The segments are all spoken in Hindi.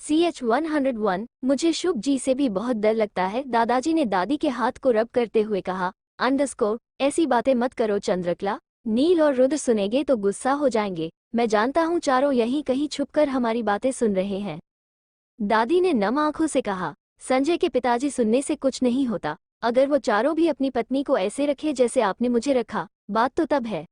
CH-101। मुझे शुभ जी से भी बहुत डर लगता है, दादाजी ने दादी के हाथ को रब करते हुए कहा। ऐसी बातें मत करो चंद्रकला, नील और रुद्र सुनेंगे तो गुस्सा हो जाएंगे। मैं जानता हूँ चारों यहीं कहीं छुपकर हमारी बातें सुन रहे हैं। दादी ने नम आंखों से कहा। संजय के पिताजी सुनने से कुछ नहीं होता। अगर वो चारों भी अपनी पत्नी को ऐसे रखे जैसे आपने मुझे रखा, बात तो तब है।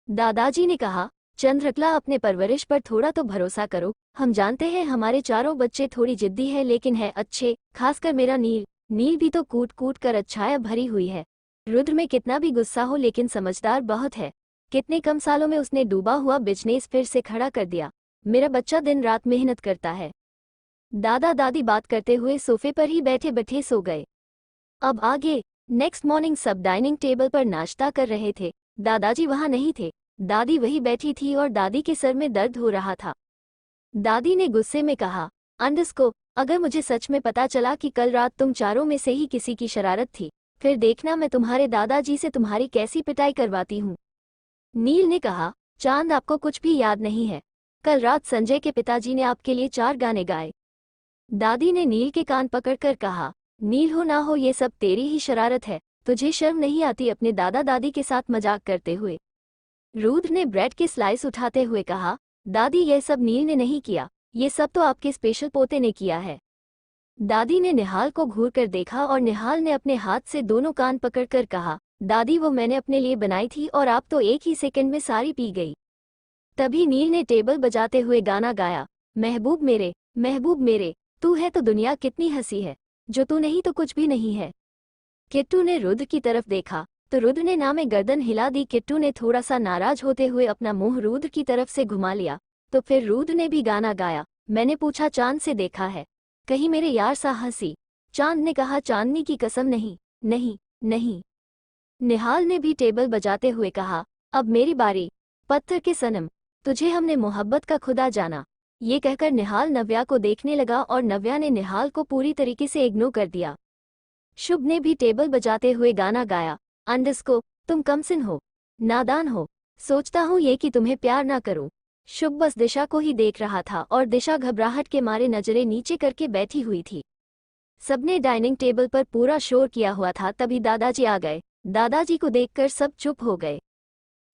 दादाजी ने कहा। चंद्रकला, अपने परवरिश पर थोड़ा तो भरोसा करो। हम जानते हैं हमारे चारों बच्चे थोड़ी जिद्दी है, लेकिन है अच्छे, खासकर मेरा नील। नील भी तो कूट कूट कर अच्छाया भरी हुई है। रुद्र में कितना भी गुस्सा हो लेकिन समझदार बहुत है। कितने कम सालों में उसने डूबा हुआ बिजनेस फिर से खड़ा कर दिया। मेरा बच्चा दिन रात मेहनत करता है। दादा दादी बात करते हुए सोफे पर ही बैठे बैठे सो गए। अब आगे। नेक्स्ट मॉर्निंग सब डाइनिंग टेबल पर नाश्ता कर रहे थे। दादाजी वहां नहीं थे। दादी वही बैठी थी और दादी के सर में दर्द हो रहा था। दादी ने गुस्से में कहा। अगर मुझे सच में पता चला कि कल रात तुम चारों में से ही किसी की शरारत थी, फिर देखना मैं तुम्हारे दादाजी से तुम्हारी कैसी पिटाई करवाती हूँ। नील ने कहा। चांद, आपको कुछ भी याद नहीं है? कल रात संजय के पिताजी ने आपके लिए 4 गाने गाए। दादी ने नील के कान पकड़कर कहा। नील, हो ना हो ये सब तेरी ही शरारत है। तुझे शर्म नहीं आती अपने दादा दादी के साथ मजाक करते हुए? रुद्र ने ब्रेड के स्लाइस उठाते हुए कहा। दादी, यह सब नील ने नहीं किया, ये सब तो आपके स्पेशल पोते ने किया है। दादी ने निहाल को घूर कर देखा और निहाल ने अपने हाथ से दोनों कान पकड़कर कहा। दादी, वो मैंने अपने लिए बनाई थी और आप तो एक ही सेकंड में सारी पी गई। तभी नील ने टेबल बजाते हुए गाना गाया। महबूब मेरे, तू है तो दुनिया कितनी हंसी है, जो तू नहीं तो कुछ भी नहीं है। किट्टू ने रुद्र की तरफ देखा तो रुद्र ने ना में गर्दन हिला दी। किट्टू ने थोड़ा सा नाराज होते हुए अपना मुंह रुद्र की तरफ से घुमा लिया। तो फिर रुद्र ने भी गाना गाया। मैंने पूछा, चांद से देखा है कहीं मेरे यार सा हंसी? चांद ने कहा, चांदनी की कसम नहीं, नहीं, नहीं। निहाल ने भी टेबल बजाते हुए कहा। अब मेरी बारी। पत्थर के सनम, तुझे हमने मोहब्बत का खुदा जाना। ये कहकर निहाल नव्या को देखने लगा और नव्या ने निहाल को पूरी तरीके से इग्नोर कर दिया। शुभ ने भी टेबल बजाते हुए गाना गाया। तुम कमसिन हो, नादान हो, सोचता हूँ ये कि तुम्हें प्यार ना करूं। शुभ बस दिशा को ही देख रहा था और दिशा घबराहट के मारे नजरें नीचे करके बैठी हुई थी। सबने डाइनिंग टेबल पर पूरा शोर किया हुआ था। तभी दादाजी आ गए। दादाजी को देखकर सब चुप हो गए।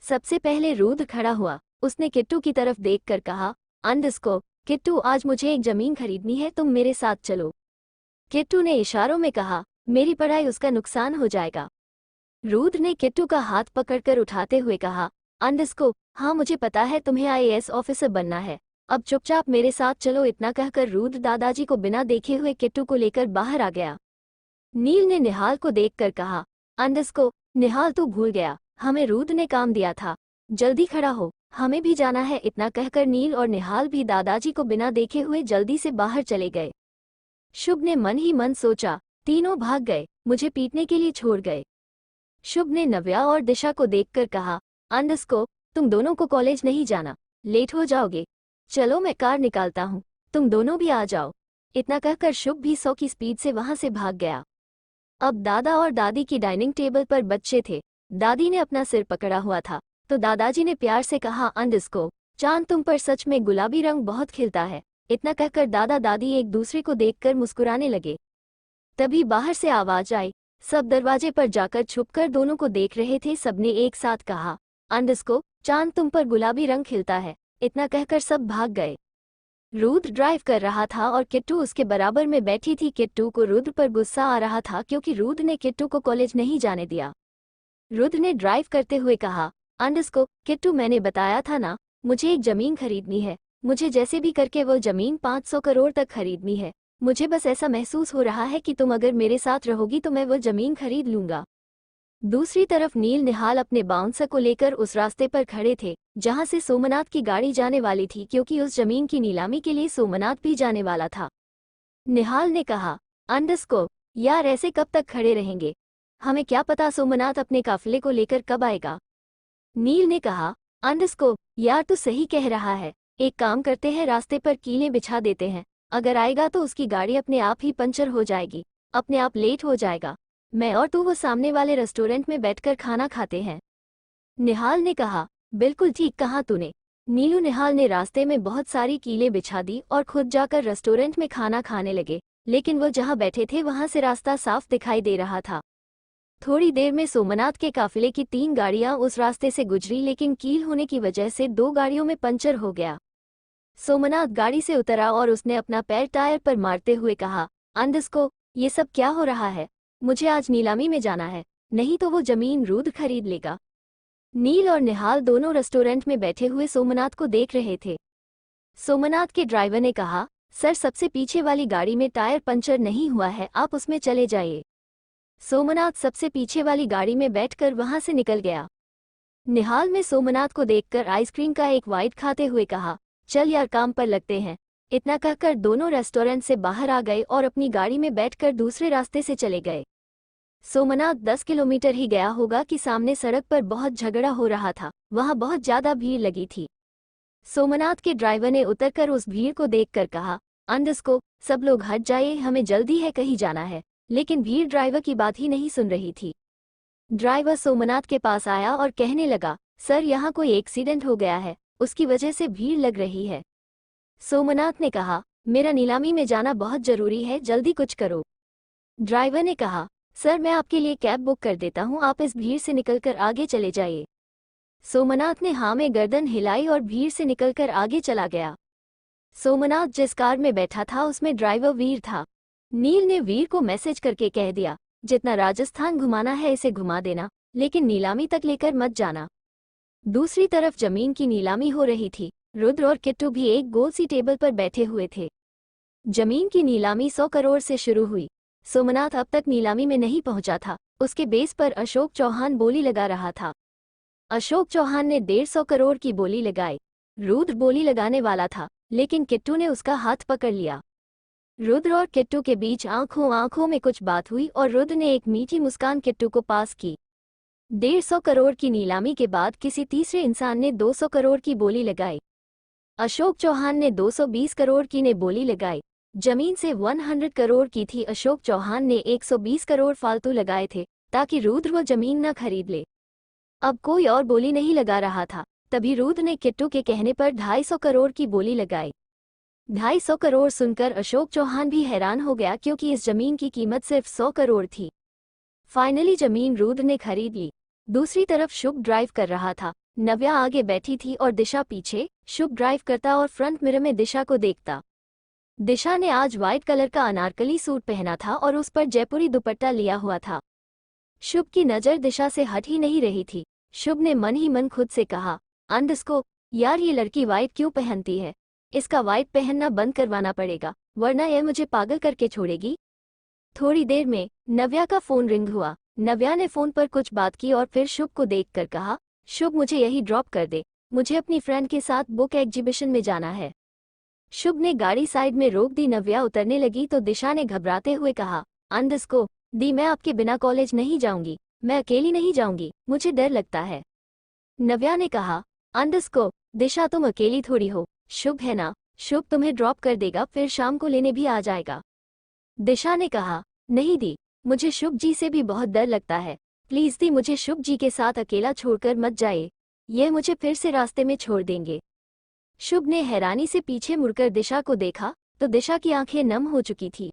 सबसे पहले रुद्र खड़ा हुआ। उसने किट्टू की तरफ देखकर कहा। किट्टू, आज मुझे एक जमीन खरीदनी है, तुम मेरे साथ चलो। किट्टू ने इशारों में कहा। मेरी पढ़ाई, उसका नुकसान हो जाएगा। रुद्र ने किट्टू का हाथ पकड़कर उठाते हुए कहा। हाँ, मुझे पता है तुम्हें IAS ऑफिसर बनना है, अब चुपचाप मेरे साथ चलो। इतना कहकर रुद्र दादाजी को बिना देखे हुए किट्टू को लेकर बाहर आ गया। नील ने निहाल को देखकर कहा। निहाल, तू भूल गया, हमें रुद्र ने काम दिया था। जल्दी खड़ा हो, हमें भी जाना है। इतना कहकर नील और निहाल भी दादाजी को बिना देखे हुए जल्दी से बाहर चले गए। शुभ ने मन ही मन सोचा, तीनों भाग गए, मुझे पीटने के लिए छोड़ गए। शुभ ने नव्या और दिशा को देखकर कहा। तुम दोनों को कॉलेज नहीं जाना, लेट हो जाओगे। चलो मैं कार निकालता हूँ, तुम दोनों भी आ जाओ। इतना कहकर शुभ भी 100 की स्पीड से वहां से भाग गया। अब दादा और दादी की डाइनिंग टेबल पर बच्चे थे। दादी ने अपना सिर पकड़ा हुआ था तो दादाजी ने प्यार से कहा। चांद, तुम पर सच में गुलाबी रंग बहुत खिलता है। इतना कहकर दादा दादी एक दूसरे को देखकर मुस्कुराने लगे। तभी बाहर से आवाज आई। सब दरवाजे पर जाकर छुपकर दोनों को देख रहे थे। सबने एक साथ कहा। चांद, तुम पर गुलाबी रंग खिलता है। इतना कहकर सब भाग गए। रुद्र ड्राइव कर रहा था और किट्टू उसके बराबर में बैठी थी। किट्टू को रुद्र पर गुस्सा आ रहा था क्योंकि रुद्र ने किट्टू को कॉलेज नहीं जाने दिया। रुद्र ने ड्राइव करते हुए कहा। किट्टू, मैंने बताया था ना, मुझे एक जमीन खरीदनी है। मुझे जैसे भी करके वो जमीन 500 करोड़ तक खरीदनी है। मुझे बस ऐसा महसूस हो रहा है कि तुम अगर मेरे साथ रहोगी तो मैं वो जमीन खरीद लूंगा। दूसरी तरफ नील निहाल अपने बाउंसर को लेकर उस रास्ते पर खड़े थे जहां से सोमनाथ की गाड़ी जाने वाली थी, क्योंकि उस जमीन की नीलामी के लिए सोमनाथ भी जाने वाला था। निहाल ने कहा। यार, ऐसे कब तक खड़े रहेंगे? हमें क्या पता सोमनाथ अपने काफिले को लेकर कब आएगा। नील ने कहा। यार, तू सही कह रहा है। एक काम करते हैं, रास्ते पर कीलें बिछा देते हैं। अगर आएगा तो उसकी गाड़ी अपने आप ही पंचर हो जाएगी, अपने आप लेट हो जाएगा। मैं और तू वो सामने वाले रेस्टोरेंट में बैठकर खाना खाते हैं। निहाल ने कहा। बिल्कुल ठीक कहा तूने। नीलू निहाल ने रास्ते में बहुत सारी कीलें बिछा दी और खुद जाकर रेस्टोरेंट में खाना खाने लगे, लेकिन वो जहां बैठे थे वहां से रास्ता साफ दिखाई दे रहा था। थोड़ी देर में सोमनाथ के काफिले की 3 गाड़ियां उस रास्ते से गुजरी, लेकिन कील होने की वजह से 2 गाड़ियों में पंचर हो गया। सोमनाथ गाड़ी से उतरा और उसने अपना पैर टायर पर मारते हुए कहा, अंडस्को, ये सब क्या हो रहा है? मुझे आज नीलामी में जाना है, नहीं तो वो जमीन रुद्र खरीद लेगा। नील और निहाल दोनों रेस्टोरेंट में बैठे हुए सोमनाथ को देख रहे थे। सोमनाथ के ड्राइवर ने कहा, सर सबसे पीछे वाली गाड़ी में टायर पंचर नहीं हुआ है, आप उसमें चले जाइए। सोमनाथ सबसे पीछे वाली गाड़ी में बैठकर वहां से निकल गया। निहाल ने सोमनाथ को देखकर आइसक्रीम का एक बाइट खाते हुए कहा, चल यार काम पर लगते हैं। इतना कहकर दोनों रेस्टोरेंट से बाहर आ गए और अपनी गाड़ी में बैठकर दूसरे रास्ते से चले गए। सोमनाथ 10 किलोमीटर ही गया होगा कि सामने सड़क पर बहुत झगड़ा हो रहा था, वहां बहुत ज्यादा भीड़ लगी थी। सोमनाथ के ड्राइवर ने उतरकर उस भीड़ को देखकर कहा, अंडस्को, सब लोग हट जाइए, हमें जल्दी है, कहीं जाना है। लेकिन भीड़ ड्राइवर की बात ही नहीं सुन रही थी। ड्राइवर सोमनाथ के पास आया और कहने लगा, सर यहाँ कोई एक्सीडेंट हो गया है, उसकी वजह से भीड़ लग रही है। सोमनाथ ने कहा, मेरा नीलामी में जाना बहुत जरूरी है, जल्दी कुछ करो। ड्राइवर ने कहा, सर मैं आपके लिए कैब बुक कर देता हूँ, आप इस भीड़ से निकलकर आगे चले जाइए। सोमनाथ ने हाँ में गर्दन हिलाई और भीड़ से निकलकर आगे चला गया। सोमनाथ जिस कार में बैठा था उसमें ड्राइवर वीर था। नील ने वीर को मैसेज करके कह दिया, जितना राजस्थान घुमाना है इसे घुमा देना, लेकिन नीलामी तक लेकर मत जाना। दूसरी तरफ जमीन की नीलामी हो रही थी। रुद्र और किट्टू भी एक गोल सी टेबल पर बैठे हुए थे। जमीन की नीलामी 100 करोड़ से शुरू हुई। सोमनाथ अब तक नीलामी में नहीं पहुंचा था। उसके बेस पर अशोक चौहान बोली लगा रहा था। अशोक चौहान ने 150 करोड़ की बोली लगाई। रुद्र बोली लगाने वाला था, लेकिन किट्टू ने उसका हाथ पकड़ लिया। रुद्र और किट्टू के बीच आंखों आंखों में कुछ बात हुई और रुद्र ने एक मीठी मुस्कान किट्टू को पास की। 150 करोड़ की नीलामी के बाद किसी तीसरे इंसान ने 200 करोड़ की बोली लगाई। अशोक चौहान ने 220 करोड़ की ने बोली लगाई। जमीन से 100 करोड़ की थी। अशोक चौहान ने 120 करोड़ फालतू लगाए थे ताकि रुद्र वो जमीन न खरीद ले। अब कोई और बोली नहीं लगा रहा था। तभी रुद्र ने किट्टू के कहने पर 250 करोड़ की बोली लगाई। 250 करोड़ सुनकर अशोक चौहान भी हैरान हो गया, क्योंकि इस जमीन की कीमत सिर्फ 100 करोड़ थी। फाइनली जमीन रुद्र ने खरीद ली। दूसरी तरफ शुभ ड्राइव कर रहा था। नव्या आगे बैठी थी और दिशा पीछे। शुभ ड्राइव करता और फ्रंट मिरर में दिशा को देखता। दिशा ने आज व्हाइट कलर का अनारकली सूट पहना था और उस पर जयपुरी दुपट्टा लिया हुआ था। शुभ की नज़र दिशा से हट ही नहीं रही थी। शुभ ने मन ही मन खुद से कहा, अंडस्को, यार ये लड़की व्हाइट क्यों पहनती है? इसका व्हाइट पहनना बंद करवाना पड़ेगा, वरना यह मुझे पागल करके छोड़ेगी। थोड़ी देर में नव्या का फोन रिंग हुआ। नव्या ने फोन पर कुछ बात की और फिर शुभ को देखकर कहा, शुभ मुझे यही ड्रॉप कर दे, मुझे अपनी फ्रेंड के साथ बुक एग्जीबिशन में जाना है। शुभ ने गाड़ी साइड में रोक दी। नव्या उतरने लगी तो दिशा ने घबराते हुए कहा, अंडस्को दी, मैं आपके बिना कॉलेज नहीं जाऊंगी, मैं अकेली नहीं जाऊंगी, मुझे डर लगता है। नव्या ने कहा, अंडस्को दिशा तुम अकेली थोड़ी हो, शुभ है ना, शुभ तुम्हें ड्रॉप कर देगा, फिर शाम को लेने भी आ जाएगा। दिशा ने कहा, नहीं दी, मुझे शुभ जी से भी बहुत डर लगता है, प्लीज दी मुझे शुभ जी के साथ अकेला छोड़कर मत जाइए, यह मुझे फिर से रास्ते में छोड़ देंगे। शुभ ने हैरानी से पीछे मुड़कर दिशा को देखा तो दिशा की आंखें नम हो चुकी थी।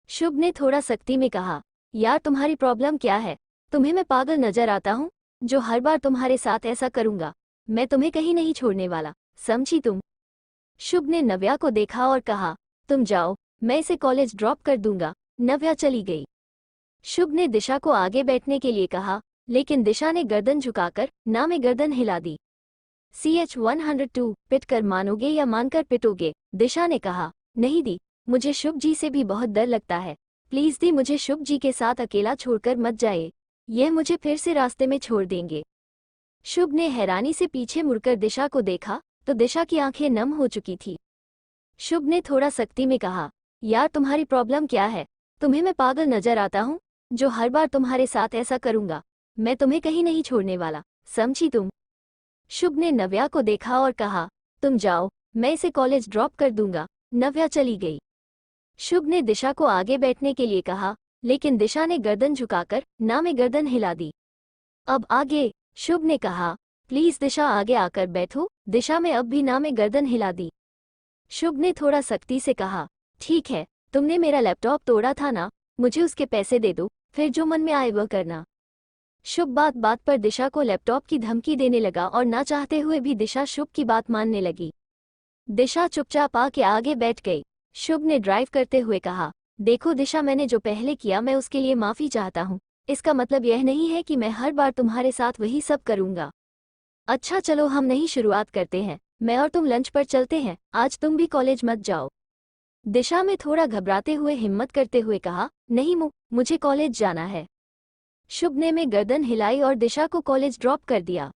शुभ ने थोड़ा सख्ती में कहा, यार तुम्हारी प्रॉब्लम क्या है? तुम्हें मैं पागल नजर आता हूँ जो हर बार तुम्हारे साथ ऐसा करूंगा? मैं तुम्हें कहीं नहीं छोड़ने वाला, समझी तुम? शुभ ने नव्या को देखा और कहा, तुम जाओ, मैं इसे कॉलेज ड्रॉप कर दूंगा। नव्या चली गई। शुभ ने दिशा को आगे बैठने के लिए कहा, लेकिन दिशा ने गर्दन झुकाकर ना में गर्दन हिला दी। CH-102 पिट कर मानोगे या मानकर पिटोगे? दिशा ने कहा, नहीं दी, मुझे शुभ जी से भी बहुत डर लगता है, प्लीज दी मुझे शुभ जी के साथ अकेला छोड़कर मत जाइए, यह मुझे फिर से रास्ते में छोड़ देंगे। शुभ ने हैरानी से पीछे मुड़कर दिशा को देखा तो दिशा की आंखें नम हो चुकी थी। शुभ ने थोड़ा सख्ती में कहा, यार तुम्हारी प्रॉब्लम क्या है? तुम्हें मैं पागल नजर आता हूँ जो हर बार तुम्हारे साथ ऐसा करूंगा? मैं तुम्हें कहीं नहीं छोड़ने वाला, समझी तुम? शुभ ने नव्या को देखा और कहा, तुम जाओ, मैं इसे कॉलेज ड्रॉप कर दूंगा। नव्या चली गई। शुभ ने दिशा को आगे बैठने के लिए कहा, लेकिन दिशा ने गर्दन झुकाकर ना में गर्दन हिला दी। अब आगे? शुभ ने कहा, प्लीज दिशा आगे आकर बैठो। दिशा में अब भी ना में गर्दन हिला दी। शुभ ने थोड़ा सख्ती से कहा, ठीक है, तुमने मेरा लैपटॉप तोड़ा था ना, मुझे उसके पैसे दे दो, फिर जो मन में आए वह करना। शुभ बात बात पर दिशा को लैपटॉप की धमकी देने लगा और ना चाहते हुए भी दिशा शुभ की बात मानने लगी। दिशा चुपचाप आके आगे बैठ गई। शुभ ने ड्राइव करते हुए कहा, देखो दिशा, मैंने जो पहले किया मैं उसके लिए माफ़ी चाहता हूँ। इसका मतलब यह नहीं है कि मैं हर बार तुम्हारे साथ वही सब करूँगा। अच्छा चलो हम नई शुरुआत करते हैं, मैं और तुम लंच पर चलते हैं, आज तुम भी कॉलेज मत जाओ। दिशा में थोड़ा घबराते हुए हिम्मत करते हुए कहा, नहीं मुझे कॉलेज जाना है। शुभ ने में गर्दन हिलाई और दिशा को कॉलेज ड्रॉप कर दिया।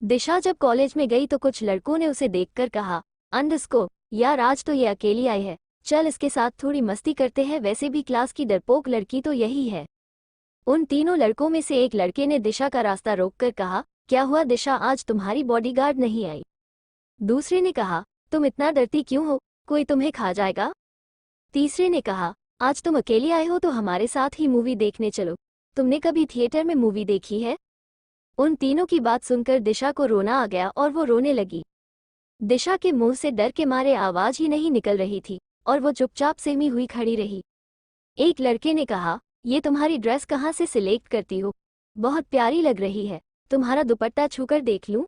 दिशा जब कॉलेज में गई तो कुछ लड़कों ने उसे देखकर कहा, अंडरस्कोर, यार आज तो ये अकेली आई है, चल इसके साथ थोड़ी मस्ती करते हैं, वैसे भी क्लास की डरपोक लड़की तो यही है। उन तीनों लड़कों में से एक लड़के ने दिशा का रास्ता रोककर कहा, क्या हुआ दिशा, आज तुम्हारी बॉडीगार्ड नहीं आई? दूसरे ने कहा, तुम इतना डरती क्यों हो, कोई तुम्हें खा जाएगा? तीसरे ने कहा, आज तुम अकेली आए हो तो हमारे साथ ही मूवी देखने चलो, तुमने कभी थिएटर में मूवी देखी है? उन तीनों की बात सुनकर दिशा को रोना आ गया और वो रोने लगी। दिशा के मुंह से डर के मारे आवाज ही नहीं निकल रही थी और वो चुपचाप सेमी हुई खड़ी रही। एक लड़के ने कहा, ये तुम्हारी ड्रेस कहाँ से सिलेक्ट करती हो, बहुत प्यारी लग रही है, तुम्हारा दुपट्टा छूकर देख लूं?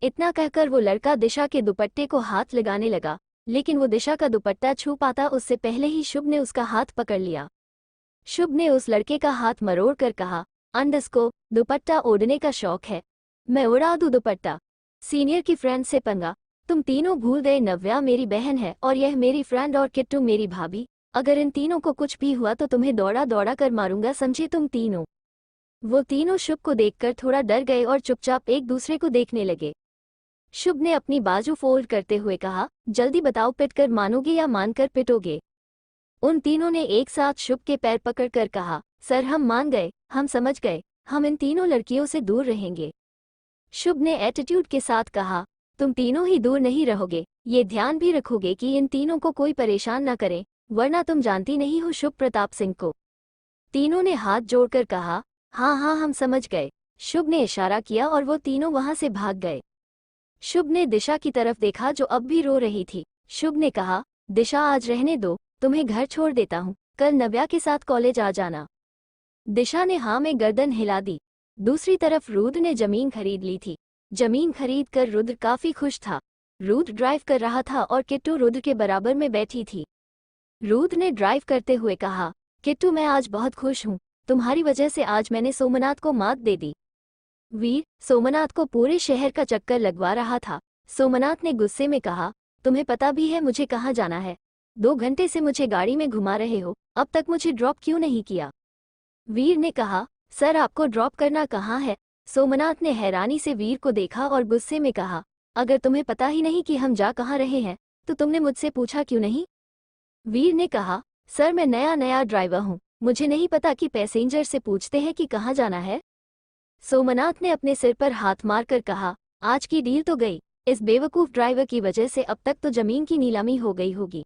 इतना कहकर वो लड़का दिशा के दुपट्टे को हाथ लगाने लगा, लेकिन वो दिशा का दुपट्टा छू पाता उससे पहले ही शुभ ने उसका हाथ पकड़ लिया। शुभ ने उस लड़के का हाथ मरोड़ कर कहा, अंडरस्कोर, दुपट्टा ओढ़ने का शौक है, मैं उड़ा दूं दुपट्टा? सीनियर की फ्रेंड से पंगा? तुम तीनों भूल गए नव्या मेरी बहन है और यह मेरी फ्रेंड और किट्टू मेरी भाभी, अगर इन तीनों को कुछ भी हुआ तो तुम्हें दौड़ा दौड़ा कर मारूंगा, समझे तुम तीनों? वो तीनों शुभ को देखकर थोड़ा डर गए और चुपचाप एक दूसरे को देखने लगे। शुभ ने अपनी बाजू फोल्ड करते हुए कहा, जल्दी बताओ, पिटकर मानोगे या मानकर पिटोगे? उन तीनों ने एक साथ शुभ के पैर पकड़कर कहा, सर हम मान गए, हम समझ गए, हम इन तीनों लड़कियों से दूर रहेंगे। शुभ ने एटीट्यूड के साथ कहा, तुम तीनों ही दूर नहीं रहोगे, ये ध्यान भी रखोगे कि इन तीनों को कोई परेशान न करे, वरना तुम जानती नहीं हो शुभ प्रताप सिंह को। तीनों ने हाथ जोड़कर कहा, हाँ हाँ हम समझ गए। शुभ ने इशारा किया और वो तीनों वहां से भाग गए। शुभ ने दिशा की तरफ देखा जो अब भी रो रही थी। शुभ ने कहा, दिशा आज रहने दो, तुम्हें घर छोड़ देता हूँ, कल नव्या के साथ कॉलेज आ जाना। दिशा ने हाँ में गर्दन हिला दी। दूसरी तरफ रुद्र ने जमीन खरीद ली थी। जमीन खरीद कर रुद्र काफी खुश था। रुद्र ड्राइव कर रहा था और किट्टू रुद्र के बराबर में बैठी थी। रुद्र ने ड्राइव करते हुए कहा, किट्टू मैं आज बहुत खुश हूँ, तुम्हारी वजह से आज मैंने सोमनाथ को मात दे दी। वीर सोमनाथ को पूरे शहर का चक्कर लगवा रहा था। सोमनाथ ने गुस्से में कहा, तुम्हें पता भी है मुझे कहाँ जाना है? 2 घंटे से मुझे गाड़ी में घुमा रहे हो, अब तक मुझे ड्रॉप क्यों नहीं किया? वीर ने कहा, सर आपको ड्रॉप करना कहाँ है? सोमनाथ ने हैरानी से वीर को देखा और गुस्से में कहा, अगर तुम्हें पता ही नहीं कि हम जा कहाँ रहे हैं तो तुमने मुझसे पूछा क्यों नहीं? वीर ने कहा, सर मैं नया ड्राइवर हूँ, मुझे नहीं पता कि पैसेंजर से पूछते हैं कि कहाँ जाना है। सोमनाथ ने अपने सिर पर हाथ मारकर कहा, आज की डील तो गई, इस बेवकूफ ड्राइवर की वजह से अब तक तो जमीन की नीलामी हो गई होगी।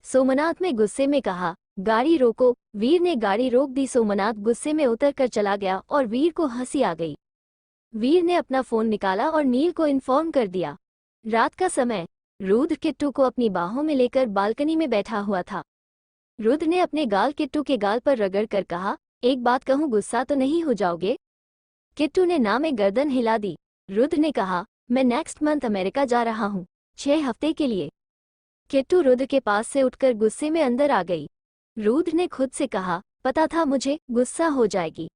सोमनाथ ने गुस्से में कहा, गाड़ी रोको। वीर ने गाड़ी रोक दी। सोमनाथ गुस्से में उतर कर चला गया और वीर को हंसी आ गई। वीर ने अपना फोन निकाला और नील को इन्फॉर्म कर दिया। रात का समय। रुद्र किट्टू को अपनी बाहों में लेकर बालकनी में बैठा हुआ था। रुद्र ने अपने गाल किट्टू के गाल पर रगड़ कर कहा, एक बात कहूँ, गुस्सा तो नहीं हो जाओगे? किट्टू ने ना में गर्दन हिला दी। रुद्र ने कहा, मैं नेक्स्ट मंथ अमेरिका जा रहा हूँ, 6 हफ्ते के लिए। किट्टू रुद्र के पास से उठकर गुस्से में अंदर आ गई। रुद्र ने खुद से कहा, पता था मुझे गुस्सा हो जाएगी।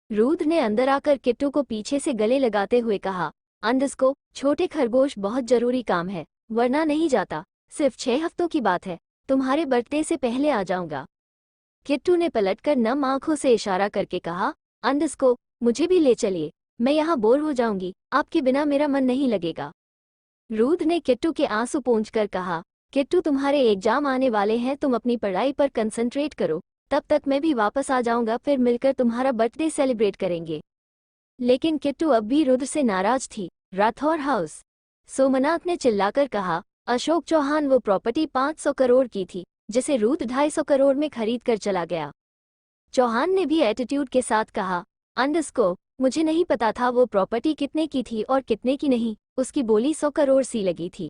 रुद्र ने अंदर आकर किट्टू को पीछे से गले लगाते हुए कहा, अंडरस्को छोटे खरगोश, बहुत जरूरी काम है, वरना नहीं जाता, सिर्फ 6 हफ्तों की बात है, तुम्हारे बर्थडे से पहले आ जाऊंगा। किट्टू ने पलटकर नम आंखों से इशारा करके कहा, अंडरस्को मुझे भी ले चलिए, मैं यहाँ बोर हो जाऊंगी, आपके बिना मेरा मन नहीं लगेगा। रुद्र ने किट्टू के आंसू पोंछकर कहा, किट्टू तुम्हारे एग्जाम आने वाले हैं, तुम अपनी पढ़ाई पर कंसंट्रेट करो, तब तक मैं भी वापस आ जाऊंगा, फिर मिलकर तुम्हारा बर्थडे सेलिब्रेट करेंगे। लेकिन किट्टू अब भी रुद्र से नाराज थी। राठौर हाउस। सोमनाथ ने चिल्लाकर कहा, अशोक चौहान वो प्रॉपर्टी 500 करोड़ की थी जिसे रुद्र 250 करोड़ में खरीद कर चला गया। चौहान ने भी एटीट्यूड के साथ कहा, अंडरस्को मुझे नहीं पता था वो प्रॉपर्टी कितने की थी और कितने की नहीं। उसकी बोली 100 करोड़ सी लगी थी।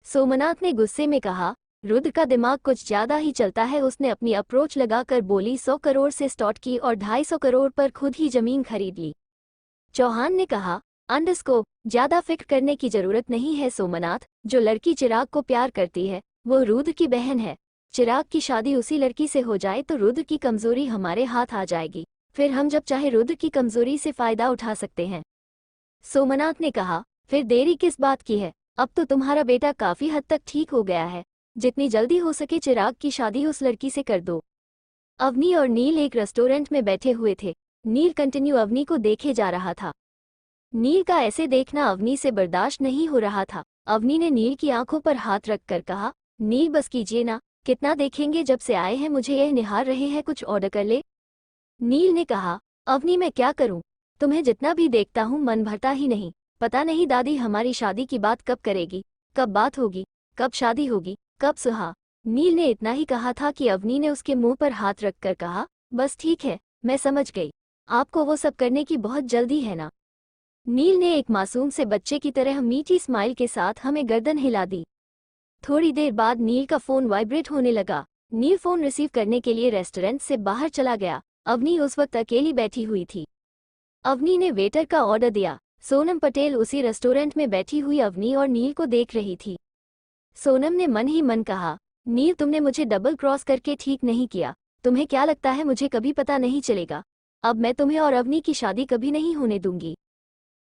सोमनाथ ने गुस्से में कहा, रुद्र का दिमाग कुछ ज्यादा ही चलता है। उसने अपनी अप्रोच लगाकर बोली 100 करोड़ से स्टार्ट की और 250 करोड़ पर खुद ही जमीन खरीद ली। चौहान ने कहा, अंडरस्कोर, ज्यादा फिक्र करने की जरूरत नहीं है सोमनाथ। जो लड़की चिराग को प्यार करती है वो रुद्र की बहन है। चिराग की शादी उसी लड़की से हो जाए तो रुद्र की कमजोरी हमारे हाथ आ जाएगी। फिर हम जब चाहे रुद्र की कमजोरी से फायदा उठा सकते हैं। सोमनाथ ने कहा, फिर देरी किस बात की है? अब तो तुम्हारा बेटा काफी हद तक ठीक हो गया है। जितनी जल्दी हो सके चिराग की शादी उस लड़की से कर दो। अवनी और नील एक रेस्टोरेंट में बैठे हुए थे। नील कंटिन्यू अवनी को देखे जा रहा था। नील का ऐसे देखना अवनी से बर्दाश्त नहीं हो रहा था। अवनी ने नील की आंखों पर हाथ रखकर कहा, नील बस कीजिए ना, कितना देखेंगे? जब से आए हैं मुझे यह निहार रहे हैं, कुछ ऑर्डर कर ले। नील ने कहा, अवनी मैं क्या करूं? तुम्हें जितना भी देखता हूं मन भरता ही नहीं। पता नहीं दादी हमारी शादी की बात कब करेगी, कब बात होगी, कब शादी होगी, कब सुहा। नील ने इतना ही कहा था कि अवनी ने उसके मुंह पर हाथ रखकर कहा, बस ठीक है, मैं समझ गई। आपको वो सब करने की बहुत जल्दी है ना। नील ने एक मासूम से बच्चे की तरह मीठी स्माइल के साथ हमें गर्दन हिला दी। थोड़ी देर बाद नील का फोन वाइब्रेट होने लगा। नील फोन रिसीव करने के लिए रेस्टोरेंट से बाहर चला गया। अवनी उस वक्त अकेली बैठी हुई थी। अवनी ने वेटर का ऑर्डर दिया। सोनम पटेल उसी रेस्टोरेंट में बैठी हुई अवनी और नील को देख रही थी। सोनम ने मन ही मन कहा, नील तुमने मुझे डबल क्रॉस करके ठीक नहीं किया। तुम्हें क्या लगता है मुझे कभी पता नहीं चलेगा? अब मैं तुम्हें और अवनी की शादी कभी नहीं होने दूंगी।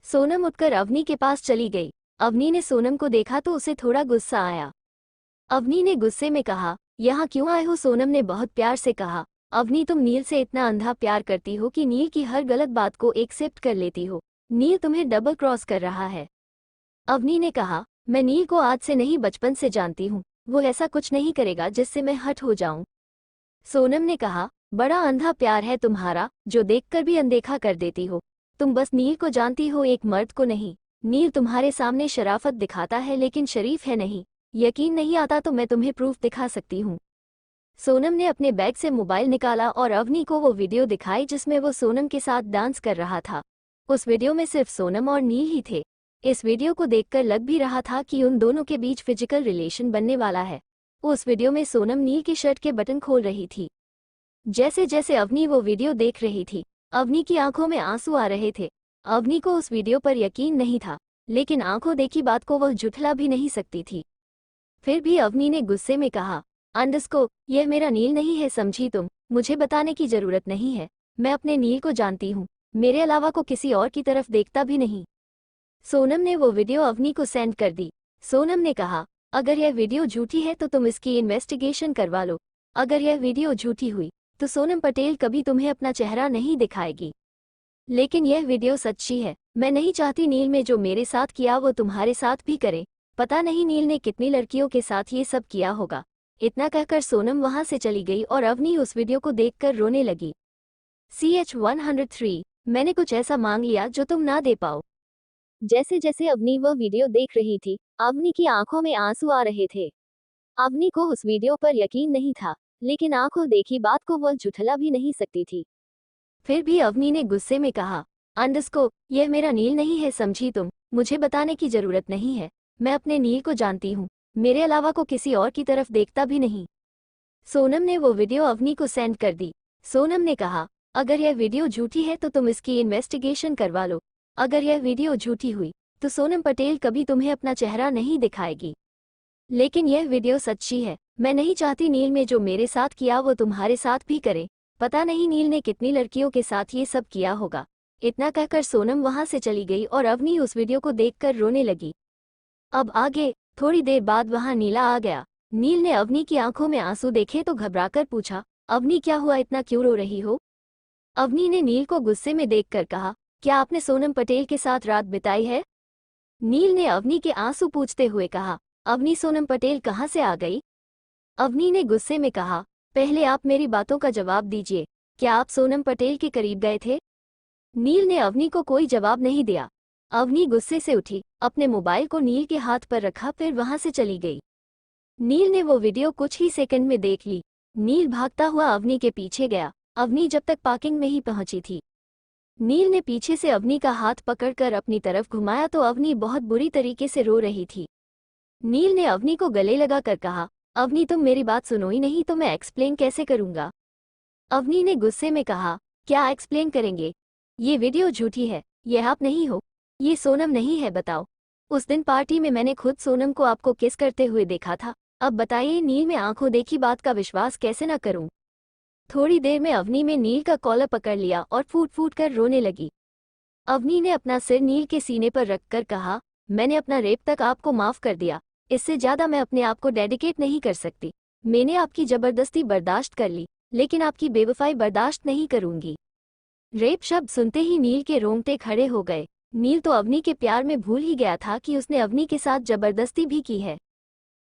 सोनम उठकर अवनी के पास चली गई। अवनी ने सोनम को देखा तो उसे थोड़ा गुस्सा आया। अवनी ने गुस्से में कहा, यहाँ क्यों आए हो? सोनम ने बहुत प्यार से कहा, अवनी तुम नील से इतना अंधा प्यार करती हो कि नील की हर गलत बात को एक्सेप्ट कर लेती हो। नील तुम्हें डबल क्रॉस कर रहा है। अवनी ने कहा, मैं नील को आज से नहीं बचपन से जानती हूँ। वो ऐसा कुछ नहीं करेगा जिससे मैं हट हो जाऊं। सोनम ने कहा, बड़ा अंधा प्यार है तुम्हारा, जो देखकर भी अनदेखा कर देती हो। तुम बस नील को जानती हो, एक मर्द को नहीं। नील तुम्हारे सामने शराफत दिखाता है लेकिन शरीफ है नहीं। यकीन नहीं आता तो मैं तुम्हें प्रूफ दिखा सकती हूँ। सोनम ने अपने बैग से मोबाइल निकाला और अवनी को वो वीडियो दिखाई जिसमें वो सोनम के साथ डांस कर रहा था। उस वीडियो में सिर्फ सोनम और नील ही थे। इस वीडियो को देखकर लग भी रहा था कि उन दोनों के बीच फिजिकल रिलेशन बनने वाला है। उस वीडियो में सोनम नील की शर्ट के बटन खोल रही थी। जैसे जैसे अवनी वो वीडियो देख रही थी, अवनी की आंखों में आंसू आ रहे थे। अवनी को उस वीडियो पर यकीन नहीं था, लेकिन आंखों देखी बात को वह झुठला भी नहीं सकती थी। फिर भी अवनी ने गुस्से में कहा, अंडरस्कोर, यह मेरा नील नहीं है, समझी तुम? मुझे बताने की जरूरत नहीं है। मैं अपने नील को जानती हूँ। मेरे अलावा को किसी और की तरफ देखता भी नहीं। सोनम ने वो वीडियो अवनी को सेंड कर दी। सोनम ने कहा, अगर यह वीडियो झूठी है तो तुम इसकी इन्वेस्टिगेशन करवा लो। अगर यह वीडियो झूठी हुई तो सोनम पटेल कभी तुम्हें अपना चेहरा नहीं दिखाएगी। लेकिन यह वीडियो सच्ची है। मैं नहीं चाहती नील में जो मेरे साथ किया वो तुम्हारे साथ भी करे। पता नहीं नील ने कितनी लड़कियों के साथ ये सब किया होगा। इतना कहकर सोनम वहां से चली गई और अवनी उस वीडियो को देखकर रोने लगी। CH-103, मैंने कुछ ऐसा मांग लिया जो तुम ना दे पाओ। जैसे जैसे अवनी वह वीडियो देख रही थी, अवनी की आंखों में आंसू आ रहे थे। अवनी को उस वीडियो पर यकीन नहीं था, लेकिन आंखों देखी बात को वह झुठला भी नहीं सकती थी। फिर भी अवनी ने गुस्से में कहा, अंडरस्कोर, यह मेरा नील नहीं है, समझी तुम? मुझे बताने की जरूरत नहीं है। मैं अपने नील को जानती हूँ। मेरे अलावा को किसी और की तरफ देखता भी नहीं। सोनम ने वो वीडियो अवनी को सेंड कर दी। सोनम ने कहा, अगर यह वीडियो झूठी है तो तुम इसकी इन्वेस्टिगेशन करवा लो। अगर यह वीडियो झूठी हुई तो सोनम पटेल कभी तुम्हें अपना चेहरा नहीं दिखाएगी। लेकिन यह वीडियो सच्ची है। मैं नहीं चाहती नील में जो मेरे साथ किया वो तुम्हारे साथ भी करे। पता नहीं नील ने कितनी लड़कियों के साथ ये सब किया होगा। इतना कहकर सोनम वहां से चली गई और अवनी उस वीडियो को देखकर रोने लगी। अब आगे, थोड़ी देर बाद वहां नीला आ गया। नील ने अवनी की आंखों में आंसू देखे तो घबराकर पूछा, अवनी क्या हुआ, इतना क्यों रो रही हो? अवनी ने नील को गुस्से में देखकर कहा, क्या आपने सोनम पटेल के साथ रात बिताई है? नील ने अवनी के आंसू पूछते हुए कहा, अवनी सोनम पटेल कहाँ से आ गई? अवनी ने गुस्से में कहा, पहले आप मेरी बातों का जवाब दीजिए। क्या आप सोनम पटेल के करीब गए थे? नील ने अवनी को कोई जवाब नहीं दिया। अवनी गुस्से से उठी, अपने मोबाइल को नील के हाथ पर रखा, फिर वहां से चली गई। नील ने वो वीडियो कुछ ही सेकंड में देख ली। नील भागता हुआ अवनी के पीछे गया। अवनी जब तक पार्किंग में ही पहुंची थी। नील ने पीछे से अवनी का हाथ पकड़कर अपनी तरफ घुमाया तो अवनी बहुत बुरी तरीके से रो रही थी। नील ने अवनी को गले लगाकर कहा, अवनी तुम मेरी बात सुनो ही नहीं तो मैं एक्सप्लेन कैसे करूंगा। अवनी ने गुस्से में कहा, क्या एक्सप्लेन करेंगे? ये वीडियो झूठी है, ये आप नहीं हो, ये सोनम नहीं है, बताओ। उस दिन पार्टी में मैंने खुद सोनम को आपको किस करते हुए देखा था, अब बताइए नील मैं आंखों देखी बात का विश्वास कैसे न करूं। थोड़ी देर में अवनी में नील का कॉलर पकड़ लिया और फूट फूट कर रोने लगी। अवनी ने अपना सिर नील के सीने पर रखकर कहा, मैंने अपना रेप तक आपको माफ कर दिया, इससे ज्यादा मैं अपने आप को डेडिकेट नहीं कर सकती। मैंने आपकी जबरदस्ती बर्दाश्त कर ली, लेकिन आपकी बेवफाई बर्दाश्त नहीं करूंगी। रेप शब्द सुनते ही नील के रोंगटे खड़े हो गए। नील तो अवनी के प्यार में भूल ही गया था कि उसने अवनी के साथ जबरदस्ती भी की है।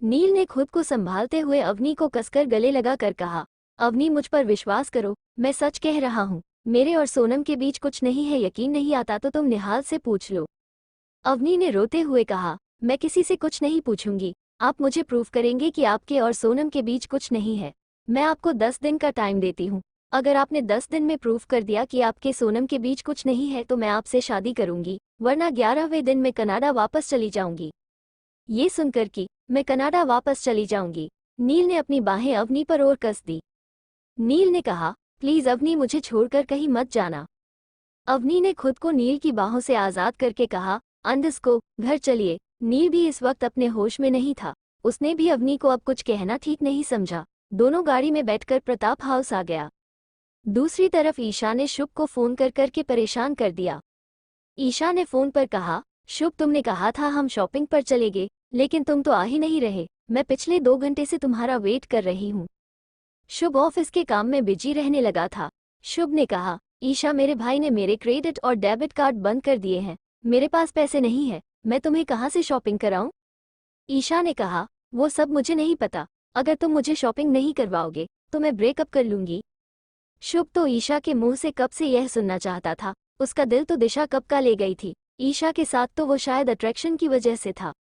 नील ने खुद को संभालते हुए अवनी को कसकर गले लगाकर कहा, अवनी मुझ पर विश्वास करो, मैं सच कह रहा हूँ, मेरे और सोनम के बीच कुछ नहीं है, यकीन नहीं आता तो तुम निहाल से पूछ लो। अवनी ने रोते हुए कहा, मैं किसी से कुछ नहीं पूछूंगी, आप मुझे प्रूव करेंगे कि आपके और सोनम के बीच कुछ नहीं है। मैं आपको 10 दिन का टाइम देती हूँ, अगर आपने 10 दिन में प्रूव कर दिया कि आपके सोनम के बीच कुछ नहीं है तो मैं आपसे शादी करूंगी, वरना 11वें दिन मैं कनाडा वापस चली जाऊंगी। ये सुनकर कि मैं कनाडा वापस चली जाऊंगी, नील ने अपनी बाहें अवनी पर और कस दी। नील ने कहा, प्लीज अवनी मुझे छोड़कर कहीं मत जाना। अवनी ने खुद को नील की बाहों से आजाद करके कहा, अंडस्को घर चलिए। नील भी इस वक्त अपने होश में नहीं था, उसने भी अवनी को अब कुछ कहना ठीक नहीं समझा। दोनों गाड़ी में बैठकर प्रताप हाउस आ गया। दूसरी तरफ ईशा ने शुभ को फोन कर करके परेशान कर दिया। ईशा ने फोन पर कहा, शुभ तुमने कहा था हम शॉपिंग पर चलेंगे, लेकिन तुम तो आ ही नहीं रहे, मैं पिछले 2 घंटे से तुम्हारा वेट कर रही हूँ। शुभ ऑफिस के काम में बिजी रहने लगा था। शुभ ने कहा, ईशा मेरे भाई ने मेरे क्रेडिट और डेबिट कार्ड बंद कर दिए हैं, मेरे पास पैसे नहीं है, मैं तुम्हें कहाँ से शॉपिंग कराऊं? ईशा ने कहा, वो सब मुझे नहीं पता, अगर तुम मुझे शॉपिंग नहीं करवाओगे तो मैं ब्रेकअप कर लूंगी। शुभ तो ईशा के मुंह से कब से यह सुनना चाहता था, उसका दिल तो दिशा कब का ले गई थी, ईशा के साथ तो वो शायद अट्रैक्शन की वजह से था।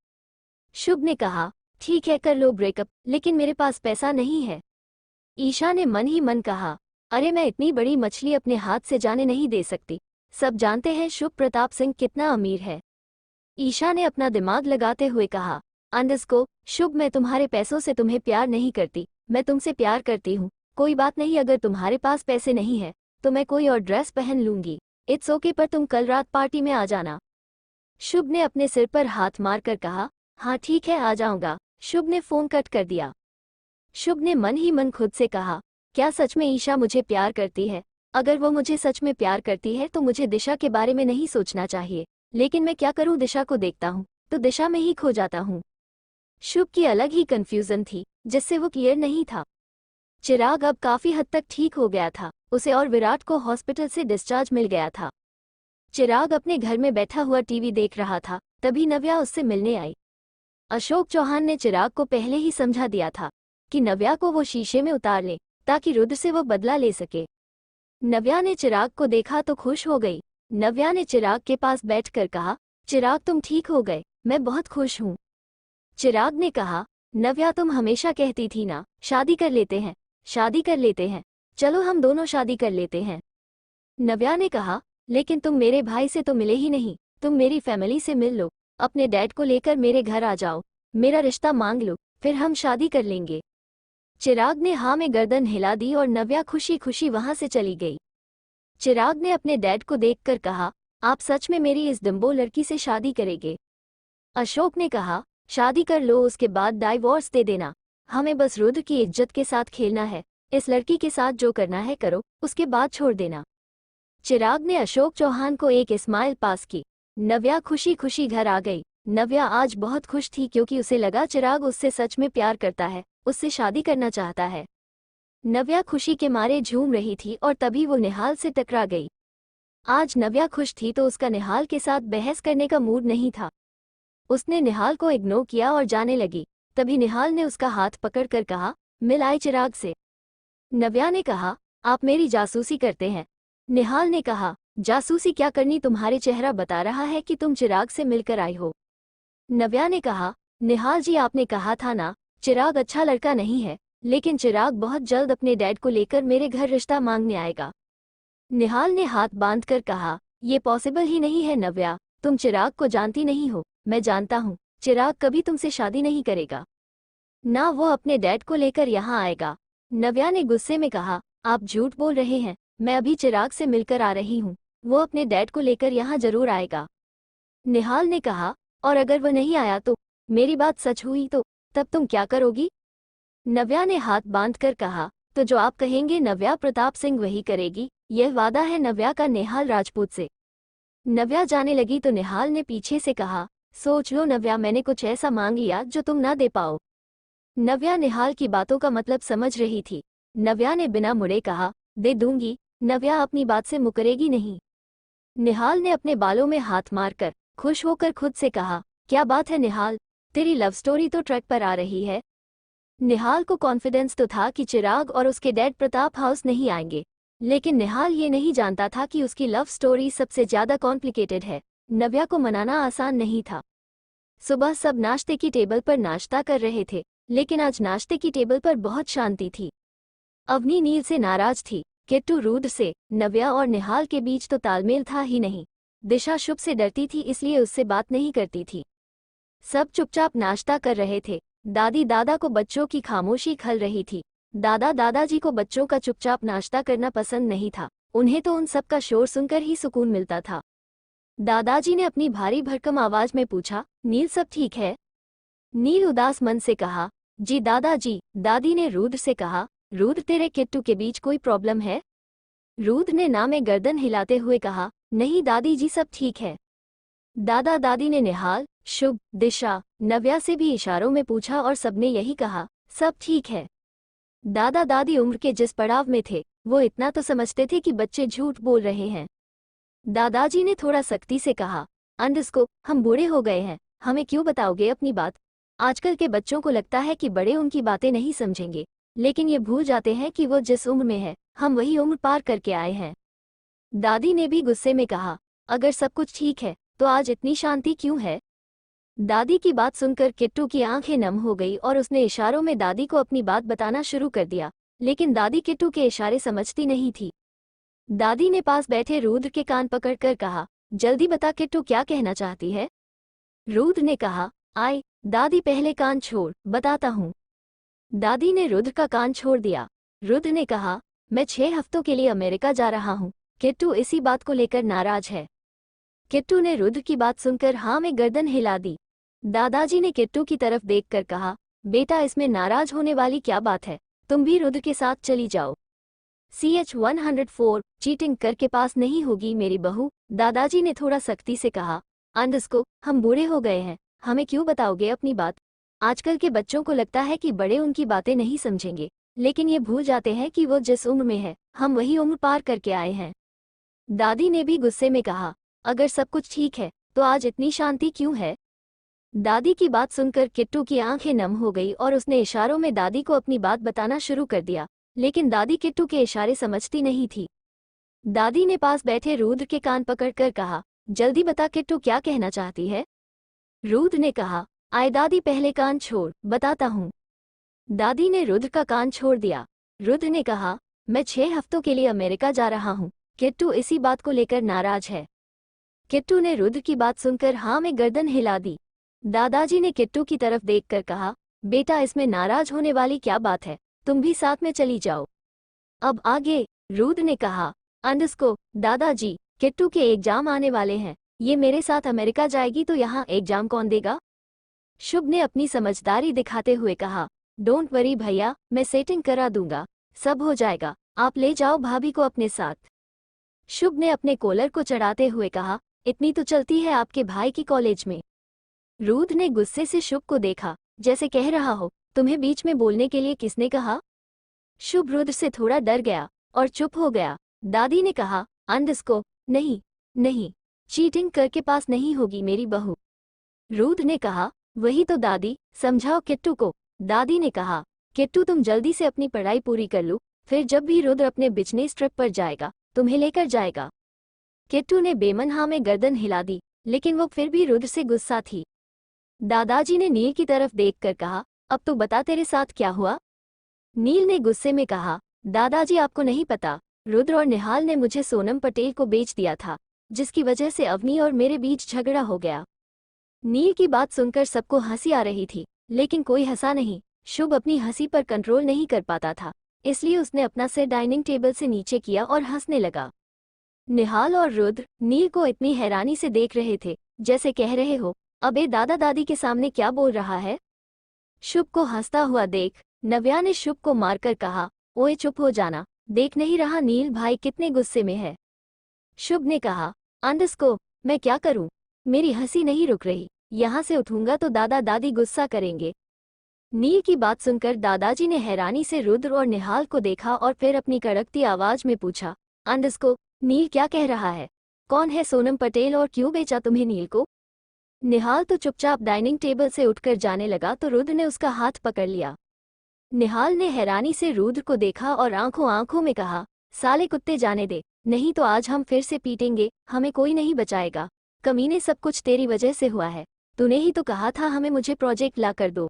शुभ ने कहा, ठीक है कर लो ब्रेकअप, लेकिन मेरे पास पैसा नहीं है। ईशा ने मन ही मन कहा, अरे मैं इतनी बड़ी मछली अपने हाथ से जाने नहीं दे सकती, सब जानते हैं शुभ प्रताप सिंह कितना अमीर है। ईशा ने अपना दिमाग लगाते हुए कहा, अंडस्को शुभ मैं तुम्हारे पैसों से तुम्हें प्यार नहीं करती, मैं तुमसे प्यार करती हूँ। कोई बात नहीं, अगर तुम्हारे पास पैसे नहीं है तो मैं कोई और ड्रेस पहन लूंगी, इट्स ओके, पर तुम कल रात पार्टी में आ जाना। शुभ ने अपने सिर पर हाथ मारकर कहा, हाँ ठीक है आ जाऊंगा। शुभ ने फोन कट कर दिया। शुभ ने मन ही मन खुद से कहा, क्या सच में ईशा मुझे प्यार करती है? अगर वो मुझे सच में प्यार करती है तो मुझे दिशा के बारे में नहीं सोचना चाहिए, लेकिन मैं क्या करूं, दिशा को देखता हूं तो दिशा में ही खो जाता हूं। शुभ की अलग ही कंफ्यूजन थी जिससे वो क्लियर नहीं था। चिराग अब काफी हद तक ठीक हो गया था, उसे और विराट को हॉस्पिटल से डिस्चार्ज मिल गया था। चिराग अपने घर में बैठा हुआ टीवी देख रहा था, तभी नव्या उससे मिलने आई। अशोक चौहान ने चिराग को पहले ही समझा दिया था कि नव्या को वो शीशे में उतार ले ताकि रुद्र से वो बदला ले सके। नव्या ने चिराग को देखा तो खुश हो गई। नव्या ने चिराग के पास बैठकर कहा, चिराग तुम ठीक हो गए, मैं बहुत खुश हूँ। चिराग ने कहा, नव्या तुम हमेशा कहती थी ना शादी कर लेते हैं, शादी कर लेते हैं, चलो हम दोनों शादी कर लेते हैं। नव्या ने कहा, लेकिन तुम मेरे भाई से तो मिले ही नहीं, तुम मेरी फैमिली से मिल लो, अपने डैड को लेकर मेरे घर आ जाओ, मेरा रिश्ता मांग लो, फिर हम शादी कर लेंगे। चिराग ने हाँ में गर्दन हिला दी और नव्या खुशी खुशी वहां से चली गई। चिराग ने अपने डैड को देखकर कहा, आप सच में मेरी इस डिम्बो लड़की से शादी करेंगे? अशोक ने कहा, शादी कर लो, उसके बाद डाइवोर्स दे देना, हमें बस रुद्र की इज्जत के साथ खेलना है, इस लड़की के साथ जो करना है करो, उसके बाद छोड़ देना। चिराग ने अशोक चौहान को एक स्माइल पास की। नव्या खुशी खुशी घर आ गई। नव्या आज बहुत खुश थी क्योंकि उसे लगा चिराग उससे सच में प्यार करता है, उससे शादी करना चाहता है। नव्या खुशी के मारे झूम रही थी और तभी वो निहाल से टकरा गई। आज नव्या खुश थी तो उसका निहाल के साथ बहस करने का मूड नहीं था। उसने निहाल को इग्नोर किया और जाने लगी। तभी निहाल ने उसका हाथ पकड़कर कहा, मिल आए चिराग से। नव्या ने कहा, आप मेरी जासूसी करते हैं। निहाल ने कहा, जासूसी क्या करनी, तुम्हारे चेहरा बता रहा है कि तुम चिराग से मिलकर आई हो। नव्या ने कहा, निहाल जी आपने कहा था ना चिराग अच्छा लड़का नहीं है, लेकिन चिराग बहुत जल्द अपने डैड को लेकर मेरे घर रिश्ता मांगने आएगा। निहाल ने हाथ बांधकर कहा, ये पॉसिबल ही नहीं है नव्या, तुम चिराग को जानती नहीं हो। मैं जानता हूँ, चिराग कभी तुमसे शादी नहीं करेगा, ना वो अपने डैड को लेकर यहाँ आएगा। नव्या ने गुस्से में कहा, आप झूठ बोल रहे हैं, मैं अभी चिराग से मिलकर आ रही हूँ, वो अपने डैड को लेकर यहाँ जरूर आएगा। निहाल ने कहा, और अगर वो नहीं आया तो, मेरी बात सच हुई तो, तब तुम क्या करोगी? नव्या ने हाथ बांधकर कहा, तो जो आप कहेंगे नव्या प्रताप सिंह वही करेगी, यह वादा है नव्या का निहाल राजपूत से। नव्या जाने लगी तो निहाल ने पीछे से कहा, सोच लो नव्या, मैंने कुछ ऐसा मांग लिया जो तुम ना दे पाओ। नव्या निहाल की बातों का मतलब समझ रही थी। नव्या ने बिना मुड़े कहा, दे दूंगी। नव्या अपनी बात से मुकरेगी नहीं। निहाल ने अपने बालों में हाथ मारकर खुश होकर खुद से कहा, क्या बात है निहाल, तेरी लव स्टोरी तो ट्रैक पर आ रही है। निहाल को कॉन्फिडेंस तो था कि चिराग और उसके डैड प्रताप हाउस नहीं आएंगे, लेकिन निहाल ये नहीं जानता था कि उसकी लव स्टोरी सबसे ज्यादा कॉम्प्लिकेटेड है। नव्या को मनाना आसान नहीं था। सुबह सब नाश्ते की टेबल पर नाश्ता कर रहे थे, लेकिन आज नाश्ते की टेबल पर बहुत शांति थी। अवनी नील से नाराज थी, किट्टू रूद से, नव्या और निहाल के बीच तो तालमेल था ही नहीं। दिशा शुभ से डरती थी, इसलिए उससे बात नहीं करती थी। सब चुपचाप नाश्ता कर रहे थे। दादी दादा को बच्चों की खामोशी खल रही थी। दादा दादाजी को बच्चों का चुपचाप नाश्ता करना पसंद नहीं था, उन्हें तो उन सब का शोर सुनकर ही सुकून मिलता था। दादाजी ने अपनी भारी भरकम आवाज में पूछा, नील सब ठीक है? नील उदास मन से कहा, जी दादाजी। दादी ने रूद से कहा, रूद तेरे किट्टू के बीच कोई प्रॉब्लम है? रूद ने ना में गर्दन हिलाते हुए कहा, नहीं दादी जी, सब ठीक है। दादा दादी ने निहाल, शुभ, दिशा, नव्या से भी इशारों में पूछा और सबने यही कहा, सब ठीक है। दादा दादी उम्र के जिस पड़ाव में थे, वो इतना तो समझते थे कि बच्चे झूठ बोल रहे हैं। दादाजी ने थोड़ा सख्ती से कहा, अंडस्को, हम बूढ़े हो गए हैं, हमें क्यों बताओगे अपनी बात? आजकल के बच्चों को लगता है कि बड़े उनकी बातें नहीं समझेंगे, लेकिन ये भूल जाते हैं कि वो जिस उम्र में है, हम वही उम्र पार करके आए हैं। दादी ने भी गुस्से में कहा, अगर सब कुछ ठीक है तो आज इतनी शांति क्यों है? दादी की बात सुनकर किट्टू की आंखें नम हो गई और उसने इशारों में दादी को अपनी बात बताना शुरू कर दिया, लेकिन दादी किट्टू के इशारे समझती नहीं थी। दादी ने पास बैठे रूद के कान पकड़कर कहा, जल्दी बता किट्टू, क्या कहना चाहती है? रूद ने कहा, आए दादी, पहले कान छोड़, बताता हूँ। दादी ने रुद्र का कान छोड़ दिया। रुद्र ने कहा, मैं 6 हफ्तों के लिए अमेरिका जा रहा हूँ। किट्टू इसी बात को लेकर नाराज है। किट्टू ने रुद्र की बात सुनकर हाँ में गर्दन हिला दी। दादाजी ने किट्टू की तरफ देखकर कहा, बेटा, इसमें नाराज होने वाली क्या बात है, तुम भी रुद्र के साथ चली जाओ। CH-104 चीटिंग करके पास नहीं होगी मेरी बहू, दादाजी ने थोड़ा सख्ती से कहा। अंडस्को, हम बूढ़े हो गए हैं, हमें क्यों बताओगे अपनी बात? आजकल के बच्चों को लगता है कि बड़े उनकी बातें नहीं समझेंगे, लेकिन ये भूल जाते हैं कि वो जिस उम्र में है, हम वही उम्र पार करके आए हैं। दादी ने भी गुस्से में कहा, अगर सब कुछ ठीक है तो आज इतनी शांति क्यों है? दादी की बात सुनकर किट्टू की आंखें नम हो गई और उसने इशारों में दादी को अपनी बात बताना शुरू कर दिया, लेकिन दादी किट्टू के इशारे समझती नहीं थी। दादी ने पास बैठे रूद के कान पकड़कर कहा, जल्दी बता किट्टू, क्या कहना चाहती है? रूद ने कहा, आए दादी, पहले कान छोड़, बताता हूँ। दादी ने रुद्र का कान छोड़ दिया। रुद्र ने कहा, मैं 6 हफ्तों के लिए अमेरिका जा रहा हूँ। किट्टू इसी बात को लेकर नाराज है। किट्टू ने रुद्र की बात सुनकर हाँ में गर्दन हिला दी। दादाजी ने किट्टू की तरफ देखकर कहा, बेटा, इसमें नाराज होने वाली क्या बात है, तुम भी साथ में चली जाओ। अब आगे, रुद्र ने कहा, अंडस्को, दादाजी, किट्टू के एग्जाम आने वाले हैं, ये मेरे साथ अमेरिका जाएगी तो यहाँ एग्जाम कौन देगा? शुभ ने अपनी समझदारी दिखाते हुए कहा, डोंट वरी भैया, मैं सेटिंग करा दूंगा, सब हो जाएगा, आप ले जाओ भाभी को अपने साथ। शुभ ने अपने कॉलर को चढ़ाते हुए कहा, इतनी तो चलती है आपके भाई की कॉलेज में। रूद ने गुस्से से शुभ को देखा, जैसे कह रहा हो, तुम्हें बीच में बोलने के लिए किसने कहा? शुभ रुद्र से थोड़ा डर गया और चुप हो गया। दादी ने कहा, अंडस्को, नहीं नहीं, चीटिंग करके पास नहीं होगी मेरी बहू। रूद ने कहा, वही तो दादी, समझाओ किट्टू को। दादी ने कहा, किट्टू, तुम जल्दी से अपनी पढ़ाई पूरी कर लो, फिर जब भी रुद्र अपने बिजनेस ट्रिप पर जाएगा तुम्हें लेकर जाएगा। किट्टू ने बेमन हाँ में गर्दन हिला दी, लेकिन वो फिर भी रुद्र से गुस्सा थी। दादाजी ने नील की तरफ देखकर कहा, अब तो बता तेरे साथ क्या हुआ? नील ने गुस्से में कहा, दादाजी, आपको नहीं पता, रुद्र और निहाल ने मुझे सोनम पटेल को बेच दिया था, जिसकी वजह से अवनी और मेरे बीच झगड़ा हो गया। नील की बात सुनकर सबको हंसी आ रही थी, लेकिन कोई हंसा नहीं। शुभ अपनी हंसी पर कंट्रोल नहीं कर पाता था, इसलिए उसने अपना सिर डाइनिंग टेबल से नीचे किया और हंसने लगा। निहाल और रुद्र नील को इतनी हैरानी से देख रहे थे, जैसे कह रहे हो, अबे दादा दादी के सामने क्या बोल रहा है। शुभ को हंसता हुआ देख नव्या ने शुभ को मारकर कहा, ओए चुप हो जाना, देख नहीं रहा नील भाई कितने गुस्से में है। शुभ ने कहा, अंडस्को, मैं क्या करूं, मेरी हंसी नहीं रुक रही, यहां से उठूंगा तो दादा दादी गुस्सा करेंगे। नील की बात सुनकर दादाजी ने हैरानी से रुद्र और निहाल को देखा और फिर अपनी कड़कती आवाज में पूछा, अंडस्को, नील क्या कह रहा है, कौन है सोनम पटेल और क्यों बेचा तुम्हें नील को। निहाल तो चुपचाप डाइनिंग टेबल से उठकर जाने लगा तो रुद्र ने उसका हाथ पकड़ लिया। निहाल ने हैरानी से रुद्र को देखा और आंखों आंखों में कहा, साले कुत्ते जाने दे, नहीं तो आज हम फिर से पीटेंगे, हमें कोई नहीं बचाएगा। कमीने, सब कुछ तेरी वजह से हुआ है, तूने ही तो कहा था हमें मुझे प्रोजेक्ट ला कर दो।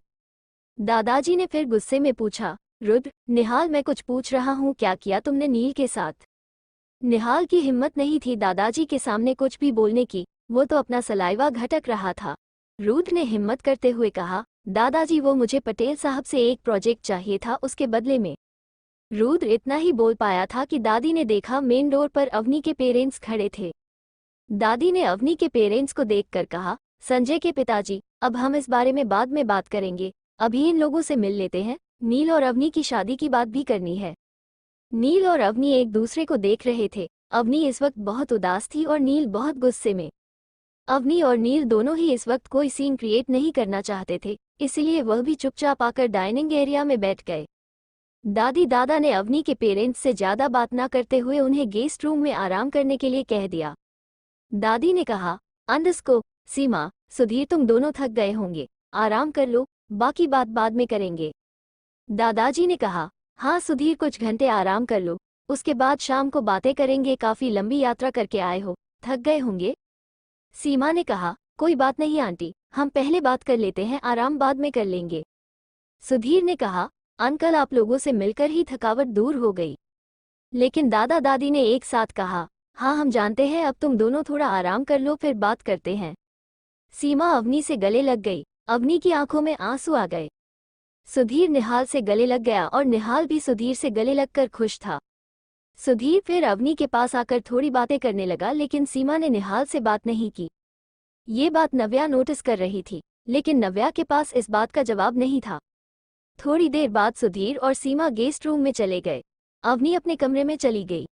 दादाजी ने फिर गुस्से में पूछा, रुद्र, निहाल मैं कुछ पूछ रहा हूँ, क्या किया तुमने नील के साथ। निहाल की हिम्मत नहीं थी दादाजी के सामने कुछ भी बोलने की, वो तो अपना सलाइवा घटक रहा था। रुद्र ने हिम्मत करते हुए कहा, दादाजी वो मुझे पटेल साहब से एक प्रोजेक्ट चाहिए था, उसके बदले में। रुद्र इतना ही बोल पाया था कि दादी ने देखा मेन डोर पर अवनी के पेरेंट्स खड़े थे। दादी ने अवनी के पेरेंट्स को देखकर कहा, संजय के पिताजी, अब हम इस बारे में बाद में बात करेंगे, अभी इन लोगों से मिल लेते हैं, नील और अवनी की शादी की बात भी करनी है। नील और अवनी एक दूसरे को देख रहे थे। अवनी इस वक्त बहुत उदास थी और नील बहुत गुस्से में। अवनी और नील दोनों ही इस वक्त कोई सीन क्रिएट नहीं करना चाहते थे, इसलिए वह भी चुपचाप आकर डाइनिंग एरिया में बैठ गए। दादी दादा ने अवनी के पेरेंट्स से ज्यादा बात ना करते हुए उन्हें गेस्ट रूम में आराम करने के लिए कह दिया। दादी ने कहा, अंडस्को, सीमा, सुधीर, तुम दोनों थक गए होंगे, आराम कर लो, बाकी बात बाद में करेंगे। दादाजी ने कहा, हाँ सुधीर, कुछ घंटे आराम कर लो, उसके बाद शाम को बातें करेंगे, काफी लंबी यात्रा करके आए हो, थक गए होंगे। सीमा ने कहा, कोई बात नहीं आंटी, हम पहले बात कर लेते हैं, आराम बाद में कर लेंगे। सुधीर ने कहा, अंकल आप लोगों से मिलकर ही थकावट दूर हो गई। लेकिन दादा दादी ने एक साथ कहा, हाँ हम जानते हैं, अब तुम दोनों थोड़ा आराम कर लो, फिर बात करते हैं। सीमा अवनी से गले लग गई, अवनी की आंखों में आंसू आ गए। सुधीर निहाल से गले लग गया और निहाल भी सुधीर से गले लगकर खुश था। सुधीर फिर अवनी के पास आकर थोड़ी बातें करने लगा, लेकिन सीमा ने निहाल से बात नहीं की। ये बात नव्या नोटिस कर रही थी, लेकिन नव्या के पास इस बात का जवाब नहीं था। थोड़ी देर बाद सुधीर और सीमा गेस्ट रूम में चले गए। अवनी अपने कमरे में चली गई।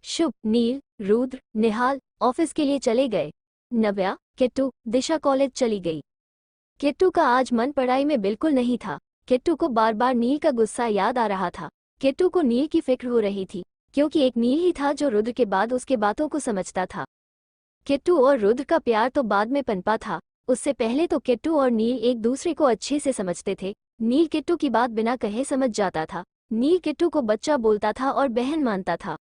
शुभ, नील, रुद्र, निहाल ऑफिस के लिए चले गए। नव्या, किट्टू, दिशा कॉलेज चली गई। किट्टू का आज मन पढ़ाई में बिल्कुल नहीं था। किट्टू को बार बार नील का गुस्सा याद आ रहा था। किट्टू को नील की फिक्र हो रही थी, क्योंकि एक नील ही था जो रुद्र के बाद उसके बातों को समझता था। किट्टू और रुद्र का प्यार तो बाद में पनपा था, उससे पहले तो किट्टू और नील एक दूसरे को अच्छे से समझते थे। नील किट्टू की बात बिना कहे समझ जाता था। नील किट्टू को बच्चा बोलता था और बहन मानता था।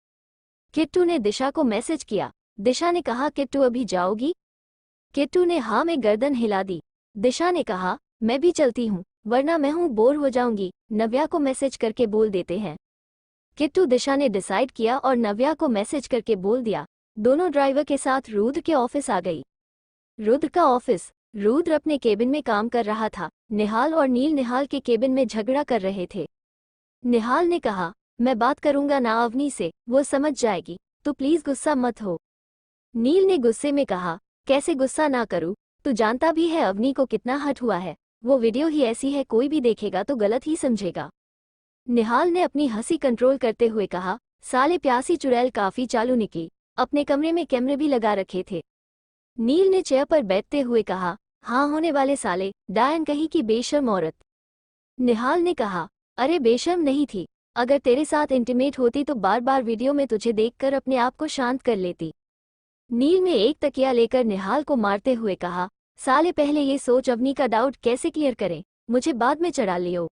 किट्टू ने दिशा को मैसेज किया। दिशा ने कहा, किट्टू अभी जाओगी। किट्टू ने हाँ में गर्दन हिला दी। दिशा ने कहा, मैं भी चलती हूँ, वरना मैं हूँ बोर हो जाऊंगी, नव्या को मैसेज करके बोल देते हैं। किट्टू दिशा ने डिसाइड किया और नव्या को मैसेज करके बोल दिया। दोनों ड्राइवर के साथ रुद्र के ऑफिस आ गई। रुद्र का ऑफिस। रुद्र अपने केबिन में काम कर रहा था। निहाल और नील निहाल के केबिन में झगड़ा कर रहे थे। निहाल ने कहा, मैं बात करूंगा ना अवनी से, वो समझ जाएगी, तो प्लीज गुस्सा मत हो। नील ने गुस्से में कहा, कैसे गुस्सा ना करूं, तू जानता भी है अवनी को कितना हर्ट हुआ है, वो वीडियो ही ऐसी है, कोई भी देखेगा तो गलत ही समझेगा। निहाल ने अपनी हंसी कंट्रोल करते हुए कहा, साले प्यासी चुड़ैल काफी चालू निकली, अपने कमरे में कैमरे भी लगा रखे थे। नील ने चेयर पर बैठते हुए कहा, हाँ होने वाले साले, डायन कहीं की बेशर्म औरत। निहाल ने कहा, अरे बेशर्म नहीं थी, अगर तेरे साथ इंटीमेट होती तो बार बार वीडियो में तुझे देखकर अपने आप को शांत कर लेती। नील ने एक तकिया लेकर निहाल को मारते हुए कहा, साले पहले ये सोच अवनी का डाउट कैसे क्लियर करें, मुझे बाद में चढ़ा लियो।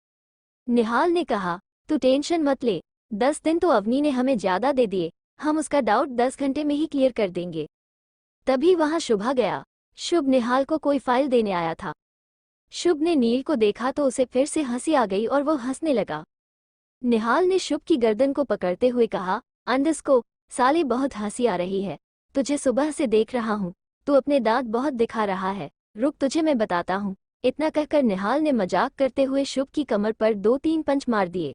निहाल ने कहा, तू टेंशन मत ले, 10 दिन तो अवनी ने हमें ज्यादा दे दिए, हम उसका डाउट 10 घंटे में ही क्लियर कर देंगे। तभी वहां शुभ गया। शुभ निहाल को कोई फाइल देने आया था। शुभ ने नील को देखा तो उसे फिर से हंसी आ गई और वो हंसने लगा। निहाल ने शुभ की गर्दन को पकड़ते हुए कहा, अंडरस्कोर साले बहुत हंसी आ रही है। तुझे सुबह से देख रहा हूँ, तू अपने दांत बहुत दिखा रहा है। रुक तुझे मैं बताता हूँ। इतना कहकर निहाल ने मजाक करते हुए शुभ की कमर पर 2-3 पंच मार दिए।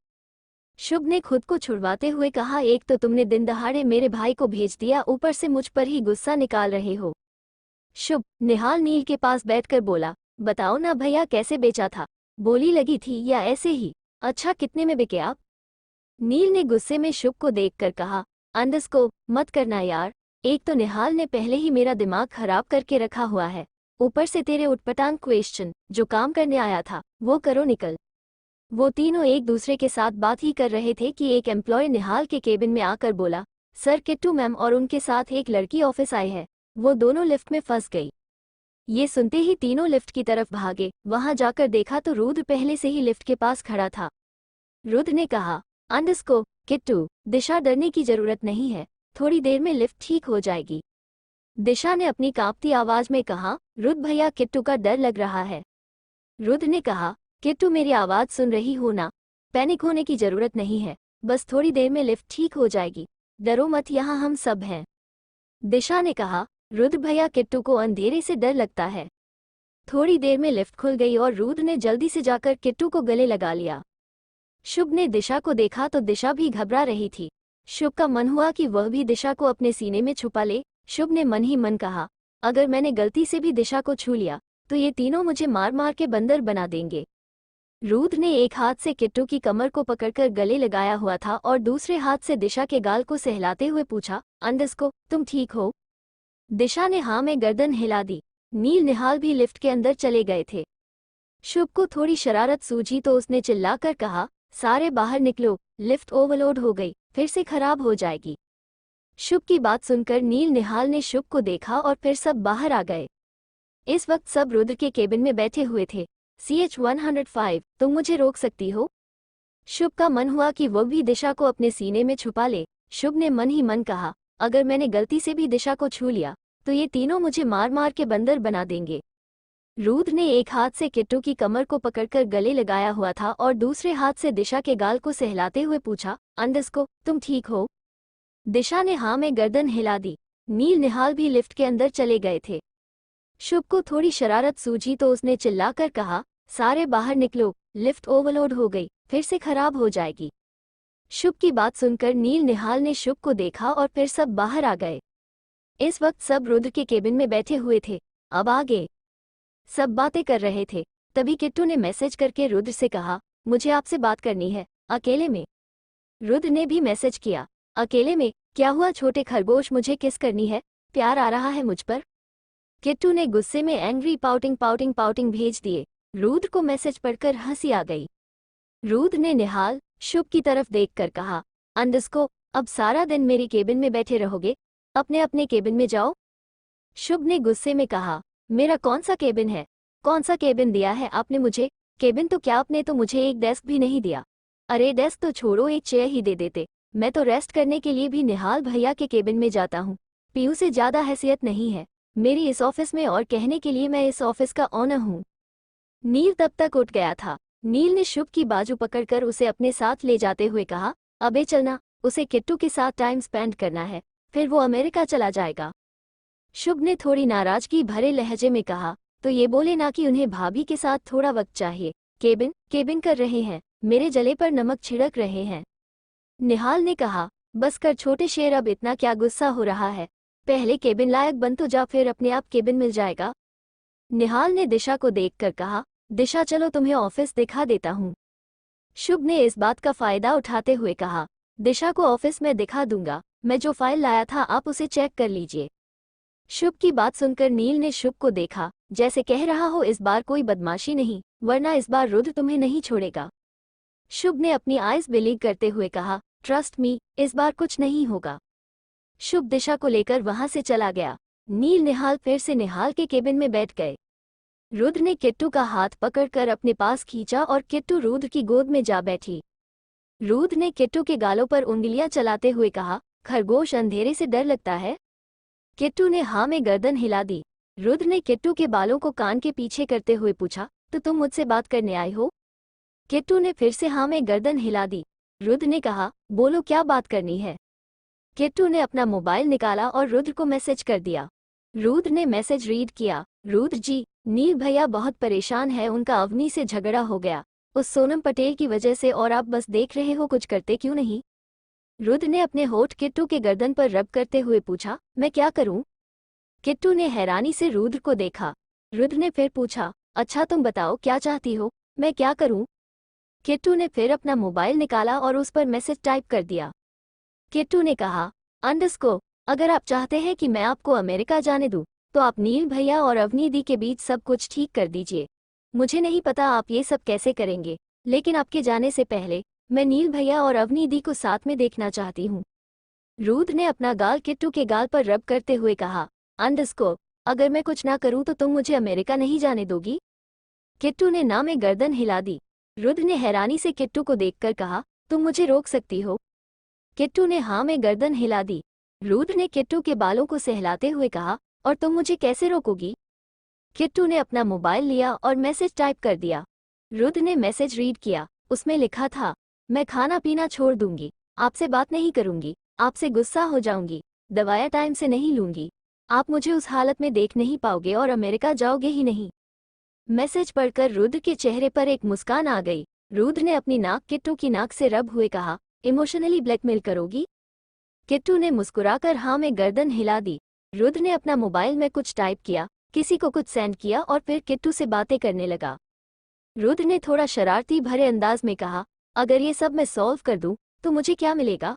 शुभ ने खुद को छुड़वाते हुए कहा, एक तो तुमने दिन दहाड़े मेरे भाई को भेज दिया, ऊपर से मुझ पर ही गुस्सा निकाल रहे हो। शुभ निहाल नील के पास बैठकर बोला, बताओ ना भैया कैसे बेचा था, बोली लगी थी या ऐसे ही? अच्छा कितने में बिके आप? नील ने गुस्से में शुभ को देखकर कहा, अंडरस्कोर मत करना यार। एक तो निहाल ने पहले ही मेरा दिमाग खराब करके रखा हुआ है, ऊपर से तेरे उटपटांग क्वेश्चन। जो काम करने आया था वो करो, निकल। वो तीनों एक दूसरे के साथ बात ही कर रहे थे कि एक एम्प्लॉय निहाल के केबिन में आकर बोला, सर किट्टू मैम और उनके साथ एक लड़की ऑफिस आई है, वो दोनों लिफ्ट में फंस गई। ये सुनते ही तीनों लिफ्ट की तरफ भागे। वहां जाकर देखा तो रुद्र पहले से ही लिफ्ट के पास खड़ा था। रुद्र ने कहा, अंडरस्कोर किट्टू, दिशा डरने की जरूरत नहीं है, थोड़ी देर में लिफ्ट ठीक हो जाएगी। दिशा ने अपनी कांपती आवाज में कहा, रुद्र भैया किट्टू का डर लग रहा है। रुद्र ने कहा, किट्टू मेरी आवाज सुन रही हो ना, पैनिक होने की जरूरत नहीं है, बस थोड़ी देर में लिफ्ट ठीक हो जाएगी, डरो मत, यहाँ हम सब हैं। दिशा ने कहा, रुद्र भैया किट्टू को अंधेरे से डर लगता है। थोड़ी देर में लिफ्ट खुल गई और रुद्र ने जल्दी से जाकर किट्टू को गले लगा लिया। शुभ ने दिशा को देखा तो दिशा भी घबरा रही थी। शुभ का मन हुआ कि वह भी दिशा को अपने सीने में छुपा ले। शुभ ने मन ही मन कहा, अगर मैंने गलती से भी दिशा को छू लिया तो ये तीनों मुझे मार मार के बंदर बना देंगे। रुद्र ने एक हाथ से किट्टू की कमर को पकड़कर गले लगाया हुआ था और दूसरे हाथ से दिशा के गाल को सहलाते हुए पूछा, अंडरस्कोर तुम ठीक हो? दिशा ने हाँ में गर्दन हिला दी। नील निहाल भी लिफ्ट के अंदर चले गए थे। शुभ को थोड़ी शरारत सूझी तो उसने चिल्लाकर कहा, सारे बाहर निकलो, लिफ्ट ओवरलोड हो गई, फिर से खराब हो जाएगी। शुभ की बात सुनकर नील निहाल ने शुभ को देखा और फिर सब बाहर आ गए। इस वक्त सब रुद्र के केबिन में बैठे हुए थे। CH-105 तुम मुझे रोक सकती हो? शुभ का मन हुआ कि वह भी दिशा को अपने सीने में छुपा ले। शुभ ने मन ही मन कहा, अगर मैंने गलती से भी दिशा को छू लिया तो ये तीनों मुझे मार मार के बंदर बना देंगे। रुद्र ने एक हाथ से किट्टू की कमर को पकड़कर गले लगाया हुआ था और दूसरे हाथ से दिशा के गाल को सहलाते हुए पूछा, अंडरस्कोर तुम ठीक हो? दिशा ने हाँ में गर्दन हिला दी। नील निहाल भी लिफ्ट के अंदर चले गए थे। शुभ को थोड़ी शरारत सूझी तो उसने चिल्लाकर कहा, सारे बाहर निकलो, लिफ्ट ओवरलोड हो गई, फिर से खराब हो जाएगी। शुभ की बात सुनकर नील निहाल ने शुभ को देखा और फिर सब बाहर आ गए। इस वक्त सब रुद्र के केबिन में बैठे हुए थे। अब आगे सब बातें कर रहे थे। तभी किट्टू ने मैसेज करके रुद्र से कहा, मुझे आपसे बात करनी है, अकेले में। रुद्र ने भी मैसेज किया, अकेले में? क्या हुआ छोटे खरगोश, मुझे किस करनी है? प्यार आ रहा है मुझ पर? किट्टू ने गुस्से में एंग्री पाउटिंग पाउटिंग पाउटिंग भेज दिए। रुद्र को मैसेज पढ़कर हंसी आ गई। रुद्र ने निहाल शुभ की तरफ देखकर कहा, अंडरस्कोर अब सारा दिन मेरी केबिन में बैठे रहोगे, अपने अपने केबिन में जाओ। शुभ ने गुस्से में कहा, मेरा कौन सा केबिन है? कौन सा केबिन दिया है आपने मुझे? केबिन तो क्या, आपने तो मुझे एक डेस्क भी नहीं दिया। अरे डेस्क तो छोड़ो, एक चेयर ही दे देते, मैं तो रेस्ट करने के लिए भी निहाल भैया के केबिन में जाता हूँ। पीयू से ज्यादा हैसियत नहीं है मेरी इस ऑफिस में, और कहने के लिए मैं इस ऑफिस का ऑनर हूँ। नील तब तक उठ गया था। नील ने शुभ की बाजू पकड़कर उसे अपने साथ ले जाते हुए कहा, अबे चलना, उसे किट्टू के साथ टाइम स्पेंड करना है, फिर वो अमेरिका चला जाएगा। शुभ ने थोड़ी नाराजगी भरे लहजे में कहा, तो ये बोले ना कि उन्हें भाभी के साथ थोड़ा वक्त चाहिए। केबिन केबिन कर रहे हैं, मेरे जले पर नमक छिड़क रहे हैं। निहाल ने कहा, बस कर छोटे शेर, अब इतना क्या गुस्सा हो रहा है? पहले केबिन लायक बन तो जा, फिर अपने आप केबिन मिल जाएगा। निहाल ने दिशा को देखकर कहा, दिशा चलो तुम्हें ऑफिस दिखा देता हूँ। शुभ ने इस बात का फायदा उठाते हुए कहा, दिशा को ऑफिस में दिखा दूंगा, मैं जो फाइल लाया था आप उसे चेक कर लीजिए। शुभ की बात सुनकर नील ने शुभ को देखा, जैसे कह रहा हो इस बार कोई बदमाशी नहीं, वरना इस बार रुद्र तुम्हें नहीं छोड़ेगा। शुभ ने अपनी आइज बिलीव करते हुए कहा, ट्रस्ट मी, इस बार कुछ नहीं होगा। शुभ दिशा को लेकर वहां से चला गया। नील निहाल फिर से निहाल के केबिन में बैठ गए। रुद्र ने किट्टू का हाथ पकड़कर अपने पास खींचा और किट्टू रुद्र की गोद में जा बैठी। रुद्र ने किट्टू के गालों पर उंगलियां चलाते हुए कहा, खरगोश अंधेरे से डर लगता है? किट्टू ने हाँ में गर्दन हिला दी। रुद्र ने किट्टू के बालों को कान के पीछे करते हुए पूछा, तो तुम मुझसे बात करने आए हो? किट्टू ने फिर से हाँ में गर्दन हिला दी। रुद्र ने कहा, बोलो क्या बात करनी है? किट्टू ने अपना मोबाइल निकाला और रुद्र को मैसेज कर दिया। रुद्र ने मैसेज रीड किया। रुद्र जी, नील भैया बहुत परेशान है, उनका अवनी से झगड़ा हो गया उस सोनम पटेल की वजह से, और आप बस देख रहे हो, कुछ करते क्यों नहीं? रुद्र ने अपने होठ किट्टू के गर्दन पर रब करते हुए पूछा, मैं क्या करूं? किट्टू ने हैरानी से रुद्र को देखा। रुद्र ने फिर पूछा, अच्छा तुम बताओ क्या चाहती हो, मैं क्या करूं? किट्टू ने फिर अपना मोबाइल निकाला और उस पर मैसेज टाइप कर दिया। किट्टू ने कहा, अगर आप चाहते हैं कि मैं आपको अमेरिका जाने दूं, तो आप नील भैया और अवनी दी के बीच सब कुछ ठीक कर दीजिए। मुझे नहीं पता आप ये सब कैसे करेंगे, लेकिन आपके जाने से पहले मैं नील भैया और अवनी दी को साथ में देखना चाहती हूँ। रुद्र ने अपना गाल किट्टू के गाल पर रब करते हुए कहा, अगर मैं कुछ ना करूं तो तुम मुझे अमेरिका नहीं जाने दोगी? किट्टू ने ना में गर्दन हिला दी। रुद्र ने हैरानी से किट्टू को देखकर कहा, तुम मुझे रोक सकती हो? किट्टू ने हाँ में गर्दन हिला दी। रुद्र ने किट्टू के बालों को सहलाते हुए कहा, और तुम मुझे कैसे रोकोगी? किट्टू ने अपना मोबाइल लिया और मैसेज टाइप कर दिया। रुद्र ने मैसेज रीड किया। उसमें लिखा था, मैं खाना पीना छोड़ दूंगी, आपसे बात नहीं करूंगी, आपसे गुस्सा हो जाऊंगी, दवाया टाइम से नहीं लूंगी, आप मुझे उस हालत में देख नहीं पाओगे और अमेरिका जाओगे ही नहीं। मैसेज पढ़कर रुद्र के चेहरे पर एक मुस्कान आ गई। रुद्र ने अपनी नाक किट्टू की नाक से रब हुए कहा, इमोशनली ब्लैकमेल करोगी? किट्टू ने मुस्कुराकर हाँ में गर्दन हिला दी। रुद्र ने अपना मोबाइल में कुछ टाइप किया, किसी को कुछ सेंड किया और फिर किट्टू से बातें करने लगा। रुद्र ने थोड़ा शरारती भरे अंदाज में कहा, अगर ये सब मैं सॉल्व कर दूं तो मुझे क्या मिलेगा?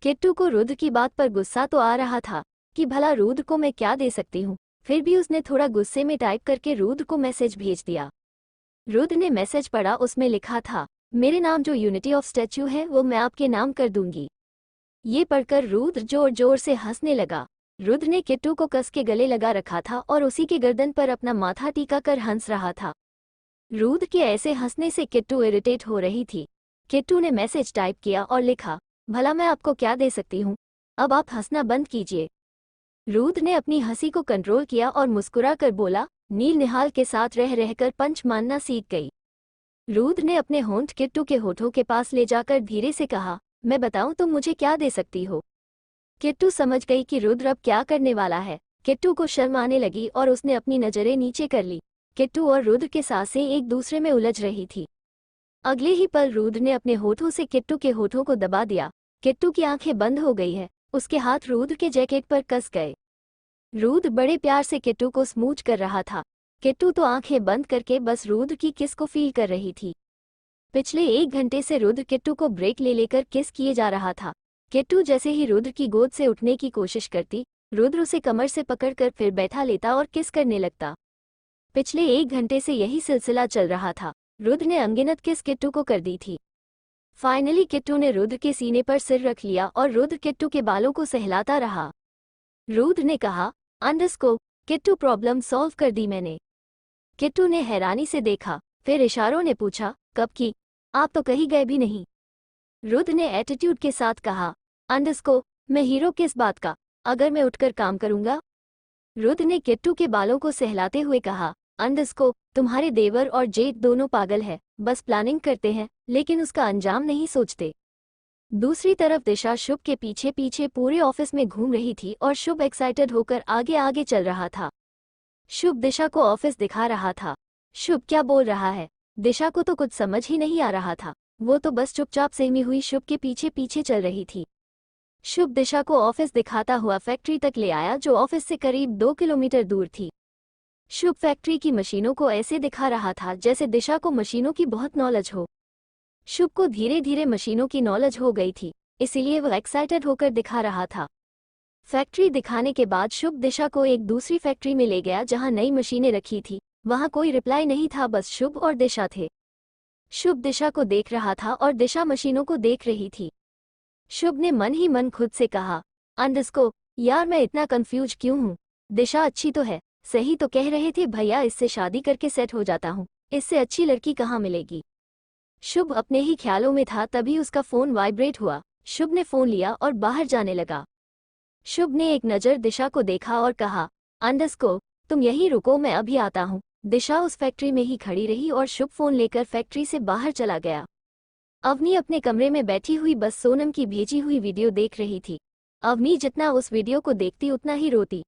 किट्टू को रुद्र की बात पर गुस्सा तो आ रहा था कि भला रुद्र को मैं क्या दे सकती हूँ, फिर भी उसने थोड़ा गुस्से में टाइप करके रुद्र को मैसेज भेज दिया। रुद्र ने मैसेज पढ़ा। उसमें लिखा था, मेरे नाम जो यूनिटी ऑफ स्टैच्यू है वो मैं आपके नाम कर दूंगी। ये पढ़कर रुद्र जोर जोर से हंसने लगा। रुद्र ने किट्टू को कस के गले लगा रखा था और उसी के गर्दन पर अपना माथा टीका कर हंस रहा था। रुद्र के ऐसे हंसने से किट्टू इरिटेट हो रही थी। किट्टू ने मैसेज टाइप किया और लिखा, भला मैं आपको क्या दे सकती हूँ, अब आप हंसना बंद कीजिए। रुद्र ने अपनी हंसी को कंट्रोल किया और मुस्कुरा कर बोला, नील निहाल के साथ रह रहकर पंच मानना सीख गई। रुद्र ने अपने होंठ किट्टू के होठों के पास ले जाकर धीरे से कहा, मैं बताऊं तुम मुझे क्या दे सकती हो? किट्टू समझ गई कि रुद्र अब क्या करने वाला है। किट्टू को शर्म आने लगी और उसने अपनी नजरें नीचे कर ली। किट्टू और रुद्र के सांसें एक दूसरे में उलझ रही थी। अगले ही पल रुद्र ने अपने होठों से किट्टू के होठों को दबा दिया। किट्टू की आंखें बंद हो गई है। उसके हाथ रुद्र के जैकेट पर कस गए। रुद्र बड़े प्यार से किट्टू को स्मूच कर रहा था। किट्टू तो आंखें बंद करके बस रुद्र की किस को फील कर रही थी। पिछले 1 घंटे से रुद्र किट्टू को ब्रेक ले लेकर किस किए जा रहा था। किट्टू जैसे ही रुद्र की गोद से उठने की कोशिश करती, रुद्र उसे कमर से पकड़कर फिर बैठा लेता और किस करने लगता। पिछले 1 घंटे से यही सिलसिला चल रहा था। रुद्र ने अनगिनत किस किट्टू को कर दी थी। फाइनली किट्टू ने रुद्र के सीने पर सिर रख लिया और रुद्र किट्टू के बालों को सहलाता रहा। रुद्र ने कहा, किट्टू प्रॉब्लम सॉल्व कर दी मैंने। किट्टू ने हैरानी से देखा, फिर इशारों ने पूछा, कब की? आप तो कहीं गए भी नहीं। रुद्र ने एटीट्यूड के साथ कहा, मैं हीरो किस बात का, अगर मैं उठकर काम करूंगा? रुद्र ने किट्टू के बालों को सहलाते हुए कहा, तुम्हारे देवर और जेठ दोनों पागल है, बस प्लानिंग करते हैं लेकिन उसका अंजाम नहीं सोचते। दूसरी तरफ दिशा शुभ के पीछे पीछे पूरे ऑफिस में घूम रही थी और शुभ एक्साइटेड होकर आगे आगे चल रहा था। शुभ दिशा को ऑफिस दिखा रहा था। शुभ क्या बोल रहा है, दिशा को तो कुछ समझ ही नहीं आ रहा था। वो तो बस चुपचाप सहमी हुई शुभ के पीछे पीछे चल रही थी। शुभ दिशा को ऑफिस दिखाता हुआ फैक्ट्री तक ले आया जो ऑफिस से करीब 2 किलोमीटर दूर थी। शुभ फैक्ट्री की मशीनों को ऐसे दिखा रहा था जैसे दिशा को मशीनों की बहुत नॉलेज हो। शुभ को धीरे धीरे मशीनों की नॉलेज हो गई थी, इसीलिए वह एक्साइटेड होकर दिखा रहा था। फैक्ट्री दिखाने के बाद शुभ दिशा को एक दूसरी फैक्ट्री में ले गया जहां नई मशीनें रखी थी। वहां कोई रिप्लाई नहीं था, बस शुभ और दिशा थे। शुभ दिशा को देख रहा था और दिशा मशीनों को देख रही थी। शुभ ने मन ही मन खुद से कहा, यार मैं इतना कंफ्यूज क्यों हूँ? दिशा अच्छी तो है, सही तो कह रहे थे भैया, इससे शादी करके सेट हो जाता हूँ, इससे अच्छी लड़की कहाँ मिलेगी। शुभ अपने ही ख्यालों में था, तभी उसका फोन वाइब्रेट हुआ। शुभ ने फोन लिया और बाहर जाने लगा। शुभ ने एक नज़र दिशा को देखा और कहा, तुम यहीं रुको, मैं अभी आता हूँ। दिशा उस फैक्ट्री में ही खड़ी रही और शुभ फोन लेकर फैक्ट्री से बाहर चला गया। अवनी अपने कमरे में बैठी हुई बस सोनम की भेजी हुई वीडियो देख रही थी। अवनी जितना उस वीडियो को देखती उतना ही रोती।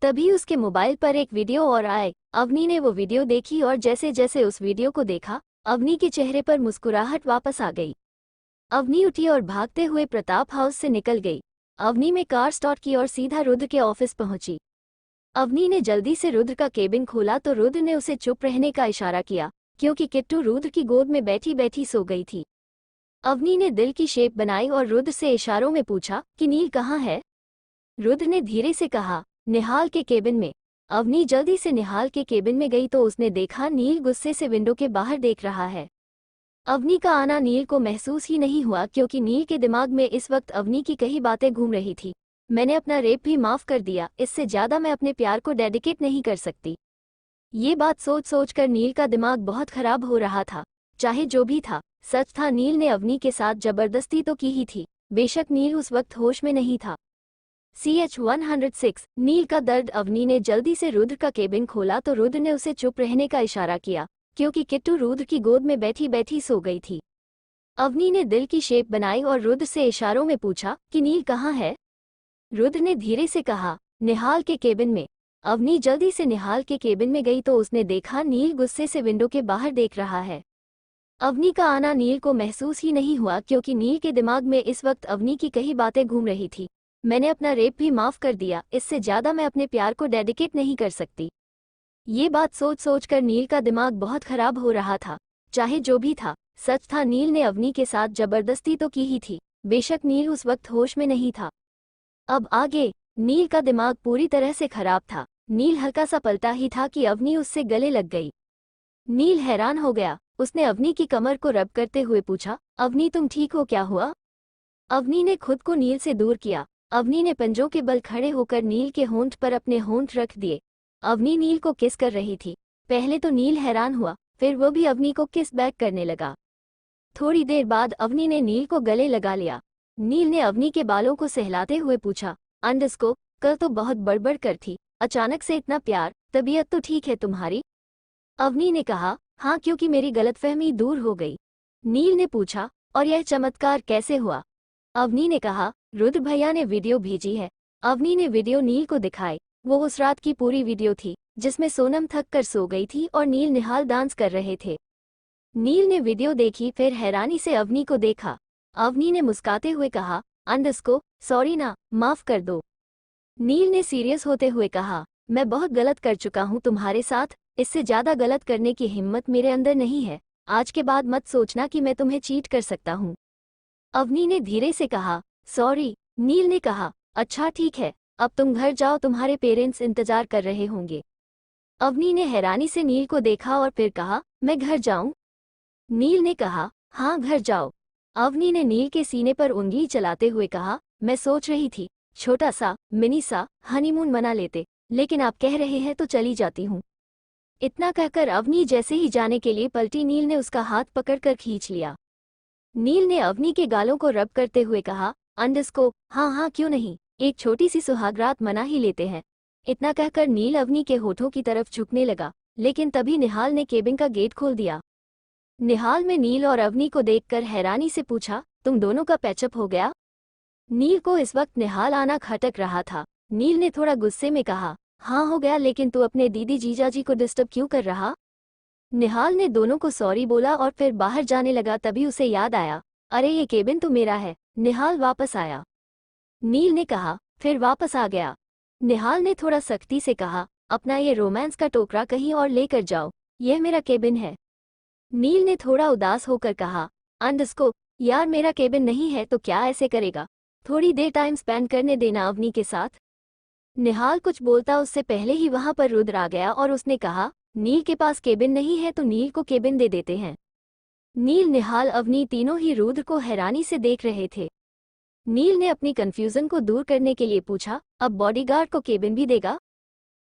तभी उसके मोबाइल पर एक वीडियो और आए। अवनी ने वो वीडियो देखी और जैसे जैसे उस वीडियो को देखा, अवनी के चेहरे पर मुस्कुराहट वापस आ गई। अवनी उठी और भागते हुए प्रताप हाउस से निकल गई। अवनी में कार स्टार्ट की और सीधा रुद्र के ऑफिस पहुंची। अवनी ने जल्दी से रुद्र का केबिन खोला तो रुद्र ने उसे चुप रहने का इशारा किया, क्योंकि किट्टू रुद्र की गोद में बैठी बैठी सो गई थी। अवनी ने दिल की शेप बनाई और रुद्र से इशारों में पूछा कि नील कहाँ है। रुद्र ने धीरे से कहा, निहाल के केबिन में। अवनी जल्दी से निहाल के केबिन में गई तो उसने देखा नील गुस्से से विंडो के बाहर देख रहा है। अवनी का आना नील को महसूस ही नहीं हुआ, क्योंकि नील के दिमाग में इस वक्त अवनी की कई बातें घूम रही थी। मैंने अपना रेप भी माफ कर दिया, इससे ज्यादा मैं अपने प्यार को डेडिकेट नहीं कर सकती। ये बात सोच सोच कर नील का दिमाग बहुत खराब हो रहा था। चाहे जो भी था, सच था, नील ने अवनी के साथ जबरदस्ती तो की ही थी। बेशक नील उस वक्त होश में नहीं था। CH-106 नील का दर्द। अवनी ने जल्दी से रुद्र का केबिन खोला तो रुद्र ने उसे चुप रहने का इशारा किया, क्योंकि किट्टू रुद्र की गोद में बैठी बैठी सो गई थी। अवनी ने दिल की शेप बनाई और रुद्र से इशारों में पूछा कि नील कहाँ है। रुद्र ने धीरे से कहा, निहाल के केबिन में। अवनी जल्दी से निहाल के केबिन में गई तो उसने देखा नील गुस्से से विंडो के बाहर देख रहा है। अवनी का आना नील को महसूस ही नहीं हुआ, क्योंकि नील के दिमाग में इस वक्त अवनी की कई बातें घूम रही थी। मैंने अपना रेप भी माफ कर दिया, इससे ज्यादा मैं अपने प्यार को डेडिकेट नहीं कर सकती। ये बात सोच सोच कर नील का दिमाग बहुत खराब हो रहा था। चाहे जो भी था, सच था, नील ने अवनी के साथ जबरदस्ती तो की ही थी। बेशक नील उस वक्त होश में नहीं था। अब आगे नील का दिमाग पूरी तरह से खराब था। नील हल्का सा पलटा ही था कि अवनी उससे गले लग गई। नील हैरान हो गया। उसने अवनी की कमर को रब करते हुए पूछा, अवनी तुम ठीक हो, क्या हुआ। अवनी ने खुद को नील से दूर किया। अवनी ने पंजों के बल खड़े होकर नील के होंठ पर अपने होंठ रख दिए। अवनी नील को किस कर रही थी। पहले तो नील हैरान हुआ, फिर वो भी अवनी को किस बैक करने लगा। थोड़ी देर बाद अवनी ने नील को गले लगा लिया। नील ने अवनी के बालों को सहलाते हुए पूछा, अंडरस्को कल तो बहुत बड़बड़ कर थी, अचानक से इतना प्यार, तबीयत तो ठीक है तुम्हारी। अवनी ने कहा, हाँ, क्योंकि मेरी गलतफहमी दूर हो गई। नील ने पूछा, और यह चमत्कार कैसे हुआ। अवनी ने कहा, रुद्र भैया ने वीडियो भेजी है। अवनी ने वीडियो नील को दिखाई। वो उस रात की पूरी वीडियो थी जिसमें सोनम थक कर सो गई थी और नील निहाल डांस कर रहे थे। नील ने वीडियो देखी, फिर हैरानी से अवनी को देखा। अवनी ने मुस्कुराते हुए कहा, अंडरस्को सॉरी ना, माफ कर दो। नील ने सीरियस होते हुए कहा, मैं बहुत गलत कर चुका हूँ तुम्हारे साथ, इससे ज्यादा गलत करने की हिम्मत मेरे अंदर नहीं है। आज के बाद मत सोचना कि मैं तुम्हें चीट कर सकता हूँ। अवनी ने धीरे से कहा, सॉरी। नील ने कहा, अच्छा ठीक है, अब तुम घर जाओ, तुम्हारे पेरेंट्स इंतजार कर रहे होंगे। अवनी ने हैरानी से नील को देखा और फिर कहा, मैं घर जाऊं। नील ने कहा, हाँ घर जाओ। अवनी ने नील के सीने पर उंगली चलाते हुए कहा, मैं सोच रही थी छोटा सा मिनी सा हनीमून मना लेते, लेकिन आप कह रहे हैं तो चली जाती हूँ। इतना कहकर अवनी जैसे ही जाने के लिए पलटी, नील ने उसका हाथ पकड़कर खींच लिया। नील ने अवनी के गालों को रब करते हुए कहा, अंडरस्को हाँ हाँ क्यों नहीं, एक छोटी सी सुहागरात मना ही लेते हैं। इतना कहकर नील अवनी के होठों की तरफ झुकने लगा, लेकिन तभी निहाल ने केबिन का गेट खोल दिया। निहाल में नील और अवनी को देखकर हैरानी से पूछा, तुम दोनों का पैचअप हो गया। नील को इस वक्त निहाल आना खटक रहा था। नील ने थोड़ा गुस्से में कहा, हाँ हो गया, लेकिन तू अपने दीदी जीजाजी को डिस्टर्ब क्यों कर रहा। निहाल ने दोनों को सॉरी बोला और फिर बाहर जाने लगा। तभी उसे याद आया, अरे ये केबिन तो मेरा है। निहाल वापस आया। नील ने कहा, फिर वापस आ गया। निहाल ने थोड़ा सख्ती से कहा, अपना ये रोमांस का टोकरा कहीं और लेकर जाओ, यह मेरा केबिन है। नील ने थोड़ा उदास होकर कहा, अंडरस्को यार मेरा केबिन नहीं है तो क्या ऐसे करेगा, थोड़ी देर टाइम स्पेंड करने देना अवनी के साथ। निहाल कुछ बोलता उससे पहले ही वहां पर रुद्र आ गया और उसने कहा, नील के पास केबिन नहीं है तो नील को केबिन दे देते हैं। नील, निहाल, अवनी तीनों ही रुद्र को हैरानी से देख रहे थे। नील ने अपनी कंफ्यूजन को दूर करने के लिए पूछा, अब बॉडीगार्ड को केबिन भी देगा।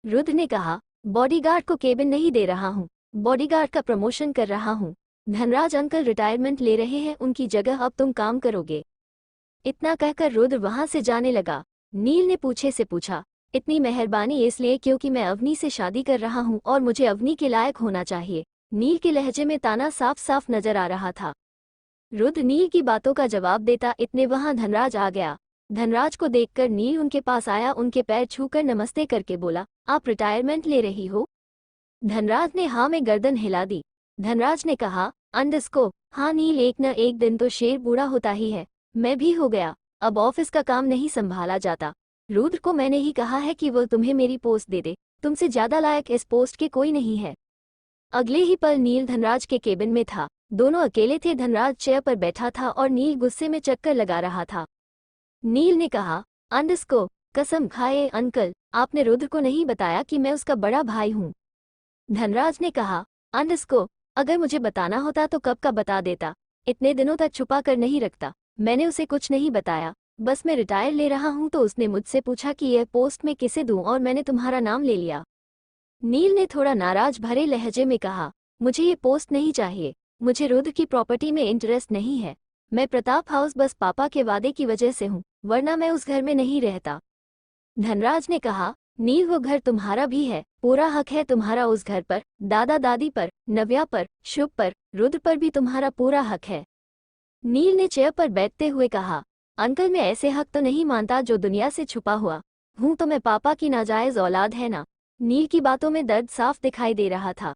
रुद्र ने कहा, बॉडीगार्ड को केबिन नहीं दे रहा हूँ, बॉडीगार्ड का प्रमोशन कर रहा हूँ। धनराज अंकल रिटायरमेंट ले रहे हैं, उनकी जगह अब तुम काम करोगे। इतना कहकर रुद्र वहां से जाने लगा। नील ने पूछे से पूछा, इतनी मेहरबानी इसलिए क्योंकि मैं अवनी से शादी कर रहा हूँ और मुझे अवनी के लायक होना चाहिए। नील के लहजे में ताना साफ साफ नजर आ रहा था। रुद्र नील की बातों का जवाब देता, इतने वहां धनराज आ गया। धनराज को देखकर नील उनके पास आया, उनके पैर छूकर नमस्ते करके बोला, आप रिटायरमेंट ले रही हो? धनराज ने हाँ में गर्दन हिला दी। धनराज ने कहा, हाँ नील, एक न एक दिन तो शेर बूढ़ा होता ही है। मैं भी हो गया, अब ऑफिस का काम नहीं संभाला जाता। रुद्र को मैंने ही कहा है कि वो तुम्हें मेरी पोस्ट दे दे, तुमसे ज्यादा लायक इस पोस्ट के कोई नहीं है। अगले ही पल नील धनराज के केबिन में था। दोनों अकेले थे। धनराज चेयर पर बैठा था और नील गुस्से में चक्कर लगा रहा था। नील ने कहा, कसम खाए अंकल, आपने रुद्र को नहीं बताया कि मैं उसका बड़ा भाई हूँ। धनराज ने कहा, अगर मुझे बताना होता तो कब का बता देता, इतने दिनों तक छुपा कर नहीं रखता। मैंने उसे कुछ नहीं बताया, बस मैं रिटायर ले रहा हूँ तो उसने मुझसे पूछा कि यह पोस्ट मैं किसे दूं और मैंने तुम्हारा नाम ले लिया। नील ने थोड़ा नाराज भरे लहजे में कहा, मुझे ये पोस्ट नहीं चाहिए, मुझे रुद्र की प्रॉपर्टी में इंटरेस्ट नहीं है। मैं प्रताप हाउस बस पापा के वादे की वजह से हूँ, वरना मैं उस घर में नहीं रहता। धनराज ने कहा, नील वो घर तुम्हारा भी है, पूरा हक है तुम्हारा उस घर पर, दादा दादी पर, नव्या पर, शुभ पर, रुद्र पर भी तुम्हारा पूरा हक है। नील ने चेयर पर बैठते हुए कहा, अंकल मैं ऐसे हक तो नहीं मानता जो दुनिया से छुपा हुआ हूँ, तो मैं पापा की नाजायज औलाद है ना। नील की बातों में दर्द साफ दिखाई दे रहा था।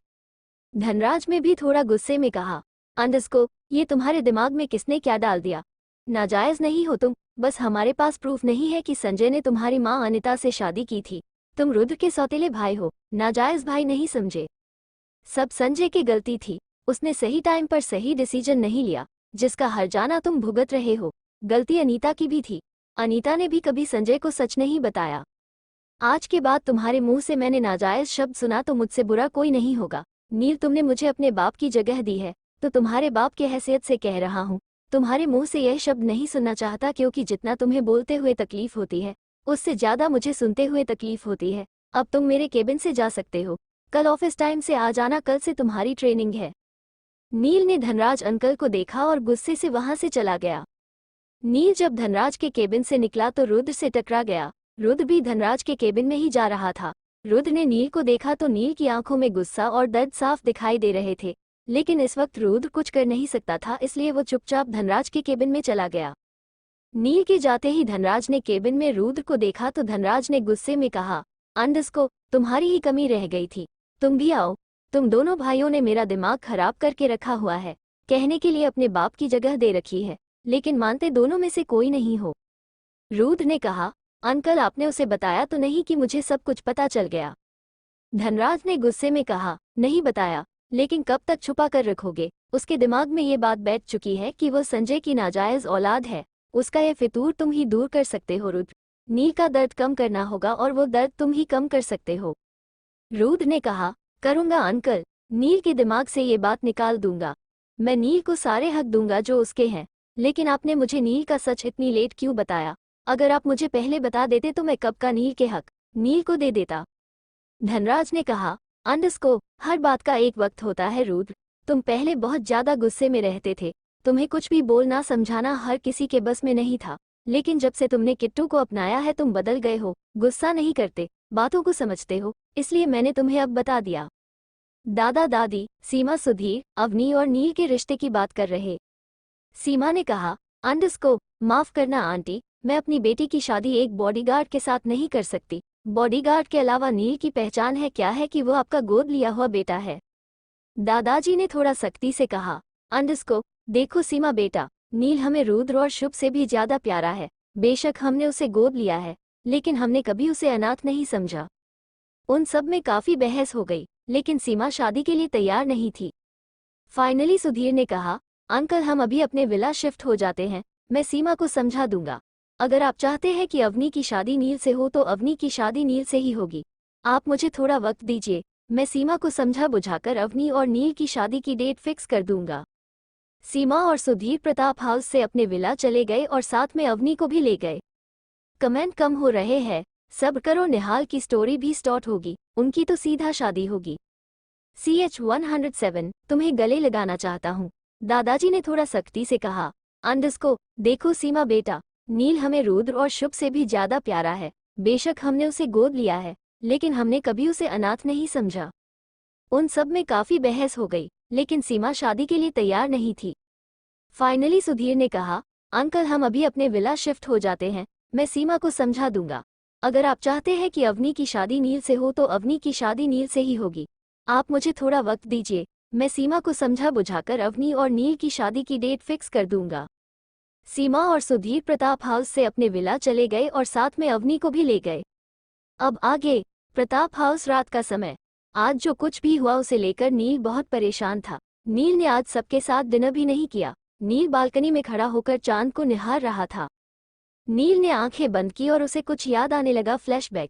धनराज में भी थोड़ा गुस्से में कहा, ये तुम्हारे दिमाग में किसने क्या डाल दिया? नाजायज नहीं हो तुम, बस हमारे पास प्रूफ नहीं है कि संजय ने तुम्हारी माँ अनिता से शादी की थी। तुम रुद्र के सौतेले भाई हो, नाजायज भाई नहीं समझे। सब संजय की गलती थी, उसने सही टाइम पर सही डिसीजन नहीं लिया, जिसका हर्जाना तुम भुगत रहे हो। गलती अनीता की भी थी, अनीता ने भी कभी संजय को सच नहीं बताया। आज के बाद तुम्हारे मुंह से मैंने नाजायज शब्द सुना तो मुझसे बुरा कोई नहीं होगा। नील, तुमने मुझे अपने बाप की जगह दी है, तो तुम्हारे बाप के हैसियत से कह रहा हूँ, तुम्हारे मुंह से यह शब्द नहीं सुनना चाहता, क्योंकि जितना तुम्हें बोलते हुए तकलीफ होती है उससे ज्यादा मुझे सुनते हुए तकलीफ होती है। अब तुम मेरे केबिन से जा सकते हो, कल ऑफिस टाइम से आ जाना, कल से तुम्हारी ट्रेनिंग है। नील ने धनराज अंकल को देखा और गुस्से से वहां से चला गया। नील जब धनराज के केबिन से निकला तो रुद्र से टकरा गया। रुद्र भी धनराज के केबिन में ही जा रहा था। रुद्र ने नील को देखा तो नील की आंखों में गुस्सा और दर्द साफ दिखाई दे रहे थे, लेकिन इस वक्त रुद्र कुछ कर नहीं सकता था, इसलिए वो चुपचाप धनराज के केबिन में चला गया। नील के जाते ही धनराज ने केबिन में रुद्र को देखा तो धनराज ने गुस्से में कहा, तुम्हारी ही कमी रह गई थी, तुम भी आओ। तुम दोनों भाइयों ने मेरा दिमाग खराब करके रखा हुआ है। कहने के लिए अपने बाप की जगह दे रखी है, लेकिन मानते दोनों में से कोई नहीं हो। रुद्र ने कहा, अंकल आपने उसे बताया तो नहीं कि मुझे सब कुछ पता चल गया? धनराज ने गुस्से में कहा, नहीं बताया, लेकिन कब तक छुपा कर रखोगे? उसके दिमाग में ये बात बैठ चुकी है कि वो संजय की नाजायज औलाद है, उसका ये फितूर तुम ही दूर कर सकते हो। रुद्र, नील का दर्द कम करना होगा और वो दर्द तुम ही कम कर सकते हो। रुद्र ने कहा, करूंगा अंकल, नील के दिमाग से ये बात निकाल दूंगा। मैं नील को सारे हक दूंगा जो उसके हैं, लेकिन आपने मुझे नील का सच इतनी लेट क्यों बताया? अगर आप मुझे पहले बता देते तो मैं कब का नील के हक नील को दे देता। धनराज ने कहा, हर बात का एक वक्त होता है रुद्र, तुम पहले बहुत ज्यादा गुस्से में रहते थे, तुम्हें कुछ भी बोलना समझाना हर किसी के बस में नहीं था, लेकिन जब से तुमने किट्टू को अपनाया है तुम बदल गए हो, गुस्सा नहीं करते, बातों को समझते हो, इसलिए मैंने तुम्हें अब बता दिया। दादा दादी, सीमा, सुधीर, अवनी और नील के रिश्ते की बात कर रहे। सीमा ने कहा, माफ करना आंटी, मैं अपनी बेटी की शादी एक बॉडीगार्ड के साथ नहीं कर सकती। बॉडीगार्ड के अलावा नील की पहचान है क्या है कि वो आपका गोद लिया हुआ बेटा है। दादाजी ने थोड़ा सख्ती से कहा, देखो सीमा बेटा, नील हमें रुद्र और शुभ से भी ज्यादा प्यारा है। बेशक हमने उसे गोद लिया है, लेकिन हमने कभी उसे अनाथ नहीं समझा। उन सब में काफी बहस हो गई, लेकिन सीमा शादी के लिए तैयार नहीं थी। फाइनली सुधीर ने कहा, अंकल हम अभी अपने विला शिफ्ट हो जाते हैं, मैं सीमा को समझा दूंगा। अगर आप चाहते हैं कि अवनी की शादी नील से हो तो अवनी की शादी नील से ही होगी। आप मुझे थोड़ा वक्त दीजिए, मैं सीमा को समझा बुझाकर अवनी और नील की शादी की डेट फिक्स कर दूंगा। सीमा और सुधीर प्रताप हाउस से अपने विला चले गए और साथ में अवनी को भी ले गए। कमेंट कम हो रहे हैं, सब्र करो, निहाल की स्टोरी भी स्टार्ट होगी, उनकी तो सीधा शादी होगी। CH-107 तुम्हें गले लगाना चाहता हूँ, दादाजी ने थोड़ा सख्ती से कहा। देखो सीमा बेटा, नील हमें रुद्र और शुभ से भी ज्यादा प्यारा है। बेशक हमने उसे गोद लिया है, लेकिन हमने कभी उसे अनाथ नहीं समझा। उन सब में काफी बहस हो गई, लेकिन सीमा शादी के लिए तैयार नहीं थी। फाइनली सुधीर ने कहा, अंकल हम अभी अपने विला शिफ्ट हो जाते हैं, मैं सीमा को समझा दूंगा। अगर आप चाहते हैं कि अवनी की शादी नील से हो तो अवनी की शादी नील से ही होगी। आप मुझे थोड़ा वक्त दीजिए, मैं सीमा को समझा बुझाकर अवनी और नील की शादी की डेट फिक्स कर दूंगा। सीमा और सुधीर प्रताप हाउस से अपने विला चले गए और साथ में अवनी को भी ले गए। अब आगे प्रताप हाउस। रात का समय। आज जो कुछ भी हुआ उसे लेकर नील बहुत परेशान था। नील ने आज सबके साथ डिनर भी नहीं किया। नील बालकनी में खड़ा होकर चांद को निहार रहा था। नील ने आंखें बंद की और उसे कुछ याद आने लगा। फ्लैशबैक।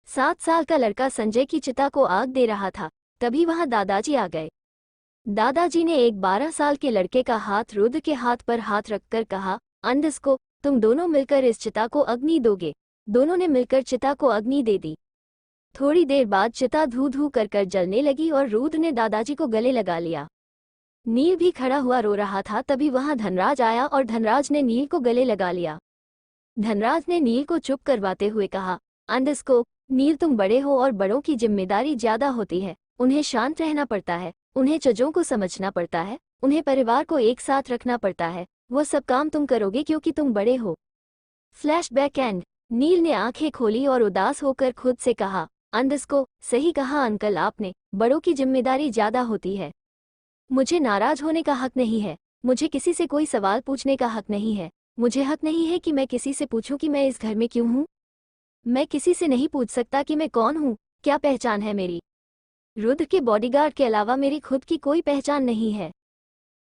7 साल का लड़का संजय की चिता को आग दे रहा था, तभी वहां दादाजी आ गए। दादाजी ने एक 12 साल के लड़के का हाथ रुद्र के हाथ पर हाथ रखकर कहा, अंडस को तुम दोनों मिलकर इस चिता को अग्नि दोगे। दोनों ने मिलकर चिता को अग्नि दे दी। थोड़ी देर बाद चिता धू धू कर जलने लगी और रुद्र ने दादाजी को गले लगा लिया। नील भी खड़ा हुआ रो रहा था, तभी वहां धनराज आया और धनराज ने नील को गले लगा लिया। धनराज ने नील को चुप करवाते हुए कहा, अंडस को नील तुम बड़े हो और बड़ों की जिम्मेदारी ज्यादा होती है। उन्हें शांत रहना पड़ता है, उन्हें चीजों को समझना पड़ता है, उन्हें परिवार को एक साथ रखना पड़ता है। वो सब काम तुम करोगे क्योंकि तुम बड़े हो। Flashback and. नील ने आंखें खोली और उदास होकर खुद से कहा, अंडस को सही कहा अंकल आपने, बड़ों की जिम्मेदारी ज्यादा होती है। मुझे नाराज होने का हक नहीं है, मुझे किसी से कोई सवाल पूछने का हक नहीं है, मुझे हक नहीं है कि मैं किसी से पूछूं कि मैं इस घर में क्यों हूं। मैं किसी से नहीं पूछ सकता कि मैं कौन हूं, क्या पहचान है मेरी। रुद्र के बॉडीगार्ड के अलावा मेरी खुद की कोई पहचान नहीं है।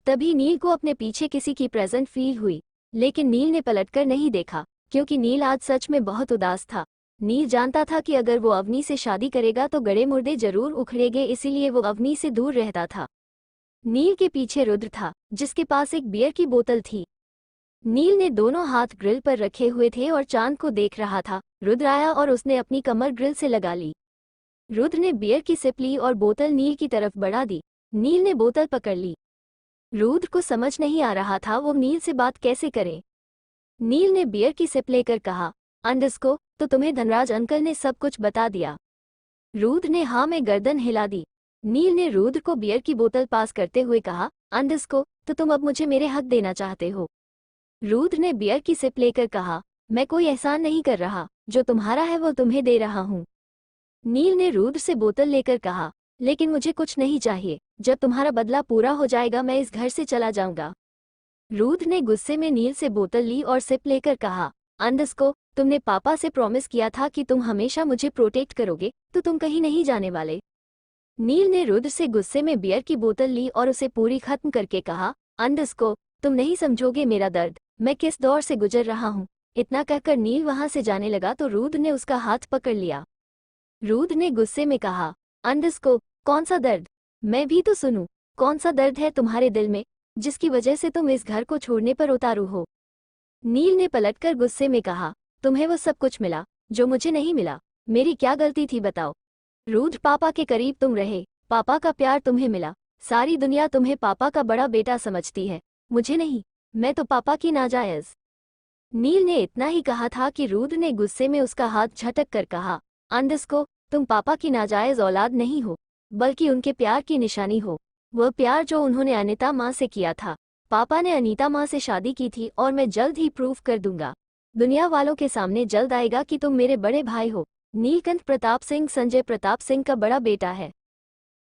तभी नील को अपने पीछे किसी की प्रेजेंट फील हुई, लेकिन नील ने पलटकर नहीं देखा, क्योंकि नील आज सच में बहुत उदास था। नील जानता था कि अगर वो अवनी से शादी करेगा तो गड़े मुर्दे जरूर उखड़ेंगे, इसीलिए वो अवनी से दूर रहता था। नील के पीछे रुद्र था, जिसके पास एक बियर की बोतल थी। नील ने दोनों हाथ ग्रिल पर रखे हुए थे और चांद को देख रहा था। रुद्र आया और उसने अपनी कमर ग्रिल से लगा ली। रुद्र ने बियर की सिप ली और बोतल नील की तरफ बढ़ा दी। नील ने बोतल पकड़ ली। रुद्र को समझ नहीं आ रहा था वो नील से बात कैसे करे। नील ने बियर की सिप लेकर कहा, अंडस को तो तुम्हें धनराज अंकल ने सब कुछ बता दिया। रुद्र ने हाँ में गर्दन हिला दी। नील ने रुद्र को बियर की बोतल पास करते हुए कहा, अंडस को तो तुम अब मुझे मेरे हक देना चाहते हो। रुद्र ने बियर की सिप लेकर कहा, मैं कोई एहसान नहीं कर रहा, जो तुम्हारा है वो तुम्हें दे रहा हूँ। नील ने रुद्र से बोतल लेकर कहा, लेकिन मुझे कुछ नहीं चाहिए, जब तुम्हारा बदला पूरा हो जाएगा मैं इस घर से चला जाऊंगा। रुद्र ने गुस्से में नील से बोतल ली और सिप लेकर कहा, अंडस को तुमने पापा से प्रॉमिस किया था कि तुम हमेशा मुझे प्रोटेक्ट करोगे, तो तुम कहीं नहीं जाने वाले। नील ने रुद्र से गुस्से में बियर की बोतल ली और उसे पूरी खत्म करके कहा, अंडस को तुम नहीं समझोगे मेरा दर्द, मैं किस दौर से गुजर रहा हूँ। इतना कहकर नील वहां से जाने लगा तो रुद्र ने उसका हाथ पकड़ लिया। रुद्र ने गुस्से में कहा, अंडस को कौन सा दर्द, मैं भी तो सुनूं, कौन सा दर्द है तुम्हारे दिल में जिसकी वजह से तुम इस घर को छोड़ने पर उतारू हो। नील ने पलटकर गुस्से में कहा, तुम्हें वो सब कुछ मिला जो मुझे नहीं मिला, मेरी क्या गलती थी बताओ। रुद्र पापा के करीब तुम रहे, पापा का प्यार तुम्हें मिला, सारी दुनिया तुम्हें पापा का बड़ा बेटा समझती है, मुझे नहीं, मैं तो पापा की नाजायज। नील ने इतना ही कहा था कि रुद्र ने गुस्से में उसका हाथ झटक कर कहा, अंडस को तुम पापा की नाजायज औलाद नहीं हो, बल्कि उनके प्यार की निशानी हो। वह प्यार जो उन्होंने अनीता माँ से किया था। पापा ने अनीता माँ से शादी की थी और मैं जल्द ही प्रूफ कर दूंगा, दुनिया वालों के सामने जल्द आएगा कि तुम मेरे बड़े भाई हो। नीलकंठ प्रताप सिंह संजय प्रताप सिंह का बड़ा बेटा है।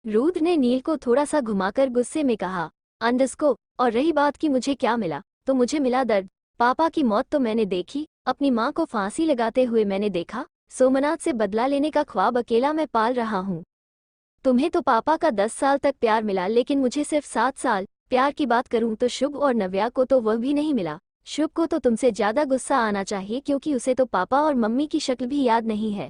रुद्र ने नील को थोड़ा सा घुमाकर गुस्से में कहा, अंडस को और रही बात कि मुझे क्या मिला, तो मुझे मिला दर्द। पापा की मौत तो मैंने देखी, अपनी माँ को फांसी लगाते हुए मैंने देखा, सोमनाथ से बदला लेने का ख्वाब अकेला मैं पाल रहा हूँ। तुम्हें तो पापा का 10 साल तक प्यार मिला, लेकिन मुझे सिर्फ 7 साल। प्यार की बात करूं तो शुभ और नव्या को तो वह भी नहीं मिला। शुभ को तो तुमसे ज्यादा गुस्सा आना चाहिए, क्योंकि उसे तो पापा और मम्मी की शक्ल भी याद नहीं है।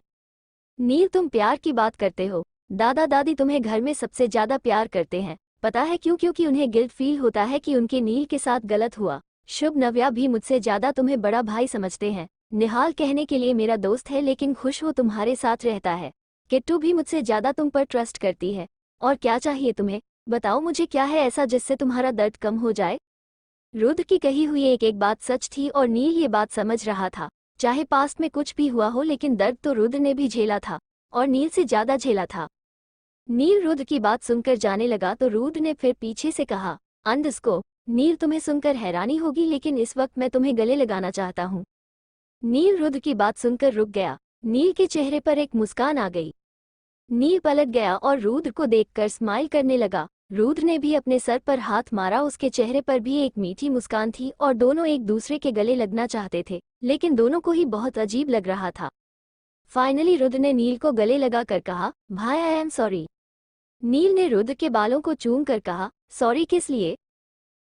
नील तुम प्यार की बात करते हो, दादा दादी तुम्हें घर में सबसे ज्यादा प्यार करते हैं, पता है क्यों? क्योंकि उन्हें गिल्ट फील होता है कि उनके नील के साथ गलत हुआ। शुभ नव्या भी मुझसे ज्यादा तुम्हें बड़ा भाई समझते हैं। निहाल कहने के लिए मेरा दोस्त है, लेकिन खुश हो तुम्हारे साथ रहता है। किट्टू भी मुझसे ज्यादा तुम पर ट्रस्ट करती है। और क्या चाहिए तुम्हें, बताओ मुझे क्या है ऐसा जिससे तुम्हारा दर्द कम हो जाए। रुद्र की कही हुई एक एक बात सच थी और नील ये बात समझ रहा था। चाहे पास्ट में कुछ भी हुआ हो, लेकिन दर्द तो रुद्र ने भी झेला था, और नील से ज्यादा झेला था। नील रुद्र की बात सुनकर जाने लगा तो रुद्र ने फिर पीछे से कहा, अंडस को नील तुम्हें सुनकर हैरानी होगी, लेकिन इस वक्त मैं तुम्हें गले लगाना चाहता हूँ। नील रुद्र की बात सुनकर रुक गया। नील के चेहरे पर एक मुस्कान आ गई। नील पलट गया और रुद्र को देखकर स्माइल करने लगा। रुद्र ने भी अपने सर पर हाथ मारा। उसके चेहरे पर भी एक मीठी मुस्कान थी और दोनों एक दूसरे के गले लगना चाहते थे, लेकिन दोनों को ही बहुत अजीब लग रहा था। फाइनली रुद्र ने नील को गले लगाकर कहा, भाई आई एम सॉरी। नील ने रुद्र के बालों को चूम कर कहा, सॉरी किस लिए?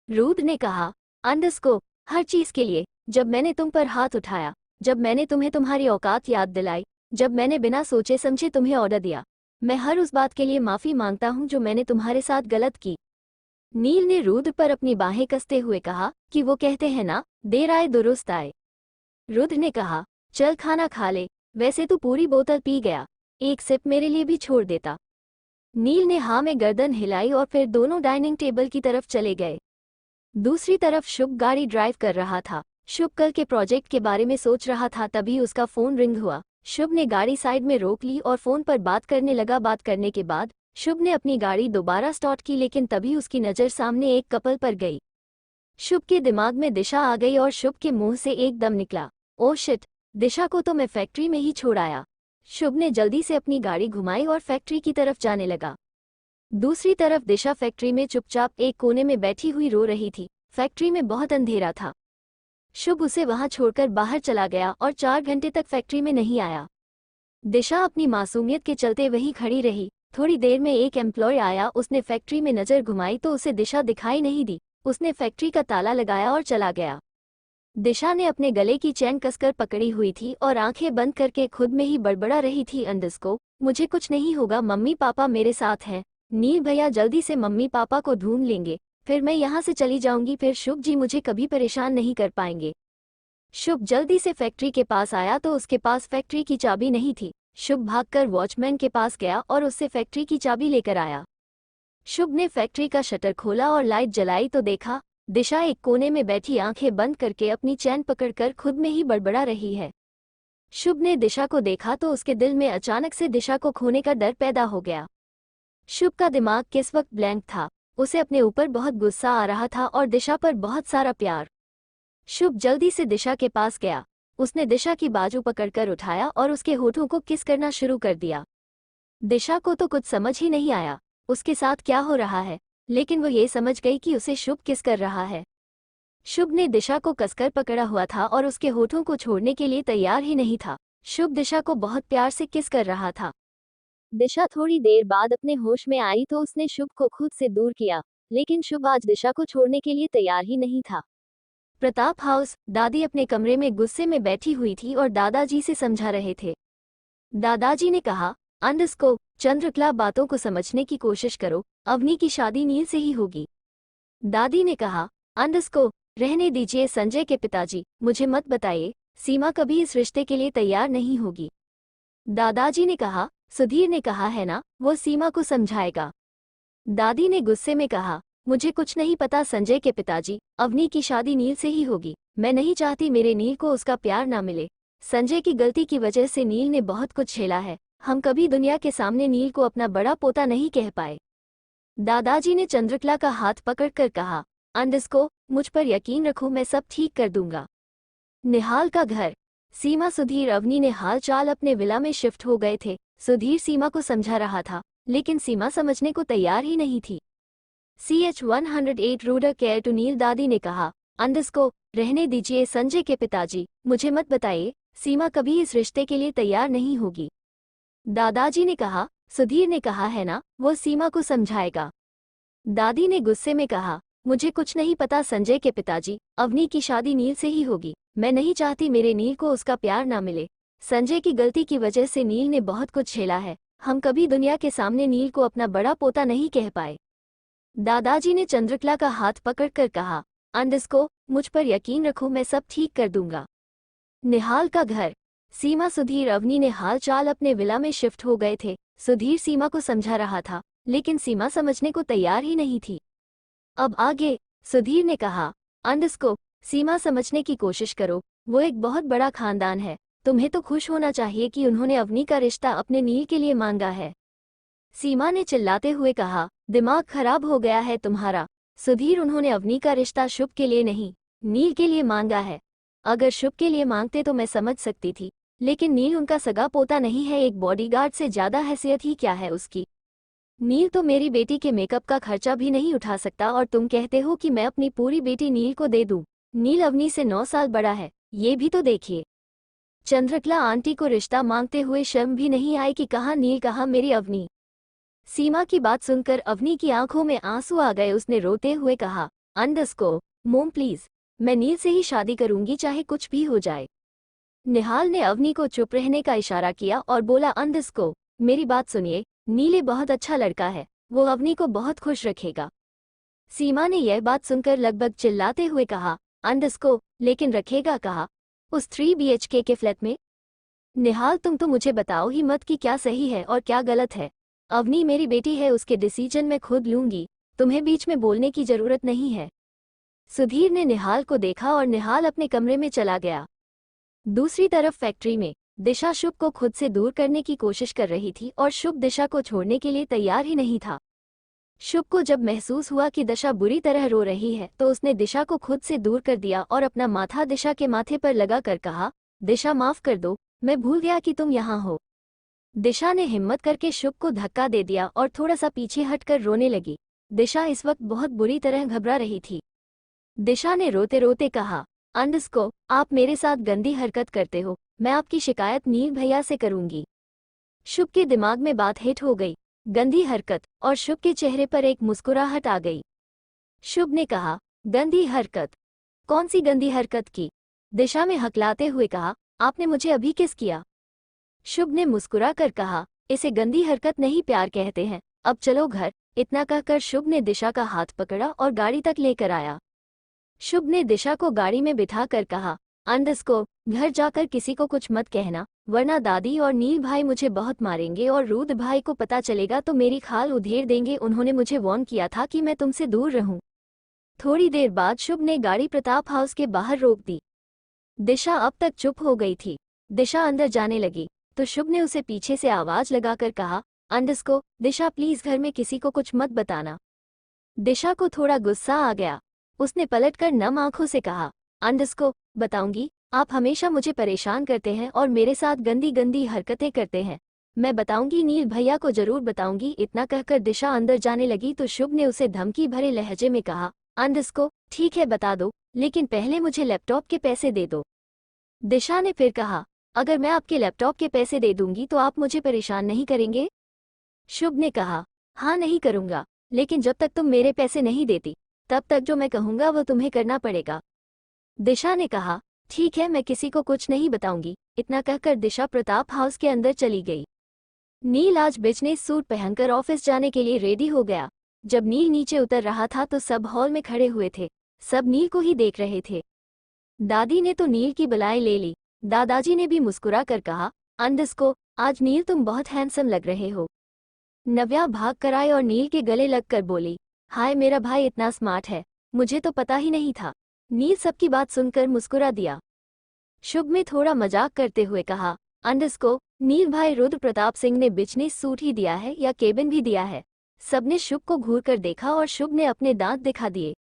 रुद्र ने कहा, अंडरस्को, हर चीज के लिए। जब मैंने तुम पर हाथ उठाया, जब मैंने तुम्हें तुम्हारी औकात याद दिलाई, जब मैंने बिना सोचे समझे तुम्हें ऑर्डर दिया, मैं हर उस बात के लिए माफी मांगता हूं जो मैंने तुम्हारे साथ गलत की। नील ने रुद्र पर अपनी बाहें कसते हुए कहा कि वो कहते हैं ना, देर आए दुरुस्त आए। रुद्र ने कहा, चल खाना खा ले, वैसे तू पूरी बोतल पी गया, एक सिप मेरे लिए भी छोड़ देता। नील ने हाँ में गर्दन हिलाई और फिर दोनों डाइनिंग टेबल की तरफ चले गए। दूसरी तरफ शुभ गाड़ी ड्राइव कर रहा था। शुभ कल के प्रोजेक्ट के बारे में सोच रहा था, तभी उसका फोन रिंग हुआ। शुभ ने गाड़ी साइड में रोक ली और फोन पर बात करने लगा। बात करने के बाद शुभ ने अपनी गाड़ी दोबारा स्टार्ट की, लेकिन तभी उसकी नज़र सामने एक कपल पर गई। शुभ के दिमाग में दिशा आ गई और शुभ के मुंह से एकदम निकला, ओह शिट, दिशा को तो मैं फैक्ट्री में ही छोड़ आया। शुभ ने जल्दी से अपनी गाड़ी घुमाई और फैक्ट्री की तरफ जाने लगा। दूसरी तरफ दिशा फैक्ट्री में चुपचाप एक कोने में बैठी हुई रो रही थी। फैक्ट्री में बहुत अंधेरा था। शुभ उसे वहां छोड़कर बाहर चला गया और 4 घंटे तक फैक्ट्री में नहीं आया। दिशा अपनी मासूमियत के चलते वहीं खड़ी रही। थोड़ी देर में एक एम्प्लॉय आया। उसने फैक्ट्री में नजर घुमाई तो उसे दिशा दिखाई नहीं दी। उसने फैक्ट्री का ताला लगाया और चला गया। दिशा ने अपने गले की चैन कसकर पकड़ी हुई थी और आंखें बंद करके खुद में ही बड़बड़ा रही थी, अंडरस्को, मुझे कुछ नहीं होगा, मम्मी पापा मेरे साथ हैं। नील भैया जल्दी से मम्मी पापा को ढूंढ लेंगे, फिर मैं यहाँ से चली जाऊंगी, फिर शुभ जी मुझे कभी परेशान नहीं कर पाएंगे। शुभ जल्दी से फैक्ट्री के पास आया तो उसके पास फैक्ट्री की चाबी नहीं थी। शुभ भागकर वॉचमैन के पास गया और उससे फैक्ट्री की चाबी लेकर आया। शुभ ने फैक्ट्री का शटर खोला और लाइट जलाई तो देखा दिशा एक कोने में बैठी आंखें बंद करके अपनी चैन पकड़कर खुद में ही बड़बड़ा रही है। शुभ ने दिशा को देखा तो उसके दिल में अचानक से दिशा को खोने का डर पैदा हो गया। शुभ का दिमाग किस वक्त ब्लैंक था। उसे अपने ऊपर बहुत गुस्सा आ रहा था और दिशा पर बहुत सारा प्यार। शुभ जल्दी से दिशा के पास गया। उसने दिशा की बाजू पकड़कर उठाया और उसके होठों को किस करना शुरू कर दिया। दिशा को तो कुछ समझ ही नहीं आया उसके साथ क्या हो रहा है, लेकिन वो ये समझ गई कि उसे शुभ किस कर रहा है। शुभ ने दिशा को कसकर पकड़ा हुआ था और उसके होठों को छोड़ने के लिए तैयार ही नहीं था। शुभ दिशा को बहुत प्यार से किस कर रहा था। दिशा थोड़ी देर बाद अपने होश में आई तो उसने शुभ को खुद से दूर किया, लेकिन शुभ आज दिशा को छोड़ने के लिए तैयार ही नहीं था। प्रताप हाउस, दादी अपने कमरे में गुस्से में बैठी हुई थी और दादाजी से समझा रहे थे। दादाजी ने कहा, अंडरस्को, चंद्रकला, बातों को समझने की कोशिश करो, अवनी की शादी नील से ही होगी। दादी ने कहा, अंडरस्को, रहने दीजिए संजय के पिताजी, मुझे मत बताइए, सीमा कभी इस रिश्ते के लिए तैयार नहीं होगी। दादाजी ने कहा, सुधीर ने कहा है ना, वो सीमा को समझाएगा। दादी ने गुस्से में कहा, मुझे कुछ नहीं पता संजय के पिताजी, अवनी की शादी नील से ही होगी। मैं नहीं चाहती मेरे नील को उसका प्यार ना मिले। संजय की गलती की वजह से नील ने बहुत कुछ झेला है। हम कभी दुनिया के सामने नील को अपना बड़ा पोता नहीं कह पाए। दादाजी ने चंद्रकला का हाथ पकड़कर कहा, अंडरस्को, मुझ पर यकीन रखो, मैं सब ठीक कर दूंगा। निहाल का घर। सीमा, सुधीर, अवनी ने हाल चाल अपने विला में शिफ्ट हो गए थे। सुधीर सीमा को समझा रहा था, लेकिन सीमा समझने को तैयार ही नहीं थी। CH-108 रूडर केयर टू नील। दादी ने कहा, अंडरस्को, रहने दीजिए संजय के पिताजी, मुझे मत बताइए, सीमा कभी इस रिश्ते के लिए तैयार नहीं होगी। दादाजी ने कहा, सुधीर ने कहा है ना, वो सीमा को समझाएगा। दादी ने गुस्से में कहा, मुझे कुछ नहीं पता संजय के पिताजी, अवनी की शादी नील से ही होगी। मैं नहीं चाहती मेरे नील को उसका प्यार ना मिले। संजय की गलती की वजह से नील ने बहुत कुछ झेला है। हम कभी दुनिया के सामने नील को अपना बड़ा पोता नहीं कह पाए। दादाजी ने चंद्रकला का हाथ पकड़कर कहा, अंडरस्को, मुझ पर यकीन रखो, मैं सब ठीक कर दूंगा। निहाल का घर। सीमा, सुधीर, अवनी ने हाल चाल अपने विला में शिफ्ट हो गए थे। सुधीर सीमा को समझा रहा था, लेकिन सीमा समझने को तैयार ही नहीं थी। अब आगे। सुधीर ने कहा, अंडरस्को, सीमा समझने की कोशिश करो, वो एक बहुत बड़ा खानदान है। तुम्हें तो खुश होना चाहिए कि उन्होंने अवनी का रिश्ता अपने नील के लिए मांगा है। सीमा ने चिल्लाते हुए कहा, दिमाग खराब हो गया है तुम्हारा। सुधीर, उन्होंने अवनी का रिश्ता शुभ के लिए नहीं, नील के लिए मांगा है। अगर शुभ के लिए मांगते तो मैं समझ सकती थी, लेकिन नील उनका सगा पोता नहीं है, एक बॉडीगार्ड से ज्यादा हैसियत ही क्या है उसकी। नील तो मेरी बेटी के मेकअप का खर्चा भी नहीं उठा सकता और तुम कहते हो कि मैं अपनी पूरी बेटी नील को दे दूं। नील अवनी से 9 साल बड़ा है, ये भी तो देखिए। चंद्रकला आंटी को रिश्ता मांगते हुए शर्म भी नहीं आई कि कहाँ नील कहाँ मेरी अवनी। सीमा की बात सुनकर अवनी की आंखों में आंसू आ गए। उसने रोते हुए कहा, मोम प्लीज, मैं नील से ही शादी करूंगी चाहे कुछ भी हो जाए। निहाल ने अवनी को चुप रहने का इशारा किया और बोला, मेरी बात सुनिए, नीले बहुत अच्छा लड़का है, वो अवनी को बहुत खुश रखेगा। सीमा ने यह बात सुनकर लगभग चिल्लाते हुए कहा, लेकिन रखेगा कहाँ? उस 3 BHK के फ्लैट में? निहाल तुम तो मुझे बताओ ही मत कि क्या सही है और क्या गलत है। अवनी मेरी बेटी है, उसके डिसीजन मैं खुद लूंगी, तुम्हें बीच में बोलने की जरूरत नहीं है। सुधीर ने निहाल को देखा और निहाल अपने कमरे में चला गया। दूसरी तरफ फैक्ट्री में दिशा शुभ को खुद से दूर करने की कोशिश कर रही थी और शुभ दिशा को छोड़ने के लिए तैयार ही नहीं था। शुभ को जब महसूस हुआ कि दिशा बुरी तरह रो रही है तो उसने दिशा को खुद से दूर कर दिया और अपना माथा दिशा के माथे पर लगा कर कहा, दिशा माफ कर दो, मैं भूल गया कि तुम यहाँ हो। दिशा ने हिम्मत करके शुभ को धक्का दे दिया और थोड़ा सा पीछे हटकर रोने लगी। दिशा इस वक्त बहुत बुरी तरह घबरा रही थी। दिशा ने रोते रोते कहा, आप मेरे साथ गंदी हरकत करते हो, मैं आपकी शिकायत नील भैया से करूंगी। शुभ के दिमाग में बात हिट हो गई, गंदी हरकत, और शुभ के चेहरे पर एक मुस्कुराहट आ गई। शुभ ने कहा, गंदी हरकत? कौन सी गंदी हरकत की? दिशा में हकलाते हुए कहा, आपने मुझे अभी किस किया? शुभ ने मुस्कुरा कर कहा, इसे गंदी हरकत नहीं प्यार कहते हैं, अब चलो घर। इतना कहकर शुभ ने दिशा का हाथ पकड़ा और गाड़ी तक लेकर आया। शुभ ने दिशा को गाड़ी में बिठा कर कहा, घर जाकर किसी को कुछ मत कहना, वरना दादी और नील भाई मुझे बहुत मारेंगे और रुद्र भाई को पता चलेगा तो मेरी खाल उधेड़ देंगे। उन्होंने मुझे वार्न किया था कि मैं तुमसे दूर रहूं। थोड़ी देर बाद शुभ ने गाड़ी प्रताप हाउस के बाहर रोक दी। दिशा अब तक चुप हो गई थी। दिशा अंदर जाने लगी तो शुभ ने उसे पीछे से आवाज लगाकर कहा, दिशा प्लीज घर में किसी को कुछ मत बताना। दिशा को थोड़ा गुस्सा आ गया। उसने पलटकर नम आंखों से कहा, बताऊंगी, आप हमेशा मुझे परेशान करते हैं और मेरे साथ गंदी गंदी हरकतें करते हैं। मैं बताऊंगी, नील भैया को जरूर बताऊंगी। इतना कहकर दिशा अंदर जाने लगी तो शुभ ने उसे धमकी भरे लहजे में कहा, ठीक है बता दो, लेकिन पहले मुझे लैपटॉप के पैसे दे दो। दिशा ने फिर कहा, अगर मैं आपके लैपटॉप के पैसे दे दूंगी तो आप मुझे परेशान नहीं करेंगे? शुभ ने कहा, हाँ नहीं करूंगा, लेकिन जब तक तुम मेरे पैसे नहीं देती तब तक जो मैं कहूंगा वो तुम्हें करना पड़ेगा। दिशा ने कहा, ठीक है, मैं किसी को कुछ नहीं बताऊंगी। इतना कहकर दिशा प्रताप हाउस के अंदर चली गई। नील आज बिजनेस सूट पहनकर ऑफिस जाने के लिए रेडी हो गया। जब नील नीचे उतर रहा था तो सब हॉल में खड़े हुए थे, सब नील को ही देख रहे थे। दादी ने तो नील की बलाई ले ली। दादाजी ने भी मुस्कुरा कर कहा, आज नील तुम बहुत हैंडसम लग रहे हो। नव्या भाग कर आई और नील के गले लगकर बोली, हाय मेरा भाई इतना स्मार्ट है, मुझे तो पता ही नहीं था। नील सबकी बात सुनकर मुस्कुरा दिया। शुभ में थोड़ा मजाक करते हुए कहा, नील भाई रुद्र प्रताप सिंह ने बिजनेस सूट ही दिया है या केबिन भी दिया है? सबने शुभ को घूर कर देखा और शुभ ने अपने दांत दिखा दिए।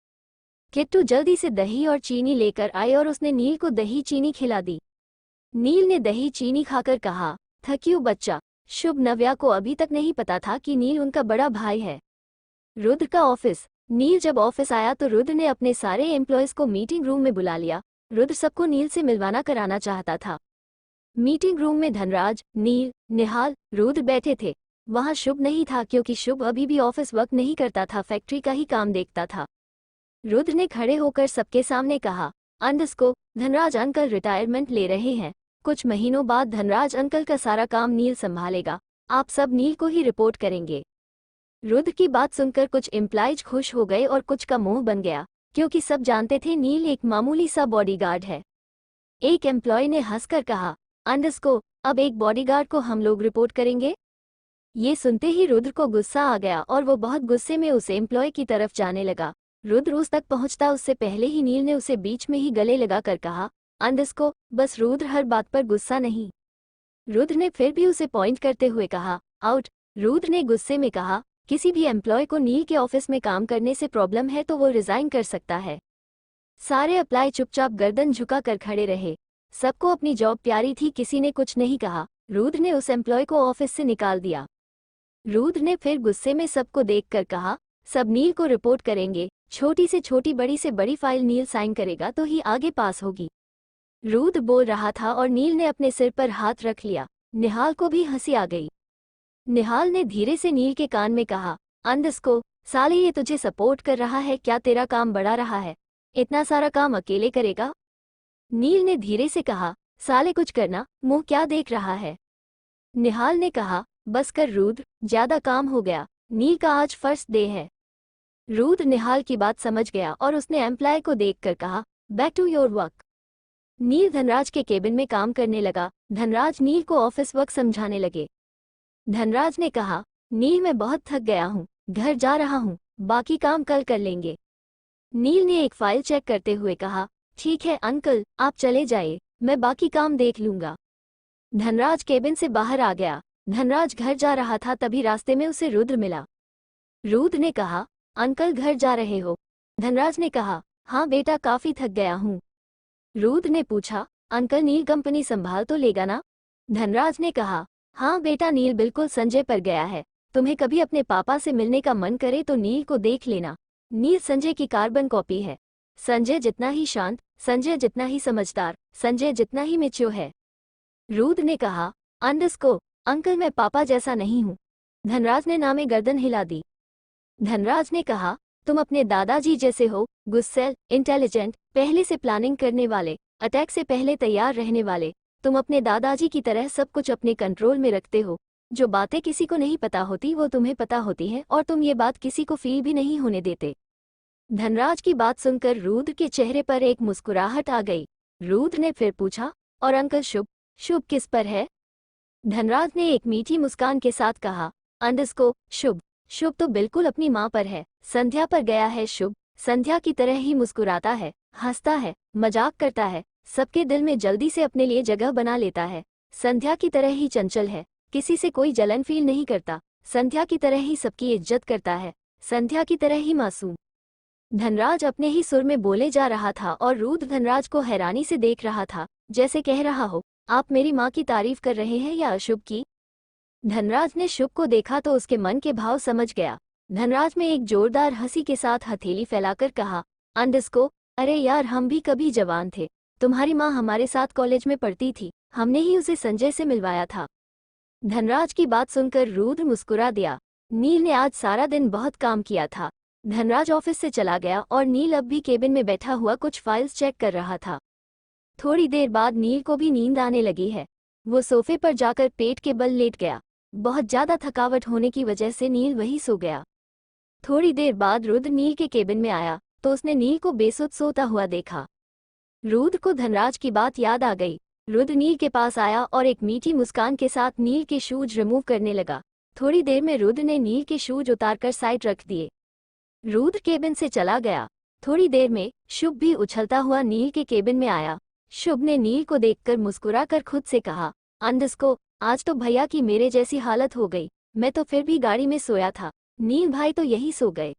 किट्टू जल्दी से दही और चीनी लेकर आई और उसने नील को दही चीनी खिला दी। नील ने दही चीनी खाकर कहा, थैंक यू बच्चा। शुभ नव्या को अभी तक नहीं पता था कि नील उनका बड़ा भाई है। रुद्र का ऑफिस। नील जब ऑफिस आया तो रुद्र ने अपने सारे एम्प्लॉयज को मीटिंग रूम में बुला लिया। रुद्र सबको नील से मिलवाना कराना चाहता था। मीटिंग रूम में धनराज, नील, निहाल, रुद्र बैठे थे। वहां शुभ नहीं था क्योंकि शुभ अभी भी ऑफिस वर्क नहीं करता था, फैक्ट्री का ही काम देखता था। रुद्र ने खड़े होकर सबके सामने कहा, धनराज अंकल रिटायरमेंट ले रहे हैं। कुछ महीनों बाद धनराज अंकल का सारा काम नील संभालेगा। आप सब नील को ही रिपोर्ट करेंगे। रुद्र की बात सुनकर कुछ एम्प्लॉयज खुश हो गए और कुछ का मुंह बन गया, क्योंकि सब जानते थे नील एक मामूली सा बॉडीगार्ड है। एक एम्प्लॉय ने हंसकर कहा, अब एक बॉडीगार्ड को हम लोग रिपोर्ट करेंगे? ये सुनते ही रुद्र को गुस्सा आ गया और वो बहुत गुस्से में उस एम्प्लॉय की तरफ जाने लगा। रुद्र उस तक पहुंचता उससे पहले ही नील ने उसे बीच में ही गले लगाकर कहा, बस रुद्र, हर बात पर गुस्सा नहीं। रुद्र ने फिर भी उसे पॉइंट करते हुए कहा, आउट। रुद्र ने गुस्से में कहा, किसी भी एम्प्लॉय को नील के ऑफिस में काम करने से प्रॉब्लम है तो वो रिजाइन कर सकता है। सारे अप्लाई चुपचाप गर्दन झुका कर खड़े रहे। सबको अपनी जॉब प्यारी थी, किसी ने कुछ नहीं कहा। रुद्र ने उस एम्प्लॉय को ऑफिस से निकाल दिया। रुद्र ने फिर गुस्से में सबको देखकर कहा, सब नील को रिपोर्ट करेंगे, छोटी से छोटी बड़ी से बड़ी फाइल नील साइन करेगा तो ही आगे पास होगी। रुद्र बोल रहा था और नील ने अपने सिर पर हाथ रख लिया। निहाल को भी हंसी आ गई। निहाल ने धीरे से नील के कान में कहा, अंडरस्को, साले ये तुझे सपोर्ट कर रहा है क्या? तेरा काम बढ़ा रहा है, इतना सारा काम अकेले करेगा? नील ने धीरे से कहा, साले कुछ करना, मुंह क्या देख रहा है? निहाल ने कहा, बस कर रुद्र, ज्यादा काम हो गया, नील का आज फर्स्ट डे है। रुद्र निहाल की बात समझ गया और उसने एम्प्लॉय को देखकर कहा, बैक टू योर वर्क। नील धनराज के केबिन में काम करने लगा। धनराज नील को ऑफिस वर्क समझाने लगे। धनराज ने कहा, नील मैं बहुत थक गया हूँ, घर जा रहा हूँ, बाकी काम कल कर लेंगे। नील ने एक फाइल चेक करते हुए कहा, ठीक है अंकल, आप चले जाइए, मैं बाकी काम देख लूंगा। धनराज केबिन से बाहर आ गया। धनराज घर जा रहा था, तभी रास्ते में उसे रुद्र मिला। रुद्र ने कहा, अंकल घर जा रहे हो? धनराज ने कहा, हाँ बेटा, काफी थक गया हूँ। रुद्र ने पूछा, अंकल नील कंपनी संभाल तो लेगा ना? धनराज ने कहा, हाँ बेटा, नील बिल्कुल संजय पर गया है। तुम्हें कभी अपने पापा से मिलने का मन करे तो नील को देख लेना। नील संजय की कार्बन कॉपी है। संजय जितना ही शांत, संजय जितना ही समझदार, संजय जितना ही मैच्योर है। रुद्र ने कहा, अंडरस्को, अंकल मैं पापा जैसा नहीं हूँ। धनराज ने नामे गर्दन हिला दी। धनराज ने कहा, तुम अपने दादाजी जैसे हो, गुस्सैल, इंटेलिजेंट, पहले से प्लानिंग करने वाले, अटैक से पहले तैयार रहने वाले। तुम अपने दादाजी की तरह सब कुछ अपने कंट्रोल में रखते हो। जो बातें किसी को नहीं पता होती वो तुम्हें पता होती हैं और तुम ये बात किसी को फील भी नहीं होने देते। धनराज की बात सुनकर रुद्र के चेहरे पर एक मुस्कुराहट आ गई। रुद्र ने फिर पूछा, और अंकल शुभ? शुभ किस पर है? धनराज ने एक मीठी मुस्कान के साथ कहा, अंडरस्को, शुभ? शुभ तो बिल्कुल अपनी माँ पर है। संध्या पर गया है शुभ। संध्या की तरह ही मुस्कुराता है, हंसता है, मजाक करता है, सबके दिल में जल्दी से अपने लिए जगह बना लेता है। संध्या की तरह ही चंचल है, किसी से कोई जलन फील नहीं करता। संध्या की तरह ही सबकी इज्जत करता है, संध्या की तरह ही मासूम। धनराज अपने ही सुर में बोले जा रहा था और रुद्र धनराज को हैरानी से देख रहा था, जैसे कह रहा हो, आप मेरी माँ की तारीफ कर रहे हैं या अशुभ की? धनराज ने शुभ को देखा तो उसके मन के भाव समझ गया। धनराज में एक जोरदार हंसी के साथ हथेली फैलाकर कहा, अंडरस्को, अरे यार, हम भी कभी जवान थे। तुम्हारी माँ हमारे साथ कॉलेज में पढ़ती थी, हमने ही उसे संजय से मिलवाया था। धनराज की बात सुनकर रुद्र मुस्कुरा दिया। नील ने आज सारा दिन बहुत काम किया था। धनराज ऑफिस से चला गया और नील अब भी केबिन में बैठा हुआ कुछ फाइल्स चेक कर रहा था। थोड़ी देर बाद नील को भी नींद आने लगी है। वो सोफे पर जाकर पेट के बल लेट गया। बहुत ज्यादा थकावट होने की वजह से नील वहीं सो गया। थोड़ी देर बाद रुद्र नील के केबिन में आया तो उसने नील को बेसुध सोता हुआ देखा। रुद्र को धनराज की बात याद आ गई। रुद्र नील के पास आया और एक मीठी मुस्कान के साथ नील के शूज रिमूव करने लगा। थोड़ी देर में रुद्र ने नील के शूज उतारकर साइड रख दिए। रुद्र केबिन से चला गया। थोड़ी देर में शुभ भी उछलता हुआ नील के केबिन में आया। शुभ ने नील को देखकर मुस्कुराकर खुद से कहा, अंडरस्को, आज तो भैया की मेरे जैसी हालत हो गई। मैं तो फिर भी गाड़ी में सोया था, नील भाई तो यही सो गए।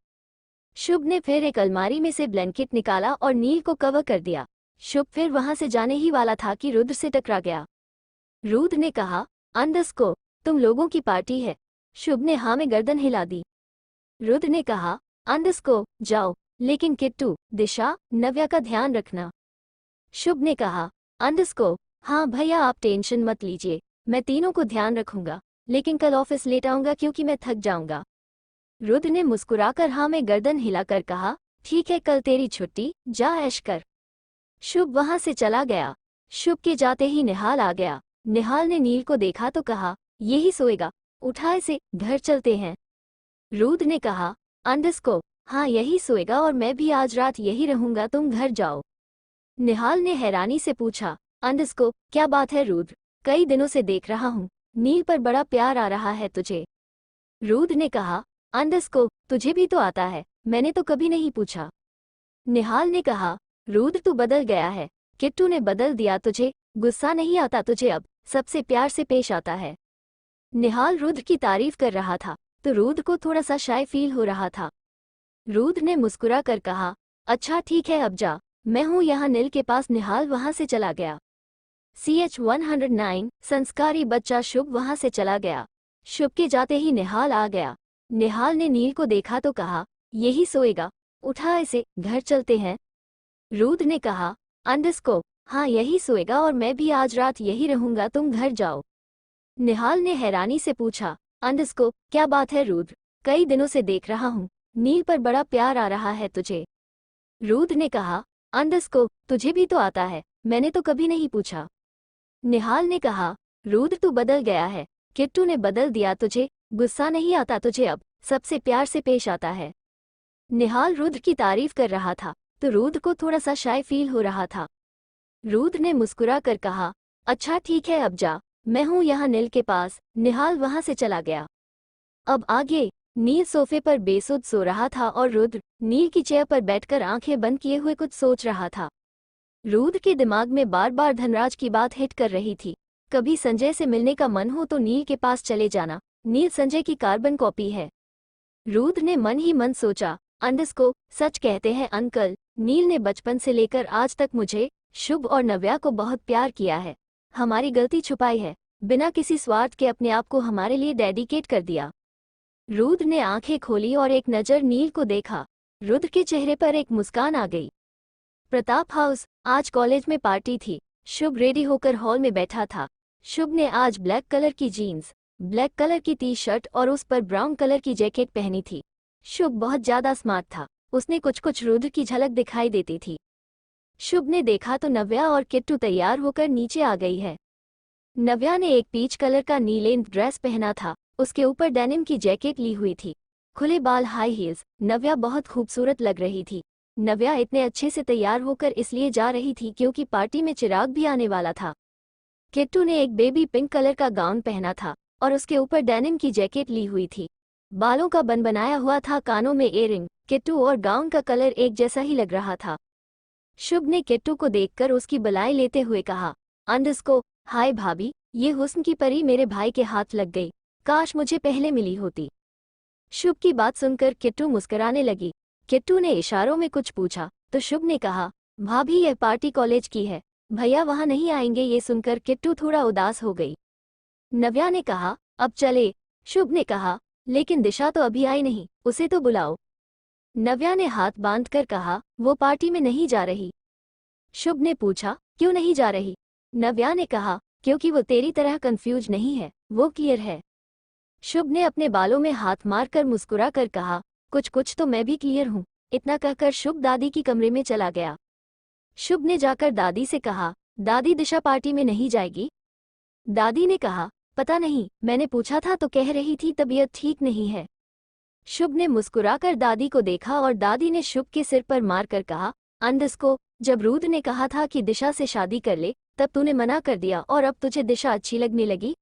शुभ ने फिर एक अलमारी में से ब्लैंकेट निकाला और नील को कवर कर दिया। शुभ फिर वहां से जाने ही वाला था कि रुद्र से टकरा गया। रुद्र ने कहा, अंडरस्को, तुम लोगों की पार्टी है? शुभ ने हाँ में गर्दन हिला दी। रुद्र ने कहा, अंडरस्को, जाओ, लेकिन किट्टू, दिशा, नव्या का ध्यान रखना। शुभ ने कहा, अंडरस्को, हाँ भैया, आप टेंशन मत लीजिए, मैं तीनों को ध्यान रखूंगा, लेकिन कल ऑफिस लेट आऊंगा क्योंकि मैं थक जाऊंगा। रुद्र ने मुस्कुराकर हाँ में गर्दन हिलाकर कहा, ठीक है, कल तेरी छुट्टी, जा ऐश कर। शुभ वहां से चला गया। शुभ के जाते ही निहाल आ गया। निहाल ने नील को देखा तो कहा, यही सोएगा, उठा इसे, घर चलते हैं। रुद्र ने कहा, अंडरस्को, हाँ यही सोएगा और मैं भी आज रात यही रहूंगा, तुम घर जाओ। निहाल ने हैरानी से पूछा, अंडरस्को, क्या बात है रुद्र? कई दिनों से देख रहा हूँ, नील पर बड़ा प्यार आ रहा है तुझे। रुद्र ने कहा, अंडरस्को, तुझे भी तो आता है, मैंने तो कभी नहीं पूछा। निहाल ने कहा, रुद्र तू बदल गया है, किट्टू ने बदल दिया तुझे, गुस्सा नहीं आता तुझे, अब सबसे प्यार से पेश आता है। निहाल रुद्र की तारीफ कर रहा था तो रुद्र को थोड़ा सा शाय फील हो रहा था। रुद्र ने मुस्कुरा कर कहा, अच्छा ठीक है, अब जा, मैं हूँ यहाँ नील के पास। निहाल वहाँ से चला गया। CH-109 संस्कारी बच्चा शुभ वहाँ से चला गया। शुभ के जाते ही निहाल आ गया। निहाल ने नील को देखा तो कहा, यही सोएगा, उठा इसे, घर चलते हैं। रुद्र ने कहा, अंडरस्कोर, हाँ यही सोएगा और मैं भी आज रात यही रहूंगा, तुम घर जाओ। निहाल ने हैरानी से पूछा, अंडरस्कोर, क्या बात है रुद्र? कई दिनों से देख रहा हूँ, नील पर बड़ा प्यार आ रहा है तुझे। रुद्र ने कहा, अंडरस्कोर, तुझे भी तो आता है, मैंने तो कभी नहीं पूछा। निहाल ने कहा, रुद्र तू बदल गया है, किट्टू ने बदल दिया तुझे, गुस्सा नहीं आता तुझे अब, सबसे प्यार से पेश आता है। निहाल रुद्र की तारीफ कर रहा था तो रुद्र को थोड़ा सा शाय फील हो रहा था। रुद्र ने मुस्कुरा कर कहा, अच्छा ठीक है अब जा, मैं हूँ यहाँ नील के पास। निहाल वहाँ से चला गया। अब आगे नील सोफे पर बेसुध सो रहा था और रुद्र नील की चेयर पर बैठकर आंखें बंद किए हुए कुछ सोच रहा था। रुद्र के दिमाग में बार बार धनराज की बात हिट कर रही थी। कभी संजय से मिलने का मन हो तो नील के पास चले जाना, नील संजय की कार्बन कॉपी है। रुद्र ने मन ही मन सोचा, अंडरस्कोर, सच कहते हैं अंकल, नील ने बचपन से लेकर आज तक मुझे, शुभ और नव्या को बहुत प्यार किया है। हमारी गलती छुपाई है, बिना किसी स्वार्थ के अपने आप को हमारे लिए डेडिकेट कर दिया। रुद्र ने आंखें खोली और एक नज़र नील को देखा। रुद्र के चेहरे पर एक मुस्कान आ गई। प्रताप हाउस, आज कॉलेज में पार्टी थी। शुभ रेडी होकर हॉल में बैठा था। शुभ ने आज ब्लैक कलर की जीन्स, ब्लैक कलर की टी शर्ट और उस पर ब्राउन कलर की जैकेट पहनी थी। शुभ बहुत ज्यादा स्मार्ट था, उसने कुछ कुछ रुद्र की झलक दिखाई देती थी। शुभ ने देखा तो नव्या और किट्टू तैयार होकर नीचे आ गई है। नव्या ने एक पीच कलर का नीलेंथ ड्रेस पहना था, उसके ऊपर डेनिम की जैकेट ली हुई थी, खुले बाल, हाई हील्स। नव्या बहुत खूबसूरत लग रही थी। नव्या इतने अच्छे से तैयार होकर इसलिए जा रही थी क्योंकि पार्टी में चिराग भी आने वाला था। किट्टू ने एक बेबी पिंक कलर का गाउन पहना था और उसके ऊपर डेनिम की जैकेट ली हुई थी। बालों का बन बनाया हुआ था, कानों में इयररिंग। किट्टू और गाउन का कलर एक जैसा ही लग रहा था। शुभ ने किट्टू को देखकर उसकी बधाई लेते हुए कहा, अंडरस्कोर, हाय भाभी, ये हुस्न की परी मेरे भाई के हाथ लग गई, काश मुझे पहले मिली होती। शुभ की बात सुनकर किट्टू मुस्कुराने लगी। किट्टू ने इशारों में कुछ पूछा तो शुभ ने कहा, भाभी यह पार्टी कॉलेज की है, भैया वहां नहीं आएंगे। ये सुनकर किट्टू थोड़ा उदास हो गई। नव्या ने कहा, अब चले। शुभ ने कहा, लेकिन दिशा तो अभी आई नहीं, उसे तो बुलाओ। नव्या ने हाथ बांधकर कहा, वो पार्टी में नहीं जा रही। शुभ ने पूछा, क्यों नहीं जा रही? नव्या ने कहा, क्योंकि वो तेरी तरह कंफ्यूज नहीं है, वो क्लियर है। शुभ ने अपने बालों में हाथ मारकर मुस्कुरा कर कहा, कुछ कुछ तो मैं भी क्लियर हूँ। इतना कहकर शुभ दादी की कमरे में चला गया। शुभ ने जाकर दादी से कहा, दादी दिशा पार्टी में नहीं जाएगी? दादी ने कहा, पता नहीं, मैंने पूछा था तो कह रही थी तबीयत ठीक नहीं है। शुभ ने मुस्कुराकर दादी को देखा और दादी ने शुभ के सिर पर मारकर कहा, अंडरस्कोर, जब रुद्र ने कहा था कि दिशा से शादी कर ले तब तूने मना कर दिया और अब तुझे दिशा अच्छी लगने लगी।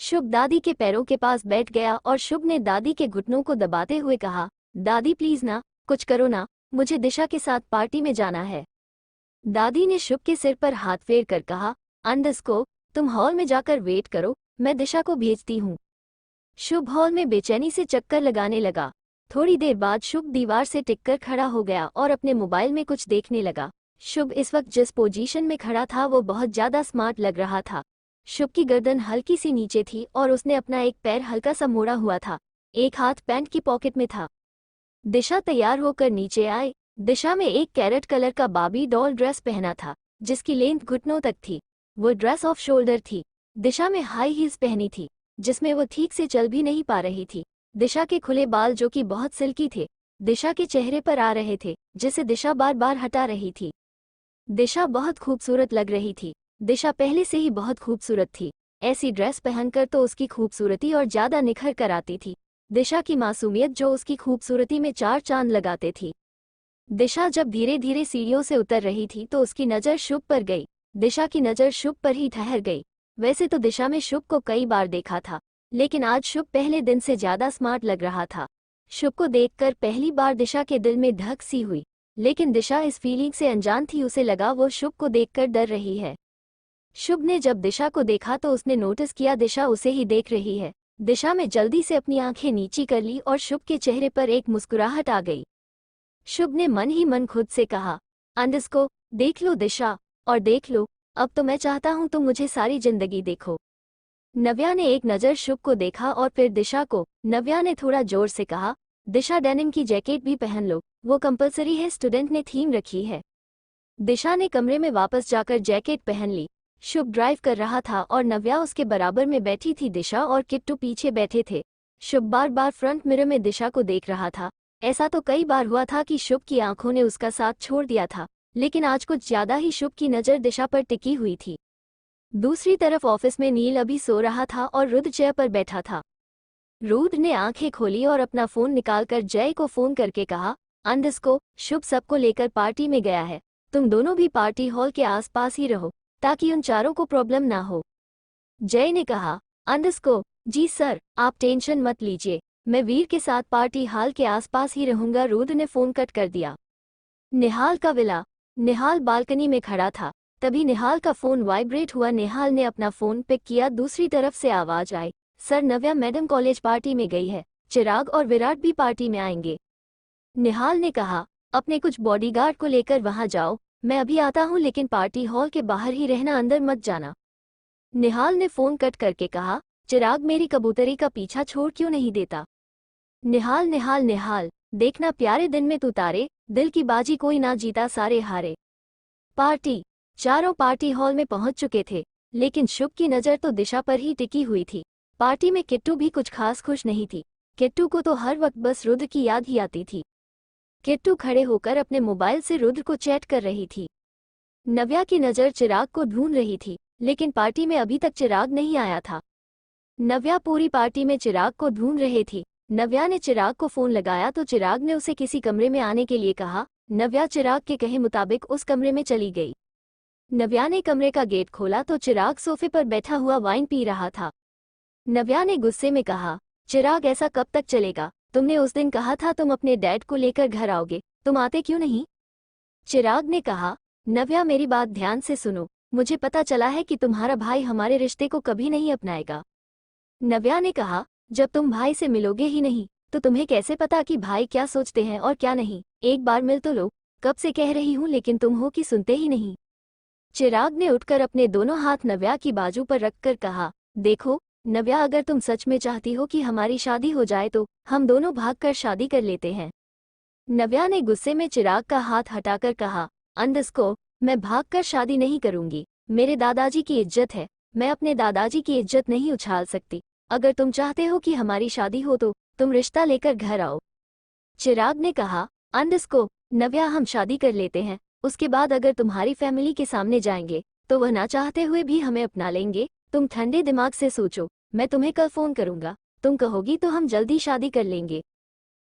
शुभ दादी के पैरों के पास बैठ गया और शुभ ने दादी के घुटनों को दबाते हुए कहा, दादी प्लीज ना, कुछ करो ना, मुझे दिशा के साथ पार्टी में जाना है। दादी ने शुभ के सिर पर हाथ फेर कर कहा, अंडरस्कोर, तुम हॉल में जाकर वेट करो, मैं दिशा को भेजती हूँ। शुभ हॉल में बेचैनी से चक्कर लगाने लगा। थोड़ी देर बाद शुभ दीवार से टिककर खड़ा हो गया और अपने मोबाइल में कुछ देखने लगा। शुभ इस वक्त जिस पोजीशन में खड़ा था वो बहुत ज्यादा स्मार्ट लग रहा था। शुभ की गर्दन हल्की सी नीचे थी और उसने अपना एक पैर हल्का सा मोड़ा हुआ था, एक हाथ पैंट की पॉकेट में था। दिशा तैयार होकर नीचे आए। दिशा में एक कैरेट कलर का बाबी डॉल ड्रेस पहना था जिसकी लेंथ घुटनों तक थी। वो ड्रेस ऑफ शोल्डर थी। दिशा में हाई हील्स पहनी थी जिसमें वो ठीक से चल भी नहीं पा रही थी। दिशा के खुले बाल जो कि बहुत सिल्की थे दिशा के चेहरे पर आ रहे थे, जिसे दिशा बार बार हटा रही थी। दिशा बहुत खूबसूरत लग रही थी। दिशा पहले से ही बहुत खूबसूरत थी, ऐसी ड्रेस पहनकर तो उसकी खूबसूरती और ज्यादा निखर कर आती थी। दिशा की मासूमियत जो उसकी खूबसूरती में चार चांद लगाते थी। दिशा जब धीरे धीरे सीढ़ियों से उतर रही थी तो उसकी नज़र शुभ पर गई। दिशा की नज़र शुभ पर ही ठहर गई। वैसे तो दिशा में शुभ को कई बार देखा था, लेकिन आज शुभ पहले दिन से ज्यादा स्मार्ट लग रहा था। शुभ को देखकर पहली बार दिशा के दिल में धक सी हुई, लेकिन दिशा इस फीलिंग से अनजान थी। उसे लगा वो शुभ को देखकर डर रही है। शुभ ने जब दिशा को देखा तो उसने नोटिस किया दिशा उसे ही देख रही है। दिशा में जल्दी से अपनी आंखें नीची कर ली और शुभ के चेहरे पर एक मुस्कुराहट आ गई। शुभ ने मन ही मन खुद से कहा, अंडरस्कोर देख लो दिशा, और देख लो, अब तो मैं चाहता हूँ तुम मुझे सारी जिंदगी देखो। नव्या ने एक नज़र शुभ को देखा और फिर दिशा को। नव्या ने थोड़ा जोर से कहा, दिशा डेनिम की जैकेट भी पहन लो, वो कंपलसरी है, स्टूडेंट ने थीम रखी है। दिशा ने कमरे में वापस जाकर जैकेट पहन ली। शुभ ड्राइव कर रहा था और नव्या उसके बराबर में बैठी थी। दिशा और किट्टू पीछे बैठे थे। शुभ बार बार फ्रंट मिरर में दिशा को देख रहा था। ऐसा तो कई बार हुआ था कि शुभ की आंखों ने उसका साथ छोड़ दिया था, लेकिन आज कुछ ज्यादा ही शुभ की नज़र दिशा पर टिकी हुई थी। दूसरी तरफ ऑफिस में नील अभी सो रहा था और रुद्र चेयर पर बैठा था। रुद्र ने आंखें खोली और अपना फोन निकालकर जय को फोन करके कहा, अंडरस्कोर शुभ सबको लेकर पार्टी में गया है, तुम दोनों भी पार्टी हॉल के आसपास ही रहो ताकि उन चारों को प्रॉब्लम ना हो। जय ने कहा, अंडरस्कोर जी सर, आप टेंशन मत लीजिए, मैं वीर के साथ पार्टी हॉल के आसपास ही रहूंगा। रुद्र ने फोन कट कर दिया। निहाल का विला। निहाल बालकनी में खड़ा था। तभी निहाल का फोन वाइब्रेट हुआ। निहाल ने अपना फोन पिक किया। दूसरी तरफ से आवाज आई, सर नव्या मैडम कॉलेज पार्टी में गई है, चिराग और विराट भी पार्टी में आएंगे। निहाल ने कहा, अपने कुछ बॉडीगार्ड को लेकर वहां जाओ, मैं अभी आता हूं, लेकिन पार्टी हॉल के बाहर ही रहना, अंदर मत जाना। निहाल ने फोन कट करके कहा, चिराग मेरी कबूतरी का पीछा छोड़ क्यों नहीं देता। निहाल निहाल निहाल, देखना प्यारे दिन में तू तारे, दिल की बाजी कोई ना जीता सारे हारे। पार्टी। चारों पार्टी हॉल में पहुंच चुके थे, लेकिन शुभ की नज़र तो दिशा पर ही टिकी हुई थी। पार्टी में किट्टू भी कुछ खास खुश नहीं थी। किट्टू को तो हर वक्त बस रुद्र की याद ही आती थी। किट्टू खड़े होकर अपने मोबाइल से रुद्र को चैट कर रही थी। नव्या की नज़र चिराग को ढूंढ रही थी, लेकिन पार्टी में अभी तक चिराग नहीं आया था। नव्या पूरी पार्टी में चिराग को ढूंढ रही थी। नव्या ने चिराग को फोन लगाया तो चिराग ने उसे किसी कमरे में आने के लिए कहा। नव्या चिराग के कहे मुताबिक उस कमरे में चली गई। नव्या ने कमरे का गेट खोला तो चिराग सोफे पर बैठा हुआ वाइन पी रहा था। नव्या ने गुस्से में कहा, चिराग ऐसा कब तक चलेगा, तुमने उस दिन कहा था तुम अपने डैड को लेकर घर आओगे, तुम आते क्यों नहीं। चिराग ने कहा, नव्या मेरी बात ध्यान से सुनो, मुझे पता चला है कि तुम्हारा भाई हमारे रिश्ते को कभी नहीं अपनाएगा। नव्या ने कहा, जब तुम भाई से मिलोगे ही नहीं तो तुम्हें कैसे पता कि भाई क्या सोचते हैं और क्या नहीं, एक बार मिल तो लो, कब से कह रही हूं लेकिन तुम हो कि सुनते ही नहीं। चिराग ने उठकर अपने दोनों हाथ नव्या की बाजू पर रखकर कहा, देखो नव्या, अगर तुम सच में चाहती हो कि हमारी शादी हो जाए तो हम दोनों भागकर शादी कर लेते हैं। नव्या ने गुस्से में चिराग का हाथ हटाकर कहा, अंडरस्कोर मैं भागकर शादी नहीं करूंगी, मेरे दादाजी की इज्जत है, मैं अपने दादाजी की इज्जत नहीं उछाल सकती। अगर तुम चाहते हो कि हमारी शादी हो तो तुम रिश्ता लेकर घर आओ। चिराग ने कहा, अंडरस्कोर नव्या, हम शादी कर लेते हैं, उसके बाद अगर तुम्हारी फैमिली के सामने जाएंगे तो वह ना चाहते हुए भी हमें अपना लेंगे। तुम ठंडे दिमाग से सोचो, मैं तुम्हें कल फोन करूंगा, तुम कहोगी तो हम जल्दी शादी कर लेंगे।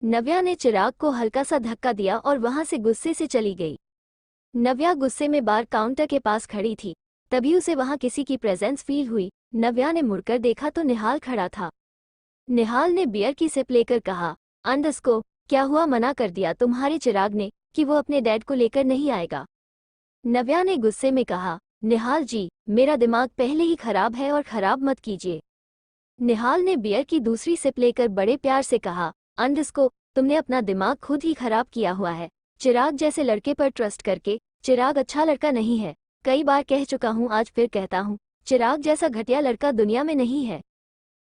नव्या ने चिराग को हल्का सा धक्का दिया और वहां से गुस्से से चली गई। नव्या गुस्से में बार काउंटर के पास खड़ी थी। तभी उसे वहां किसी की प्रेजेंस फील हुई। नव्या ने मुड़कर देखा तो निहाल खड़ा था। निहाल ने बियर की सिप लेकर कहा, अंडरस्कोर क्या हुआ, मना कर दिया तुम्हारे चिराग ने कि वो अपने डैड को लेकर नहीं आएगा। नव्या ने गुस्से में कहा, निहाल जी, मेरा दिमाग पहले ही खराब है और खराब मत कीजिए। निहाल ने बियर की दूसरी सिप लेकर बड़े प्यार से कहा, अंडरस्कोर तुमने अपना दिमाग खुद ही खराब किया हुआ है, चिराग जैसे लड़के पर ट्रस्ट करके। चिराग अच्छा लड़का नहीं है, कई बार कह चुका हूँ, आज फिर कहता हूँ, चिराग जैसा घटिया लड़का दुनिया में नहीं है।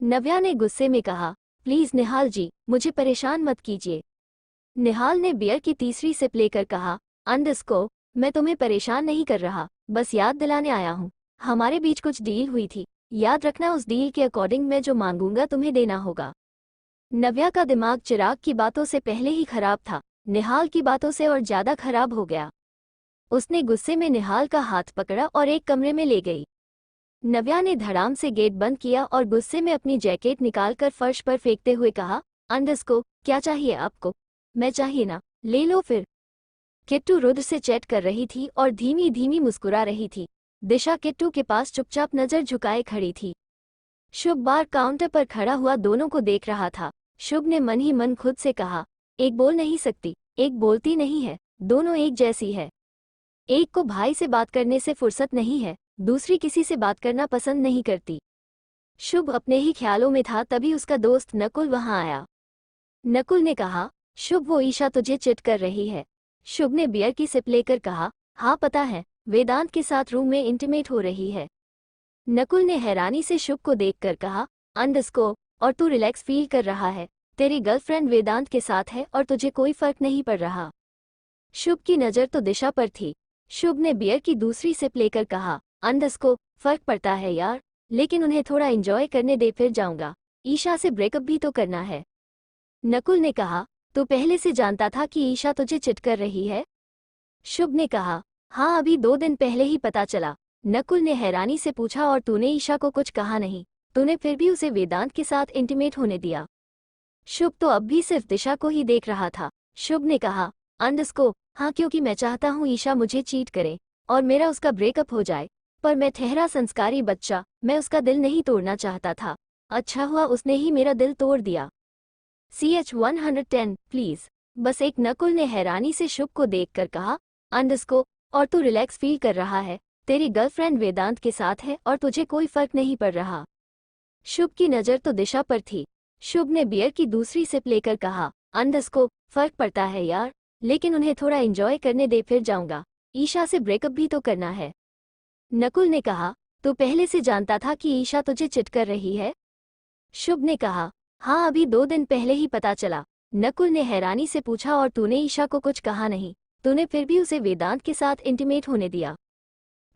नव्या ने गुस्से में कहा, प्लीज निहाल जी, मुझे परेशान मत कीजिए। निहाल ने बियर की तीसरी सिप लेकर कहा, अंडरस्कोर मैं तुम्हें परेशान नहीं कर रहा, बस याद दिलाने आया हूँ, हमारे बीच कुछ डील हुई थी, याद रखना उस डील के अकॉर्डिंग मैं जो मांगूंगा तुम्हें देना होगा। नव्या का दिमाग चिराग की बातों से पहले ही खराब था, निहाल की बातों से और ज्यादा खराब हो गया। उसने गुस्से में निहाल का हाथ पकड़ा और एक कमरे में ले गई। नव्या ने धड़ाम से गेट बंद किया और गुस्से में अपनी जैकेट निकालकर फर्श पर फेंकते हुए कहा, अंडरस्कोर क्या चाहिए आपको, मैं चाहिए ना, ले लो फिर। किट्टू रुद्र से चैट कर रही थी और धीमी धीमी मुस्कुरा रही थी। दिशा किट्टू के पास चुपचाप नजर झुकाए खड़ी थी। शुभ बार काउंटर पर खड़ा हुआ दोनों को देख रहा था। शुभ ने मन ही मन खुद से कहा, एक बोल नहीं सकती, एक बोलती नहीं है, दोनों एक जैसी है। एक को भाई से बात करने से फुर्सत नहीं है, दूसरी किसी से बात करना पसंद नहीं करती। शुभ अपने ही ख्यालों में था तभी उसका दोस्त नकुल वहां आया। नकुल ने कहा, शुभ वो ईशा तुझे चिट कर रही है। शुभ ने बियर की सिप लेकर कहा, हाँ पता है, वेदांत के साथ रूम में इंटीमेट हो रही है। नकुल ने हैरानी से शुभ को देखकर कहा, अंडरस्कोर, और तू रिलैक्स फील कर रहा है, तेरी गर्लफ्रेंड वेदांत के साथ है और तुझे कोई फर्क नहीं पड़ रहा। शुभ की नज़र तो दिशा पर थी। शुभ ने बियर की दूसरी सिप लेकर कहा, अंडरस्कोर, फर्क पड़ता है यार, लेकिन उन्हें थोड़ा एंजॉय करने दे, फिर जाऊंगा। ईशा से ब्रेकअप भी तो करना है। नकुल ने कहा, तू पहले से जानता था कि ईशा तुझे चिट कर रही है? शुभ ने कहा, हाँ अभी 2 दिन पहले ही पता चला। नकुल ने हैरानी से पूछा, और तूने ईशा को कुछ कहा नहीं? तूने फिर भी उसे वेदांत के साथ इंटीमेट होने दिया? शुभ तो अब भी सिर्फ दिशा को ही देख रहा था। शुभ ने कहा, अंडरस्कोर, हाँ क्योंकि मैं चाहता हूँ ईशा मुझे चीट करे और मेरा उसका ब्रेकअप हो जाए, पर मैं ठहरा संस्कारी बच्चा, मैं उसका दिल नहीं तोड़ना चाहता था। अच्छा हुआ उसने ही मेरा दिल तोड़ दिया। CH-110 please. बस एक। नकुल ने हैरानी से शुभ को देखकर कहा, अंडरस्कोर, और तू रिलैक्स फील कर रहा है, तेरी गर्लफ्रेंड वेदांत के साथ है और तुझे कोई फर्क नहीं पड़ रहा। शुभ की नज़र तो दिशा पर थी। शुभ ने बियर की दूसरी सिप लेकर कहा, अंडरस्कोर, फर्क पड़ता है यार, लेकिन उन्हें थोड़ा एंजॉय करने दे, फिर जाऊंगा। ईशा से ब्रेकअप भी तो करना है। नकुल ने कहा, तू पहले से जानता था कि ईशा तुझे चिट कर रही है? शुभ ने कहा, हाँ अभी 2 दिन पहले ही पता चला। नकुल ने हैरानी से पूछा, और तूने ईशा को कुछ कहा नहीं? तूने फिर भी उसे वेदांत के साथ इंटीमेट होने दिया?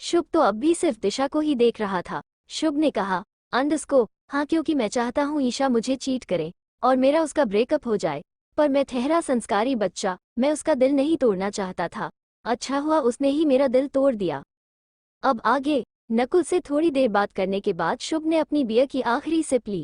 शुभ तो अब भी सिर्फ दिशा को ही देख रहा था। शुभ ने कहा, अंडरस्कोर, हाँ क्योंकि मैं चाहता हूँ ईशा मुझे चीट करे और मेरा उसका ब्रेकअप हो जाए, पर मैं ठहरा संस्कारी बच्चा, मैं उसका दिल नहीं तोड़ना चाहता था। अच्छा हुआ उसने ही मेरा दिल तोड़ दिया। अब आगे। नकुल से थोड़ी देर बात करने के बाद शुभ ने अपनी बियर की आखिरी सिप ली।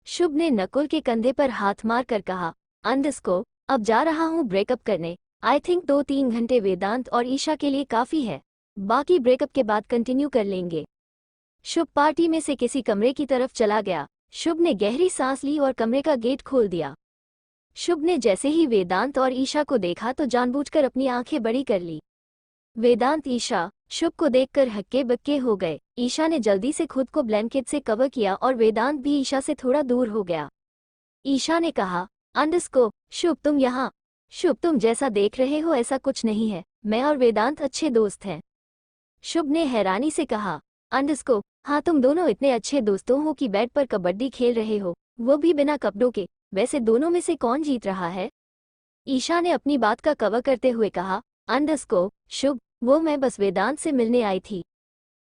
शुभ ने नकुल के कंधे पर हाथ मार कर कहा, अंडरस्कोर, अब जा रहा हूँ ब्रेकअप करने। आई थिंक 2-3 घंटे वेदांत और ईशा के लिए काफ़ी है, बाकी ब्रेकअप के बाद कंटिन्यू कर लेंगे। शुभ पार्टी में से किसी कमरे की तरफ चला गया। शुभ ने गहरी सांस ली और कमरे का गेट खोल दिया। शुभ ने जैसे ही वेदांत और ईशा को देखा तो जानबूझकर अपनी आंखें बड़ी कर ली। वेदांत ईशा शुभ को देखकर हक्के बक्के हो गए। ईशा ने जल्दी से खुद को ब्लैंकेट से कवर किया और वेदांत भी ईशा से थोड़ा दूर हो गया। ईशा ने कहा, अंडरस्कोर, शुभ तुम यहाँ। शुभ तुम जैसा देख रहे हो ऐसा कुछ नहीं है, मैं और वेदांत अच्छे दोस्त हैं। शुभ ने हैरानी से कहा, अंडरस्कोर, हाँ तुम दोनों इतने अच्छे दोस्तों हो कि बेड पर कबड्डी खेल रहे हो, वो भी बिना कपड़ों के। वैसे दोनों में से कौन जीत रहा है? ईशा ने अपनी बात का कवर करते हुए कहा, अंडरस्कोर, शुभ, वो मैं बस वेदांत से मिलने आई थी।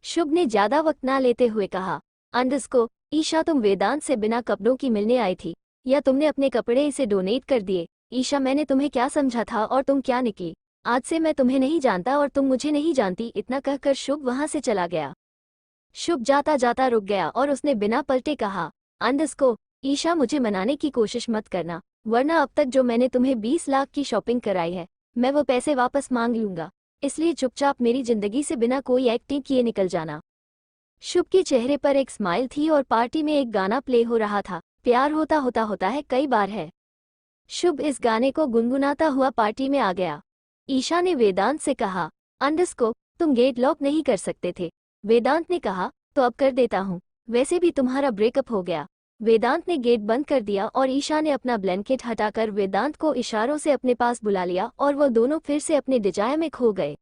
शुभ ने ज्यादा वक्त ना लेते हुए कहा, अंडरस्कोर, ईशा तुम वेदांत से बिना कपड़ों की मिलने आई थी, या तुमने अपने कपड़े इसे डोनेट कर दिए? ईशा मैंने तुम्हें क्या समझा था और तुम क्या निकली? आज से मैं तुम्हें नहीं जानता और तुम मुझे नहीं जानती। इतना कहकर शुभ वहां से चला गया। शुभ जाता जाता रुक गया और उसने बिना पलटे कहा, अंडरस्कोर, ईशा मुझे मनाने की कोशिश मत करना, वरना अब तक जो मैंने तुम्हें 20 लाख की शॉपिंग कराई है, मैं वो पैसे वापस मांग लूंगा। इसलिए चुपचाप मेरी जिंदगी से बिना कोई एक्टिंग किए निकल जाना। शुभ के चेहरे पर एक स्माइल थी और पार्टी में एक गाना प्ले हो रहा था, प्यार होता होता होता है कई बार है। शुभ इस गाने को गुनगुनाता हुआ पार्टी में आ गया। ईशा ने वेदांत से कहा, अंडरस्कोर, तुम गेट लॉक नहीं कर सकते थे। वेदांत ने कहा, तो अब कर देता हूँ, वैसे भी तुम्हारा ब्रेकअप हो गया। वेदांत ने गेट बंद कर दिया और ईशा ने अपना ब्लैंकेट हटाकर वेदांत को इशारों से अपने पास बुला लिया और वो दोनों फिर से अपने डिजायर में खो गए।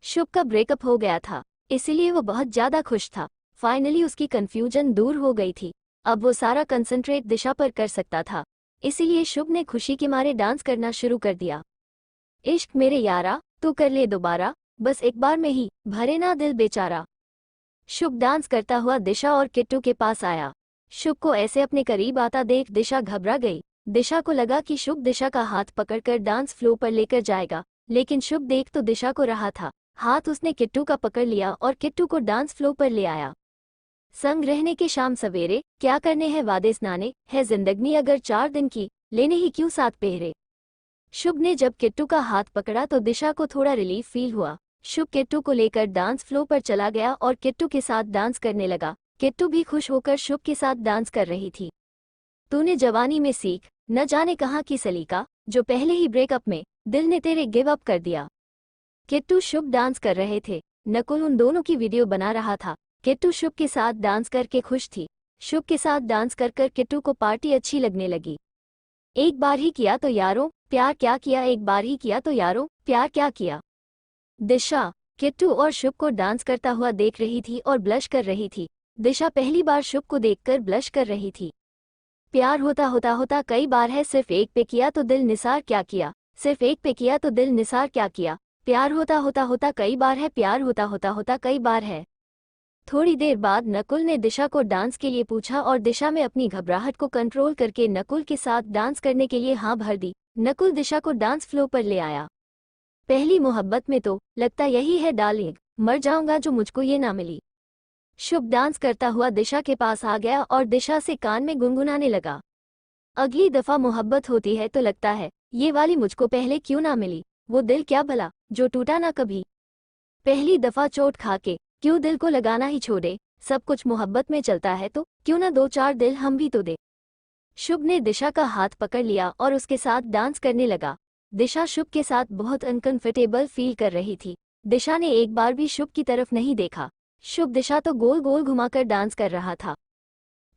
शुभ का ब्रेकअप हो गया था, इसीलिए वो बहुत ज्यादा खुश था। फाइनली उसकी कंफ्यूजन दूर हो गई थी, अब वो सारा कंसंट्रेट दिशा पर कर सकता था। इसीलिए शुभ ने खुशी के मारे डांस करना शुरू कर दिया। इश्क मेरे यारा, तू कर ले दोबारा, बस एक बार में ही, भरे ना दिल बेचारा। शुभ डांस करता हुआ दिशा और किट्टू के पास आया। शुभ को ऐसे अपने करीब आता देख दिशा घबरा गई। दिशा को लगा कि शुभ दिशा का हाथ पकड़कर डांस फ्लोर पर लेकर जाएगा, लेकिन शुभ देख तो दिशा को रहा था। हाथ उसने किट्टू का पकड़ लिया और किट्टू को डांस फ्लोर पर ले आया। संग रहने के शाम सवेरे, क्या करने हैं वादे स्नाने, है जिंदगी अगर 4 दिन की, लेने ही क्यों 7 पहरे। शुभ ने जब किट्टू का हाथ पकड़ा तो दिशा को थोड़ा रिलीफ फील हुआ। शुभ किट्टू को लेकर डांस फ्लोर पर चला गया और किट्टू के साथ डांस करने लगा। किट्टू भी खुश होकर शुभ के साथ डांस कर रही थी। तूने जवानी में सीख, न जाने कहाँ की सलीका, जो पहले ही ब्रेकअप में दिल ने तेरे गिव अप कर दिया। किट्टू शुभ डांस कर रहे थे, नकुल उन दोनों की वीडियो बना रहा था। किट्टू शुभ के साथ डांस करके खुश थी। शुभ के साथ डांस कर कर किट्टू को पार्टी अच्छी लगने लगी। एक बार ही किया तो यारों प्यार क्या किया, एक बार ही किया तो यारों प्यार क्या किया। दिशा किट्टू और शुभ को डांस करता हुआ देख रही थी और ब्लश कर रही थी। दिशा पहली बार शुभ को देखकर ब्लश कर रही थी। प्यार होता होता होता कई बार है, सिर्फ एक पे किया तो दिल निसार क्या किया, सिर्फ एक पे किया तो दिल निसार क्या किया। प्यार होता होता होता कई बार है, प्यार होता होता होता कई बार है। थोड़ी देर बाद नकुल ने दिशा को डांस के लिए पूछा और दिशा में अपनी घबराहट को कंट्रोल करके नकुल के साथ डांस करने के लिए हाँ भर दी। नकुल दिशा को डांस फ्लो पर ले आया। पहली मोहब्बत में तो लगता यही है डार्लिंग, मर जाऊंगा जो मुझको ये ना मिली। शुभ डांस करता हुआ दिशा के पास आ गया और दिशा से कान में गुनगुनाने लगा। अगली दफा मोहब्बत होती है तो लगता है ये वाली मुझको पहले क्यों ना मिली, वो दिल क्या भला जो टूटा ना कभी। पहली दफा चोट खा के क्यों दिल को लगाना ही छोड़े, सब कुछ मोहब्बत में चलता है तो क्यों ना दो चार दिल हम भी तो दे। शुभ ने दिशा का हाथ पकड़ लिया और उसके साथ डांस करने लगा। दिशा शुभ के साथ बहुत अनकंफर्टेबल फील कर रही थी। दिशा ने एक बार भी शुभ की तरफ नहीं देखा। शुभ दिशा तो गोल गोल घुमाकर डांस कर रहा था।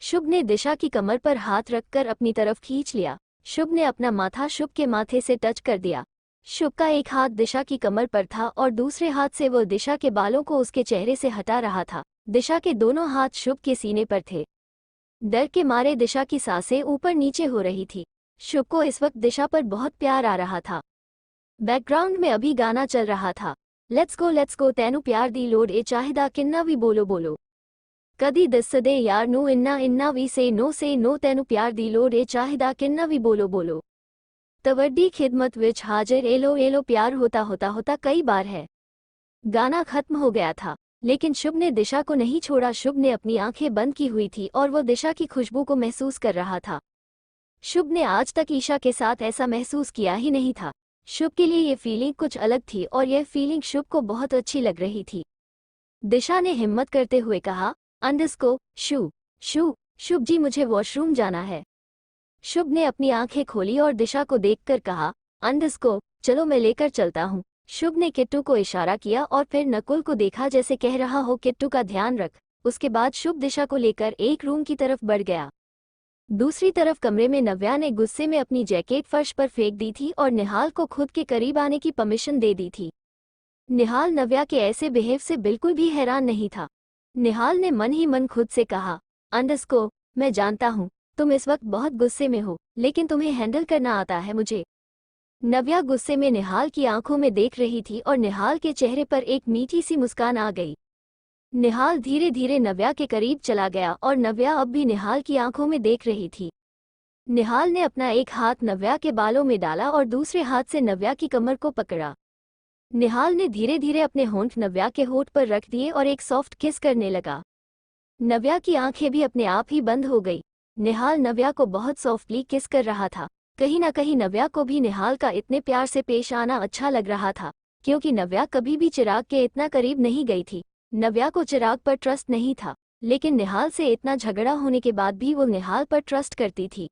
शुभ ने दिशा की कमर पर हाथ रखकर अपनी तरफ खींच लिया। शुभ ने अपना माथा शुभ के माथे से टच कर दिया। शुभ का एक हाथ दिशा की कमर पर था और दूसरे हाथ से वह दिशा के बालों को उसके चेहरे से हटा रहा था। दिशा के दोनों हाथ शुभ के सीने पर थे। डर के मारे दिशा की सांसें ऊपर नीचे हो रही थी। शुभ को इस वक्त दिशा पर बहुत प्यार आ रहा था। बैकग्राउंड में अभी गाना चल रहा था, लेट्स गो तैनू प्यार दी लोड ए चाहिदा किन्ना भी बोलो बोलो, कदी दसदे यार नू इन्ना इन्ना वी से नो तैनू प्यार दी लोड ए चाहिदा किन्ना भी बोलो बोलो। तवड्डी खिदमत विच हाजिर एलो एलो प्यार होता होता होता कई बार है। गाना खत्म हो गया था लेकिन शुभ ने दिशा को नहीं छोड़ा। शुभ ने अपनी आंखें बंद की हुई थी और वो दिशा की खुशबू को महसूस कर रहा था। शुभ ने आज तक ईशा के साथ ऐसा महसूस किया ही नहीं था। शुभ के लिए ये फीलिंग कुछ अलग थी और यह फीलिंग शुभ को बहुत अच्छी लग रही थी। दिशा ने हिम्मत करते हुए कहा, अंडरस्को शू शू शुभ जी मुझे वॉशरूम जाना है। शुभ ने अपनी आंखें खोली और दिशा को देखकर कहा, अंडरस्को चलो मैं लेकर चलता हूँ। शुभ ने किट्टू को इशारा किया और फिर नकुल को देखा जैसे कह रहा हो किट्टू का ध्यान रख। उसके बाद शुभ दिशा को लेकर एक रूम की तरफ बढ़ गया। दूसरी तरफ कमरे में नव्या ने गुस्से में अपनी जैकेट फर्श पर फेंक दी थी और निहाल को खुद के करीब आने की परमिशन दे दी थी। निहाल नव्या के ऐसे बिहेव से बिल्कुल भी हैरान नहीं था। निहाल ने मन ही मन खुद से कहा, अंडरस्को मैं जानता हूँ तुम इस वक्त बहुत गुस्से में हो लेकिन तुम्हें हैंडल करना आता है मुझे। नव्या गुस्से में निहाल की आंखों में देख रही थी और निहाल के चेहरे पर एक मीठी सी मुस्कान आ गई। निहाल धीरे धीरे नव्या के करीब चला गया और नव्या अब भी निहाल की आंखों में देख रही थी। निहाल ने अपना एक हाथ नव्या के बालों में डाला और दूसरे हाथ से नव्या की कमर को पकड़ा। निहाल ने धीरे धीरे अपने होंठ नव्या के होंठ पर रख दिए और एक सॉफ्ट किस करने लगा। नव्या की आंखें भी अपने आप ही बंद हो गई। निहाल नव्या को बहुत सॉफ्टली किस कर रहा था। कहीं ना कहीं नव्या को भी निहाल का इतने प्यार से पेश आना अच्छा लग रहा था, क्योंकि नव्या कभी भी चिराग के इतना करीब नहीं गई थी। नव्या को चिराग पर ट्रस्ट नहीं था, लेकिन निहाल से इतना झगड़ा होने के बाद भी वो निहाल पर ट्रस्ट करती थी।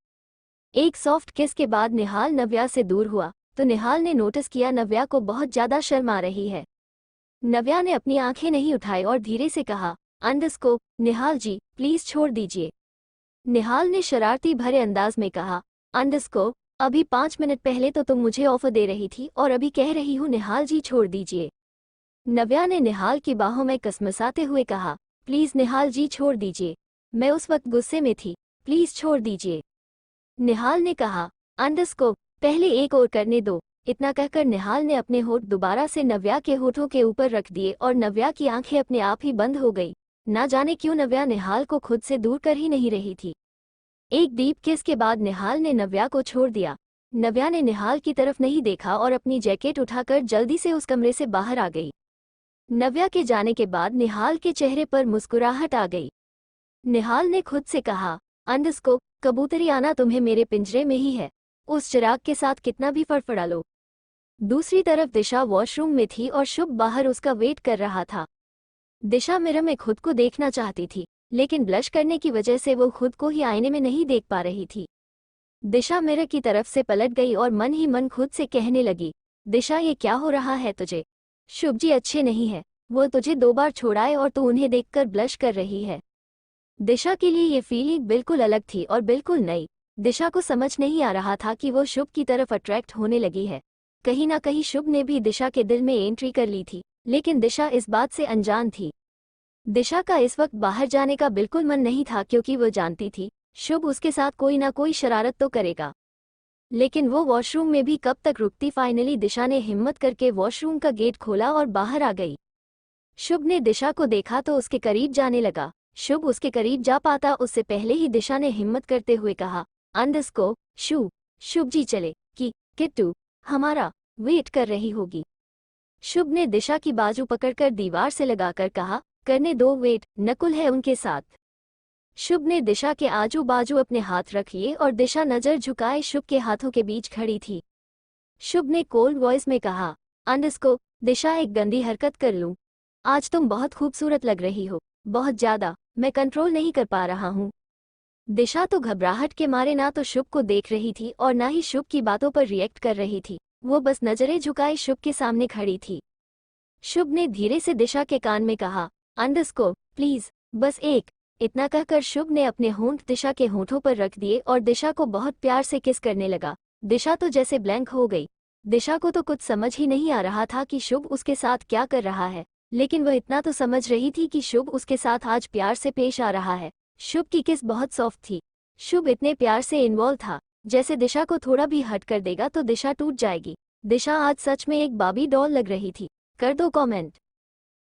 एक सॉफ्ट किस के बाद निहाल नव्या से दूर हुआ तो निहाल ने नोटिस किया नव्या को बहुत ज्यादा शर्म आ रही है। नव्या ने अपनी आंखें नहीं उठाई और धीरे से कहा, अंडरस्को निहाल जी प्लीज छोड़ दीजिए। निहाल ने शरारती भरे अंदाज में कहा, अंडरस्को अभी 5 मिनट पहले तो तुम मुझे ऑफर दे रही थी और अभी कह रही हूँ निहाल जी छोड़ दीजिए। नव्या ने निहाल की बाहों में कसमसाते हुए कहा, प्लीज निहाल जी छोड़ दीजिए, मैं उस वक्त गुस्से में थी, प्लीज छोड़ दीजिए। निहाल ने कहा, अंडरस्को पहले एक और करने दो। इतना कहकर निहाल ने अपने होठ दोबारा से नव्या के होठों के ऊपर रख दिए और नव्या की आंखें अपने आप ही बंद हो गई। ना जाने क्यों नव्या निहाल को खुद से दूर कर ही नहीं रही थी। एक डीप किस के बाद निहाल ने नव्या को छोड़ दिया। नव्या ने निहाल की तरफ नहीं देखा और अपनी जैकेट उठाकर जल्दी से उस कमरे से बाहर आ गई। नव्या के जाने के बाद निहाल के चेहरे पर मुस्कुराहट आ गई। निहाल ने खुद से कहा, अंडरस्को कबूतरी आना तुम्हें मेरे पिंजरे में ही है, उस चिराग के साथ कितना भी फड़फड़ा लो। दूसरी तरफ दिशा वॉशरूम में थी और शुभ बाहर उसका वेट कर रहा था। दिशा मिरर में खुद को देखना चाहती थी, लेकिन ब्लश करने की वजह से वो खुद को ही आईने में नहीं देख पा रही थी। दिशा मिरर की तरफ से पलट गई और मन ही मन खुद से कहने लगी, दिशा ये क्या हो रहा है तुझे? शुभ जी अच्छे नहीं है, वो तुझे 2 बार छोड़ाए और तू उन्हें देखकर ब्लश कर रही है। दिशा के लिए ये फीलिंग बिल्कुल अलग थी और बिल्कुल नई। दिशा को समझ नहीं आ रहा था कि वो शुभ की तरफ अट्रैक्ट होने लगी है। कहीं ना कहीं शुभ ने भी दिशा के दिल में एंट्री कर ली थी, लेकिन दिशा इस बात से अनजान थी। दिशा का इस वक्त बाहर जाने का बिल्कुल मन नहीं था, क्योंकि वो जानती थी शुभ उसके साथ कोई ना कोई शरारत तो करेगा। लेकिन वो वॉशरूम में भी कब तक रुकती। फाइनली दिशा ने हिम्मत करके वॉशरूम का गेट खोला और बाहर आ गई। शुभ ने दिशा को देखा तो उसके करीब जाने लगा। शुभ उसके करीब जा पाता उससे पहले ही दिशा ने हिम्मत करते हुए कहा, अंडरस्कोर शुभ जी चले कि किट्टू हमारा वेट कर रही होगी। शुभ ने दिशा की बाजू पकड़कर दीवार से लगाकर कहा, करने दो वेट, नकुल है उनके साथ। शुभ ने दिशा के आजू बाजू अपने हाथ रख लिए और दिशा नजर झुकाए शुभ के हाथों के बीच खड़ी थी। शुभ ने कोल्ड वॉइस में कहा, अंडरस्कोर दिशा एक गंदी हरकत कर लूं? आज तुम बहुत खूबसूरत लग रही हो, बहुत ज्यादा, मैं कंट्रोल नहीं कर पा रहा हूँ। दिशा तो घबराहट के मारे ना तो शुभ को देख रही थी और ना ही शुभ की बातों पर रिएक्ट कर रही थी। वो बस नजरें झुकाए शुभ के सामने खड़ी थी। शुभ ने धीरे से दिशा के कान में कहा, अंडरस्कोर प्लीज, बस एक। इतना कहकर शुभ ने अपने होंठ दिशा के होंठों पर रख दिए और दिशा को बहुत प्यार से किस करने लगा। दिशा तो जैसे ब्लैंक हो गई। दिशा को तो कुछ समझ ही नहीं आ रहा था कि शुभ उसके साथ क्या कर रहा है, लेकिन वह इतना तो समझ रही थी कि शुभ उसके साथ आज प्यार से पेश आ रहा है। शुभ की किस बहुत सॉफ्ट थी। शुभ इतने प्यार से इन्वॉल्व था, जैसे दिशा को थोड़ा भी हट कर देगा तो दिशा टूट जाएगी। दिशा आज सच में एक बाबी डॉल लग रही थी। कर दो कमेंट।